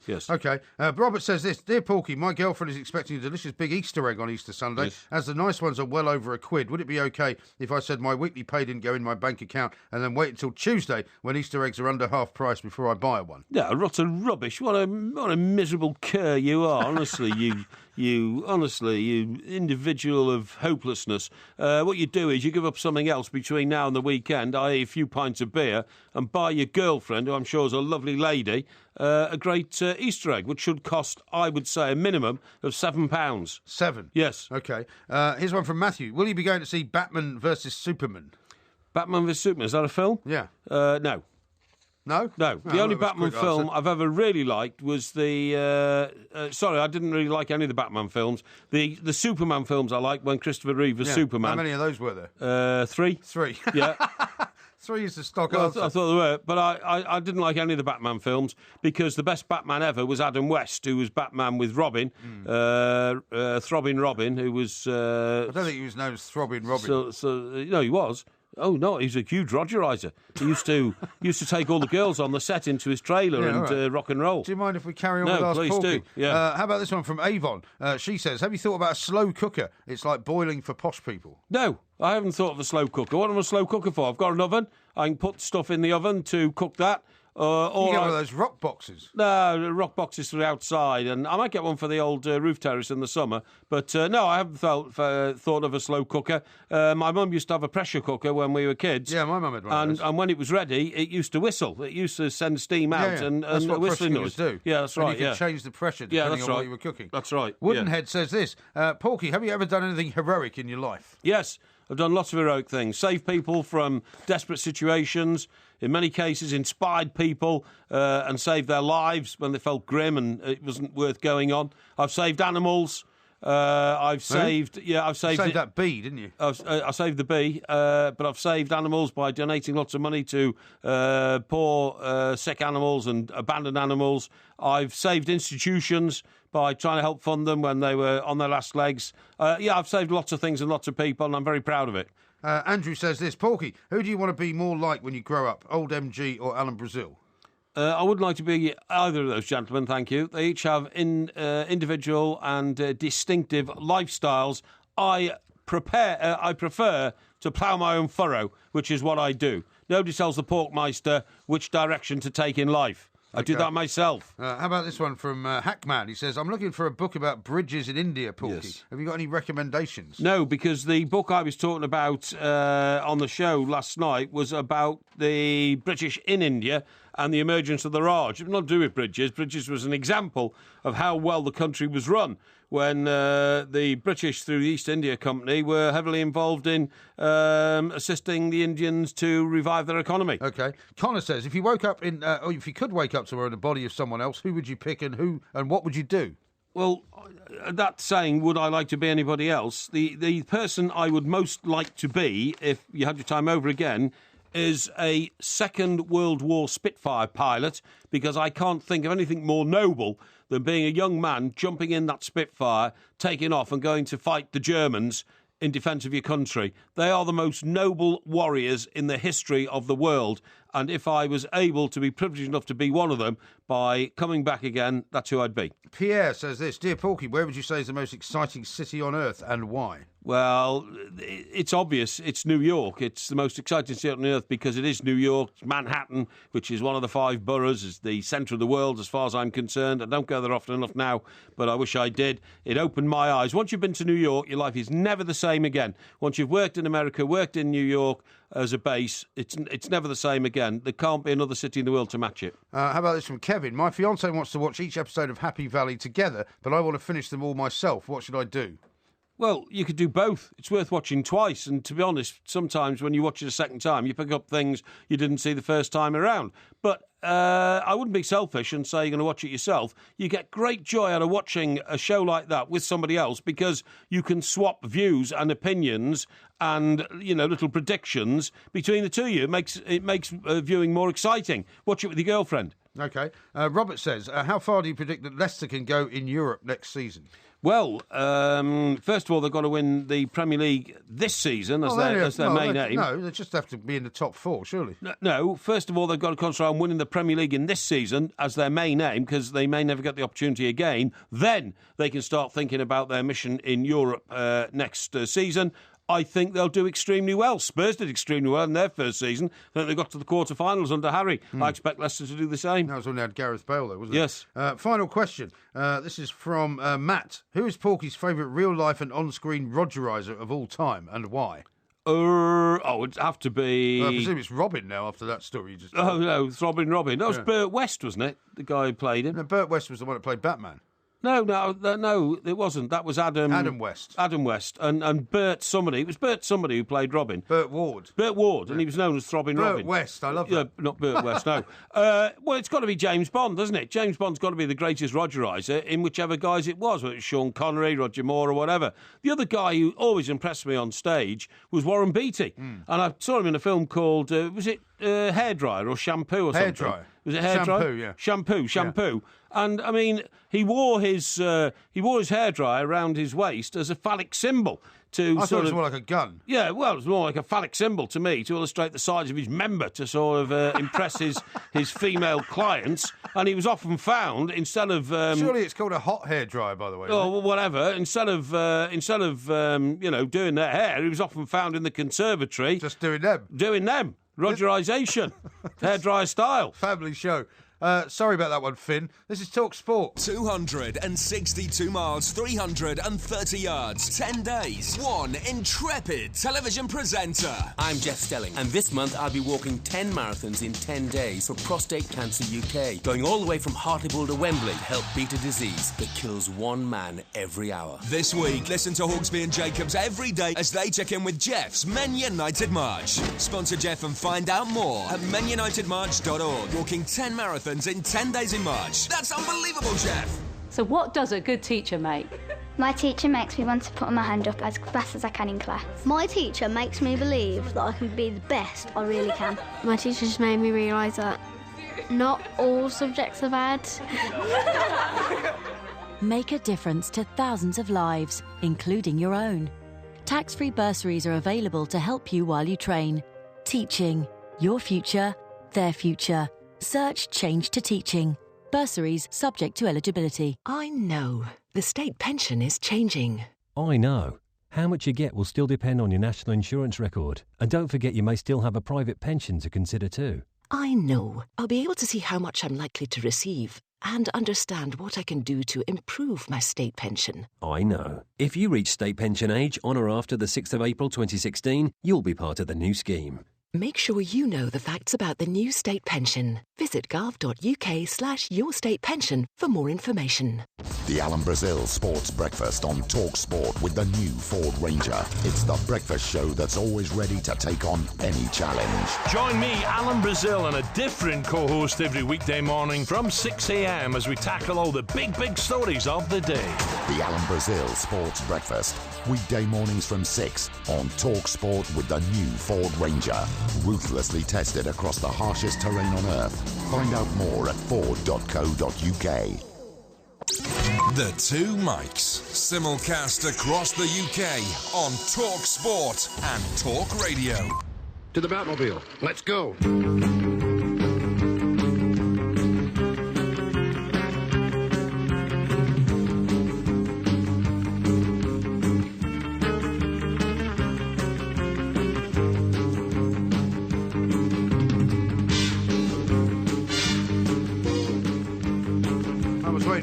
Yes. OK. Robert says this. Dear Porky, my girlfriend is expecting a delicious big Easter egg on Easter Sunday. Yes. As the nice ones are well over £1. Would it be OK if I said my weekly pay didn't go in my bank account and then wait until Tuesday when Easter eggs are under half price before I buy one? Yeah, rotten rubbish. What a miserable cur you are, honestly, you individual of hopelessness. What you do is you give up something else between now and the weekend, i.e. a few pints of beer, and buy your girlfriend, who I'm sure is a lovely lady, a great Easter egg, which should cost, I would say, a minimum of £7. 7? Yes. OK. Here's one from Matthew. Will you be going to see Batman versus Superman? Batman vs Superman, is that a film? Yeah. No. No? No. The only Batman film I've ever really liked was the... sorry, I didn't really like any of the Batman films. The Superman films I liked when Christopher Reeve was Superman. How many of those were there? 3. 3? Yeah. 3 is the stock answer. answer. I thought there were, but I didn't like any of the Batman films because the best Batman ever was Adam West, who was Batman with Robin, Throbbing Robin, who was... I don't think he was known as Throbbing Robin. No, he was. Oh no, he's a huge Rogerizer. He used to take all the girls on the set into his trailer and rock and roll. Do you mind if we carry on with Ask Porky? No, please do. Yeah. How about this one from Avon? She says, have you thought about a slow cooker? It's like boiling for posh people. No, I haven't thought of a slow cooker. What am I a slow cooker for? I've got an oven. I can put stuff in the oven to cook that. You get one of those rock boxes. No, rock boxes for the outside, and I might get one for the old roof terrace in the summer. But no, I haven't thought of a slow cooker. My mum used to have a pressure cooker when we were kids. Yeah, my mum had one of those. And when it was ready, it used to whistle. It used to send steam out and that's what a whistling noise. Do. Yeah, that's right. And you can change the pressure depending on what you were cooking. That's right. Woodenhead says this. Porky, have you ever done anything heroic in your life? Yes. I've done lots of heroic things. Saved people from desperate situations, in many cases inspired people and saved their lives when they felt grim and it wasn't worth going on. I've saved animals. I've saved. Yeah, I've saved. You saved that bee, didn't you? I saved the bee, but I've saved animals by donating lots of money to poor, sick animals and abandoned animals. I've saved institutions by trying to help fund them when they were on their last legs. I've saved lots of things and lots of people, and I'm very proud of it. Andrew says this, Porky, who do you want to be more like when you grow up, Old MG or Alan Brazil? I wouldn't like to be either of those gentlemen, thank you. They each have individual and distinctive lifestyles. I prefer to plough my own furrow, which is what I do. Nobody tells the Porkmeister which direction to take in life. I do that myself. How about this one from Hackman? He says, I'm looking for a book about bridges in India, Porky. Yes. Have you got any recommendations? No, because the book I was talking about on the show last night was about the British in India and the emergence of the Raj. It's not to do with bridges. Bridges was an example of how well the country was run when the British, through the East India Company, were heavily involved in assisting the Indians to revive their economy. OK. Connor says, if you woke up or if you could wake up somewhere in the body of someone else, who would you pick and what would you do? Well, that saying, would I like to be anybody else? The person I would most like to be, if you had your time over again, is a Second World War Spitfire pilot, because I can't think of anything more noble than being a young man jumping in that Spitfire, taking off and going to fight the Germans in defence of your country. They are the most noble warriors in the history of the world, and if I was able to be privileged enough to be one of them by coming back again, that's who I'd be. Pierre says this, Dear Porky, where would you say is the most exciting city on earth and why? Well, it's obvious. It's New York. It's the most exciting city on earth because it is New York. Manhattan, which is one of the 5 boroughs, is the centre of the world as far as I'm concerned. I don't go there often enough now, but I wish I did. It opened my eyes. Once you've been to New York, your life is never the same again. Once you've worked in America, worked in New York as a base, it's never the same again. There can't be another city in the world to match it. How about this from Kevin? My fiancé wants to watch each episode of Happy Valley together, but I want to finish them all myself. What should I do? Well, you could do both. It's worth watching twice. And to be honest, sometimes when you watch it a second time, you pick up things you didn't see the first time around. But I wouldn't be selfish and say you're going to watch it yourself. You get great joy out of watching a show like that with somebody else because you can swap views and opinions and, little predictions between the two of you. It makes viewing more exciting. Watch it with your girlfriend. OK. Robert says, how far do you predict that Leicester can go in Europe next season? Well, first of all, they've got to win the Premier League this season as their main aim. No, they just have to be in the top 4, surely. No, first of all, they've got to concentrate on winning the Premier League in this season as their main aim, because they may never get the opportunity again. Then they can start thinking about their mission in Europe next season. I think they'll do extremely well. Spurs did extremely well in their first season. I think they got to the quarter-finals under Harry. I expect Leicester to do the same. That was when they had Gareth Bale, though, wasn't it? Yes. Final question. This is from Matt. Who is Porky's favourite real-life and on-screen Rogeriser of all time, and why? It'd have to be... I presume it's Robin now, after that story you just told. Oh, no, it's Robin. That was Burt West, wasn't it? The guy who played him. No, Burt West was the one that played Batman. No, it wasn't. That was Adam West. Adam West and Bert somebody. It was Bert somebody who played Robin. Burt Ward, and he was known as Throbbing Robin. Burt West, I love that. Not Burt West, no. Well, it's got to be James Bond, doesn't it? James Bond's got to be the greatest Rogeriser in whichever guise it was, whether it was Sean Connery, Roger Moore or whatever. The other guy who always impressed me on stage was Warren Beatty. And I saw him in a film called, was it Hairdryer or Shampoo or something? Hairdryer. Was it Hairdryer? Shampoo, yeah. Shampoo. Yeah. And, I mean, he wore his hairdryer around his waist as a phallic symbol. I thought it was more like a gun. Yeah, well, it was more like a phallic symbol to me, to illustrate the size of his member, to sort of impress his female clients. And he was often found, instead of... Surely it's called a hot hairdryer, by the way. Oh, well, whatever. Instead of doing their hair, he was often found in the conservatory. Just doing them. Rogerisation. Hairdryer style. Family show. Sorry about that one, Finn. This is Talk Sport. 262 miles, 330 yards, 10 days, one intrepid television presenter. I'm Jeff Stelling, and this month I'll be walking 10 marathons in 10 days for Prostate Cancer UK, going all the way from Hartlepool to Wembley to help beat a disease that kills one man every hour. This week, listen to Hawksby and Jacobs every day as they check in with Jeff's Men United March. Sponsor Jeff and find out more at menunitedmarch.org. Walking 10 marathons in 10 days in March. That's unbelievable, Jeff. So what does a good teacher make? My teacher makes me want to put my hand up as fast as I can in class. My teacher makes me believe that I can be the best I really can. My teacher just made me realise that not all subjects are bad. Make a difference to thousands of lives, including your own. Tax-free bursaries are available to help you while you train. Teaching. Your future. Their future. Search Change to Teaching. Bursaries subject to eligibility. I know. The state pension is changing. I know. How much you get will still depend on your national insurance record. And don't forget you may still have a private pension to consider too. I know. I'll be able to see how much I'm likely to receive and understand what I can do to improve my state pension. I know. If you reach state pension age on or after the 6th of April 2016, you'll be part of the new scheme. Make sure you know the facts about the new state pension. Visit gov.uk/yourstatepension for more information. The Alan Brazil Sports Breakfast on Talk Sport with the new Ford Ranger. It's the breakfast show that's always ready to take on any challenge. Join me, Alan Brazil, and a different co-host every weekday morning from 6 a.m. as we tackle all the big stories of the day. The Alan Brazil Sports Breakfast. Weekday mornings from 6 on Talk Sport with the new Ford Ranger. Ruthlessly tested across the harshest terrain on Earth. Find out more at ford.co.uk. The Two Mics, simulcast across the UK on Talk Sport and Talk Radio. To the Batmobile. Let's go.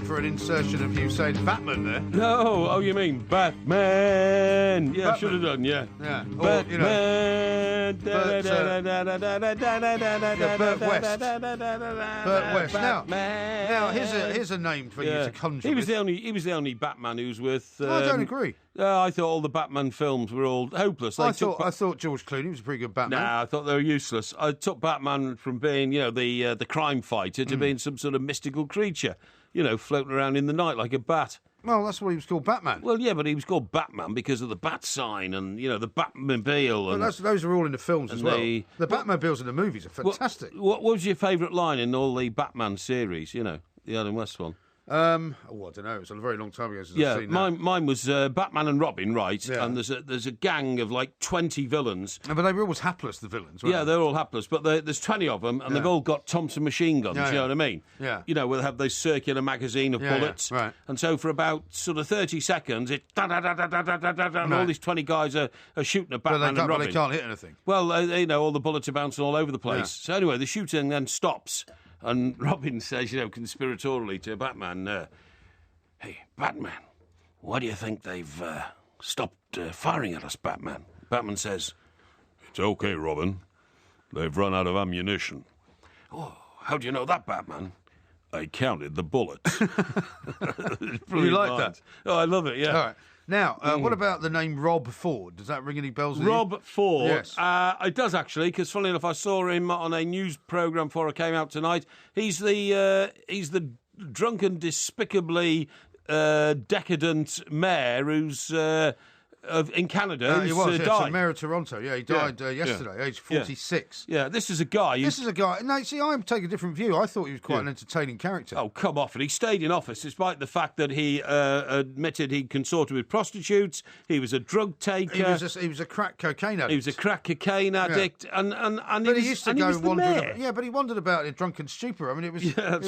For an insertion of you saying Batman there. No, oh, you mean Batman? Yeah, Batman. I should have done. Yeah, yeah. Batman. Burt West. Burt West. Now here's a name for you to conjure. He was the only Batman who's with. I don't agree. I thought all the Batman films were all hopeless. I thought George Clooney was a pretty good Batman. Nah, I thought they were useless. I took Batman from being, the crime fighter to being some sort of mystical creature, floating around in the night like a bat. Well, that's why he was called Batman. Well, yeah, but he was called Batman because of the bat sign and, the Batmobile. Well, those are all in the films as well. The Batmobiles in the movies are fantastic. What was your favourite line in all the Batman series, the Adam West one? I don't know. It was a very long time ago since I've seen that. Mine was Batman and Robin, right? Yeah. And there's a gang of like 20 villains. But they were always hapless, the villains, weren't they? They're all hapless, but there's 20 of them, and they've all got Thompson machine guns, you know what I mean? Yeah. Where they have this circular magazine of bullets. Yeah, right. And so for about sort of 30 seconds, it's da-da-da-da-da-da-da-da, and all these 20 guys are shooting at Batman and Robin. But they can't hit anything. Well, all the bullets are bouncing all over the place. Yeah. So anyway, the shooting then stops, and Robin says, conspiratorially to Batman, "Hey, Batman, why do you think they've stopped firing at us, Batman?" Batman says, "It's okay, Robin. They've run out of ammunition." "Oh, how do you know that, Batman?" "I counted the bullets." You like that? Oh, I love it, yeah. All right. Now, what about the name Rob Ford? Does that ring any bells with Rob you? Ford? Yes. It does, actually, because funnily enough, I saw him on a news programme before I came out tonight. He's the drunken, despicably decadent mayor who's in Canada he who's was, died. So mayor of Toronto. Yeah, he died yesterday, aged 46. Yeah, this is a guy. No, see, I take a different view. I thought he was quite an entertaining character. Oh, come off it. He stayed in office despite the fact that he admitted he'd consorted with prostitutes. He was a drug taker. He was a crack cocaine addict. He was a crack cocaine addict, and but he used to go wandering. Yeah, but he wandered about in drunken stupor. I mean, it was. I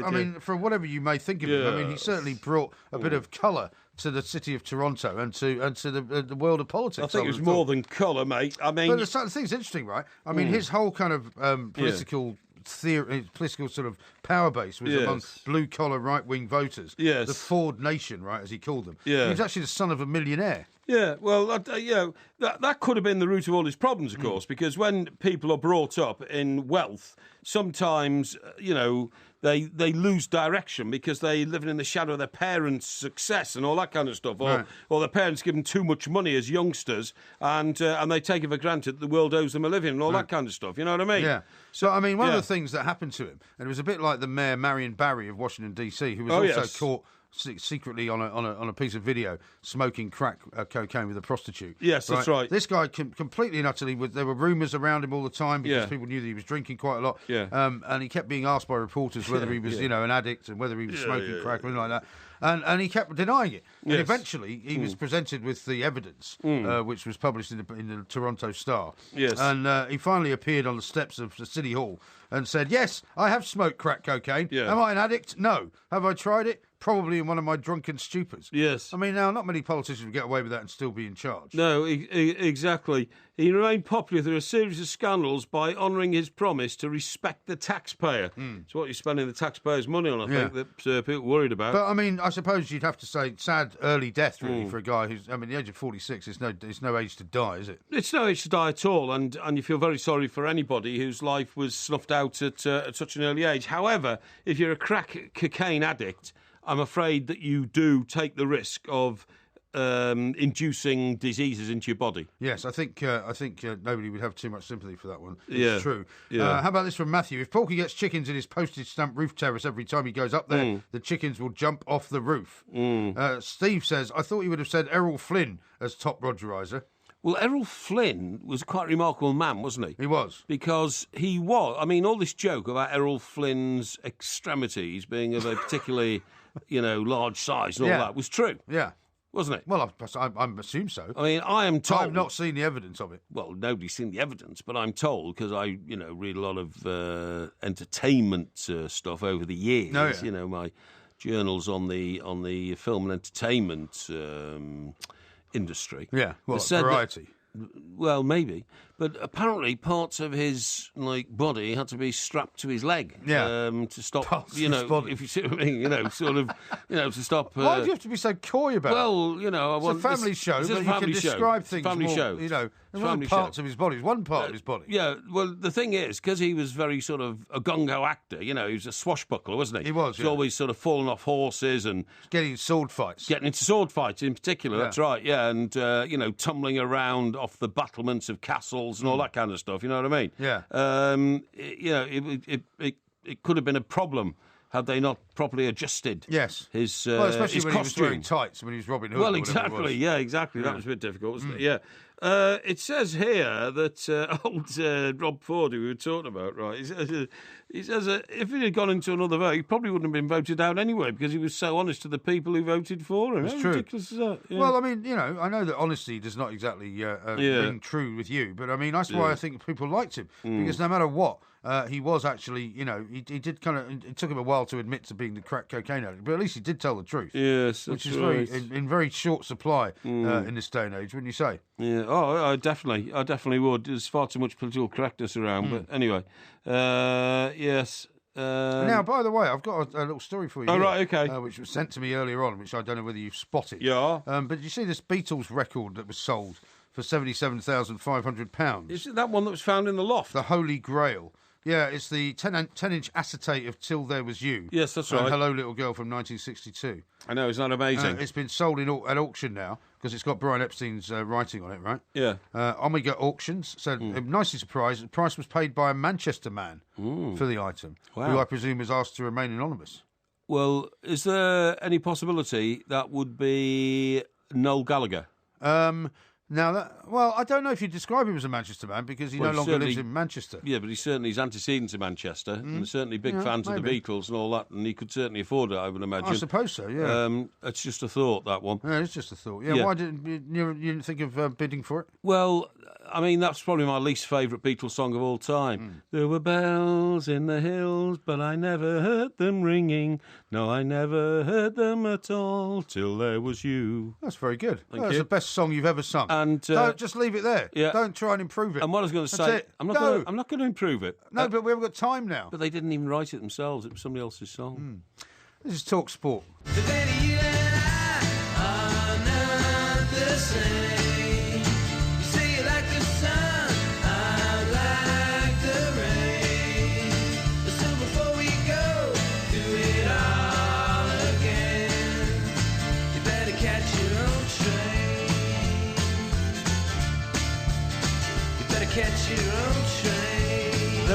mean, for whatever you may think of him, I mean, he certainly brought a bit of colour to the city of Toronto and to the world of politics. I think it was more than colour, mate. I mean, but the thing's interesting, right? I mean, his whole kind of political theory, his political sort of power base was among blue collar right wing voters. Yes, the Ford Nation, right, as he called them. Yeah, he was actually the son of a millionaire. Yeah, well, that could have been the root of all his problems, of course, because when people are brought up in wealth, sometimes, they lose direction because they're living in the shadow of their parents' success and all that kind of stuff, or their parents give them too much money as youngsters, and they take it for granted that the world owes them a living and all that kind of stuff. You know what I mean? Yeah. So, I mean, one of the things that happened to him, and it was a bit like the Mayor Marion Barry of Washington, D.C., who was also caught secretly on a piece of video smoking crack cocaine with a prostitute. Yes, that's right. This guy completely and utterly, there were rumours around him all the time because people knew that he was drinking quite a lot. Yeah. And he kept being asked by reporters whether he was, an addict and whether he was smoking crack or anything like that. And he kept denying it. And eventually he was presented with the evidence, which was published in the Toronto Star. Yes. And he finally appeared on the steps of the City Hall and said, yes, I have smoked crack cocaine. Yeah. Am I an addict? No. Have I tried it? Probably in one of my drunken stupors. Yes. I mean, now, not many politicians would get away with that and still be in charge. No, exactly. He remained popular through a series of scandals by honouring his promise to respect the taxpayer. It's what you're spending the taxpayers' money on, I think, that people worried about. But, I mean, I suppose you'd have to say sad early death, really, for a guy who's... I mean, the age of 46 is no age to die, is it? It's no age to die at all, and you feel very sorry for anybody whose life was snuffed out at such an early age. However, if you're a crack cocaine addict, I'm afraid that you do take the risk of inducing diseases into your body. Yes, I think nobody would have too much sympathy for that one. It's Yeah, true. yeah. How about this from Matthew? If Porky gets chickens in his postage stamp roof terrace every time he goes up there, the chickens will jump off the roof. Steve says, I thought you would have said Errol Flynn as top Rogeriser. Well, Errol Flynn was quite a remarkable man, wasn't he? He was. Because he was. I mean, all this joke about Errol Flynn's extremities being of a particularly, large size and all that was true. Yeah. Wasn't it? Well, I assume so. I mean, I am told... I've not seen the evidence of it. Well, nobody's seen the evidence, but I'm told, because I, read a lot of entertainment stuff over the years. Oh, yeah. My journals on the film and entertainment industry. Yeah, well, variety. Well, maybe, but apparently parts of his body had to be strapped to his leg. Yeah, to stop. Parts of his body. If you see what I mean, to stop. Why do you have to be so coy about it? Well, it's a family show, but you can describe things family more. Show. Parts of his body. One part of his body. Yeah. Well, the thing is, because he was very sort of a gung-ho actor. He was a swashbuckler, wasn't he? He was. He's always sort of falling off horses and getting into sword fights. Getting into sword fights in particular. That's right. Yeah, and tumbling around off the battlements of castles and all that kind of stuff. You know what I mean? Yeah. It could have been a problem had they not properly adjusted. Yes. His especially his when costume. he was wearing tights when he was Robin Hood. Well, exactly. Yeah, exactly. That was a bit difficult, wasn't it? Yeah. It says here that old Rob Ford, who we were talking about, right? He says if he had gone into another vote, he probably wouldn't have been voted out anyway because he was so honest to the people who voted for him. That's How true. ridiculous is that? Yeah. Well, I mean, I know that honesty does not exactly ring true with you, but I mean, that's why I think people liked him because no matter what, he was actually, he did kind of. It took him a while to admit to being the crack cocaine addict, but at least he did tell the truth. Yes, which is right. very in very short supply in this day and age, wouldn't you say? Yeah. Oh, I definitely would. There's far too much political correctness around. But anyway, yes. Now, by the way, I've got a little story for you. Oh, right, okay. Which was sent to me earlier on, which I don't know whether you've spotted. Yeah. But you see this Beatles record that was sold for £77,500? Is it that one that was found in the loft? The Holy Grail. Yeah, it's the 10-inch acetate of Till There Was You. Yes, that's right. Hello, Little Girl from 1962. I know, isn't that amazing? It's been sold at auction now because it's got Brian Epstein's writing on it, right? Yeah. Omega Auctions. So, nicely surprised, the price was paid by a Manchester man for the item, who I presume was asked to remain anonymous. Well, is there any possibility that would be Noel Gallagher? I don't know if you describe him as a Manchester man because he no longer lives in Manchester. Yeah, but he's certainly his antecedents in Manchester and certainly big fans of the Beatles and all that, and he could certainly afford it, I would imagine. I suppose so, yeah. It's just a thought, that one. Yeah, it's just a thought. Yeah. Why didn't you didn't think of bidding for it? Well, I mean, that's probably my least favourite Beatles song of all time. There were bells in the hills, but I never heard them ringing. No, I never heard them at all till there was you. That's very good. Thank That's you. the best song you've ever sung. And don't just leave it there. Yeah. Don't try and improve it. And what I was going to say, I'm not going to improve it. No, but we haven't got time now. But they didn't even write it themselves. It was somebody else's song. This is Talk Sport.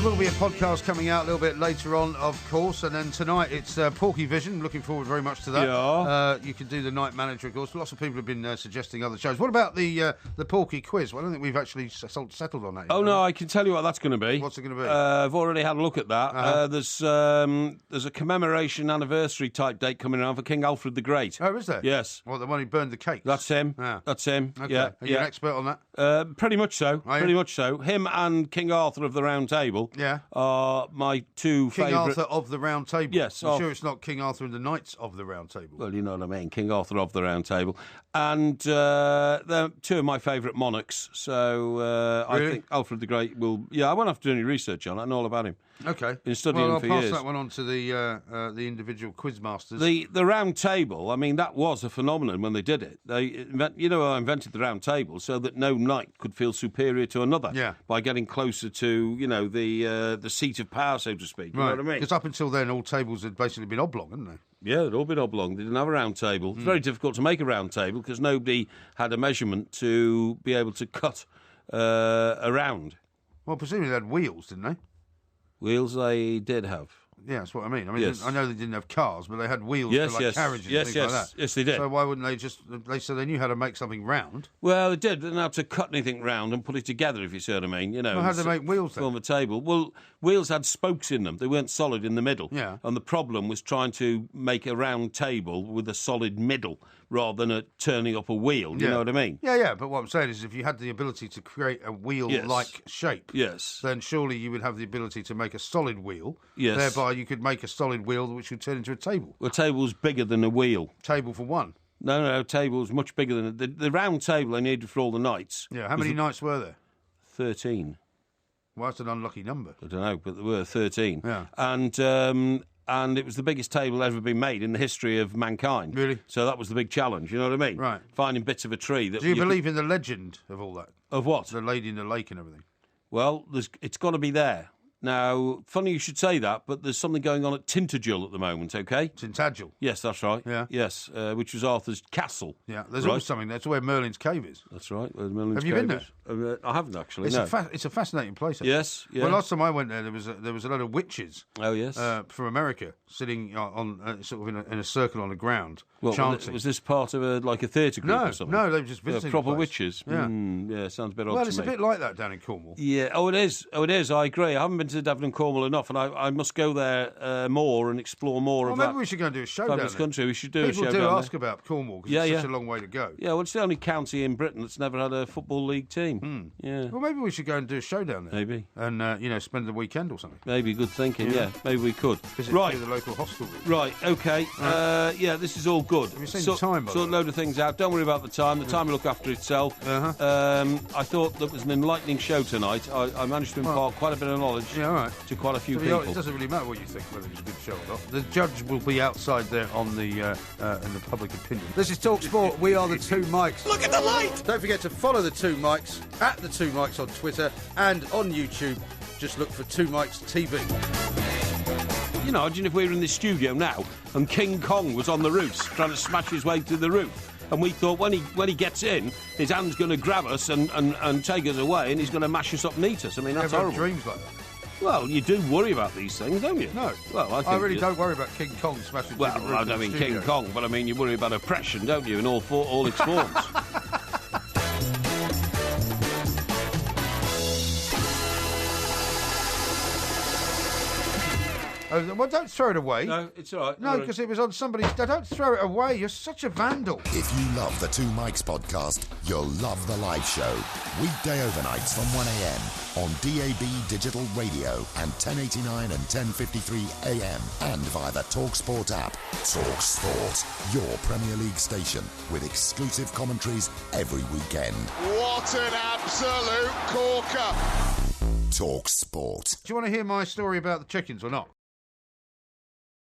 There will be a podcast coming out a little bit later on, of course, and then tonight it's Porky Vision. Looking forward very much to that. Yeah. You can do the Night Manager, of course. Lots of people have been suggesting other shows. What about the Porky Quiz? Well, I don't think we've actually settled on that yet. Oh, no, I can tell you what that's going to be. What's it going to be? I've already had a look at that. There's a commemoration anniversary type date coming around for King Alfred the Great. Oh, is there? Yes. Well, the one who burned the cakes? That's him. Yeah. That's him. Okay. Yeah. Are you an expert on that? Pretty much so. Pretty much so. Him and King Arthur of the Round Table are my two favourite... King Arthur of the Round Table? Yes. I'm sure it's not King Arthur and the Knights of the Round Table. Well, you know what I mean. King Arthur of the Round Table. And they're two of my favourite monarchs. So really? I think Alfred the Great will... Yeah, I won't have to do any research on it. I know all about him. Okay. Been studying him for years. I'll pass that one on to the individual quiz masters. The Round Table, I mean, that was a phenomenon when they did it. They invented the Round Table so that no knight could feel superior to another by getting closer to, the seat of power, so to speak. You know what I mean? Because up until then, all tables had basically been oblong, hadn't they? Yeah, they'd all been oblong. They didn't have a round table. It's very difficult to make a round table because nobody had a measurement to be able to cut around. Well, presumably they had wheels, didn't they? Wheels they did have. Yeah, that's what I mean. I mean, Yes. I know they didn't have cars, but they had wheels for carriages and things like that. Yes, they did. So why wouldn't they just... So they knew how to make something round. Well, they did. They didn't have to cut anything round and put it together, if you see what I mean. Well, how did they make wheels then? On the table. Well, wheels had spokes in them. They weren't solid in the middle. Yeah. And the problem was trying to make a round table with a solid middle rather than turning up a wheel. You know what I mean? Yeah. But what I'm saying is if you had the ability to create a wheel-like shape, then surely you would have the ability to make a solid wheel. Yes. Thereby you could make a solid wheel which would turn into a table. Well, a table's bigger than a wheel. Table for one? No, table's much bigger than... The round table they needed for all the knights. Yeah, how many knights were there? 13. Well, that's an unlucky number. I don't know, but there were 13. Yeah. And it was the biggest table ever been made in the history of mankind. Really? So that was the big challenge, you know what I mean? Right. Finding bits of a tree. That Do you believe in the legend of all that? Of what? The lady in the lake and everything. Well, it's got to be there. Now, funny you should say that, but there's something going on at Tintagel at the moment, OK? Tintagel? Yes, that's right. Yeah. Yes, which was Arthur's castle. Yeah, there's always something there. It's where Merlin's cave is. That's right, where Merlin's Have you cave been is. I haven't, actually, It's a fascinating place, actually. Yes, yeah. Well, last time I went there, there was a lot of witches. Oh, yes. From America, sitting on sort of in a circle on the ground, Well, chanting. was this part of a theatre group or something? No, they were just visiting proper the place. witches. Yeah. Yeah, sounds a bit odd Well, to it's me. a bit like that down in Cornwall. Yeah, oh, it is. I agree. I haven't been to Devon and Cornwall enough, and I must go there more and explore more of that. Maybe we should go and do a show down there. Country. We should do a show People down do there. ask about Cornwall because it's such a long way to go. Yeah, well, it's the only county in Britain that's never had a football league team. Yeah. Well, maybe we should go and do a show down there. Maybe. And, spend the weekend or something. Maybe, good thinking, yeah. Maybe we could. Visit Right. the local hostelry. Right, OK. Yeah, this is all good. Have you seen the time, by the Sort a load of things out. Don't worry about the time. The time will look after itself. I thought that was an enlightening show tonight. I managed to impart quite a bit of knowledge to quite a few people. It doesn't really matter what you think, whether it's a good show or not. The judge will be outside there on the in the public opinion. This is Talk Sport. We are the Two Mics. Look at the light! Don't forget to follow the Two Mics at the Two Mics on Twitter and on YouTube. Just look for Two Mics TV. You know, imagine if we were in the studio now and King Kong was on the roof trying to smash his way through the roof. And we thought when he gets in, his hand's going to grab us and take us away, and he's going to mash us up and eat us. I mean, that's horrible. Dreams like that. Well, you do worry about these things, don't you? No. Well, I really don't worry about King Kong smashing through the roof. Well, I don't mean King Kong, but I mean you worry about oppression, don't you, in all its forms. Well, don't throw it away. No, it's all right. No, because it was on somebody's... Don't throw it away. You're such a vandal. If you love the Two Mics podcast, you'll love the live show. Weekday overnights from 1am on DAB Digital Radio and 1089 and 1053 AM and via the TalkSport app. TalkSport, your Premier League station with exclusive commentaries every weekend. What an absolute corker! TalkSport. Do you want to hear my story about the chickens or not?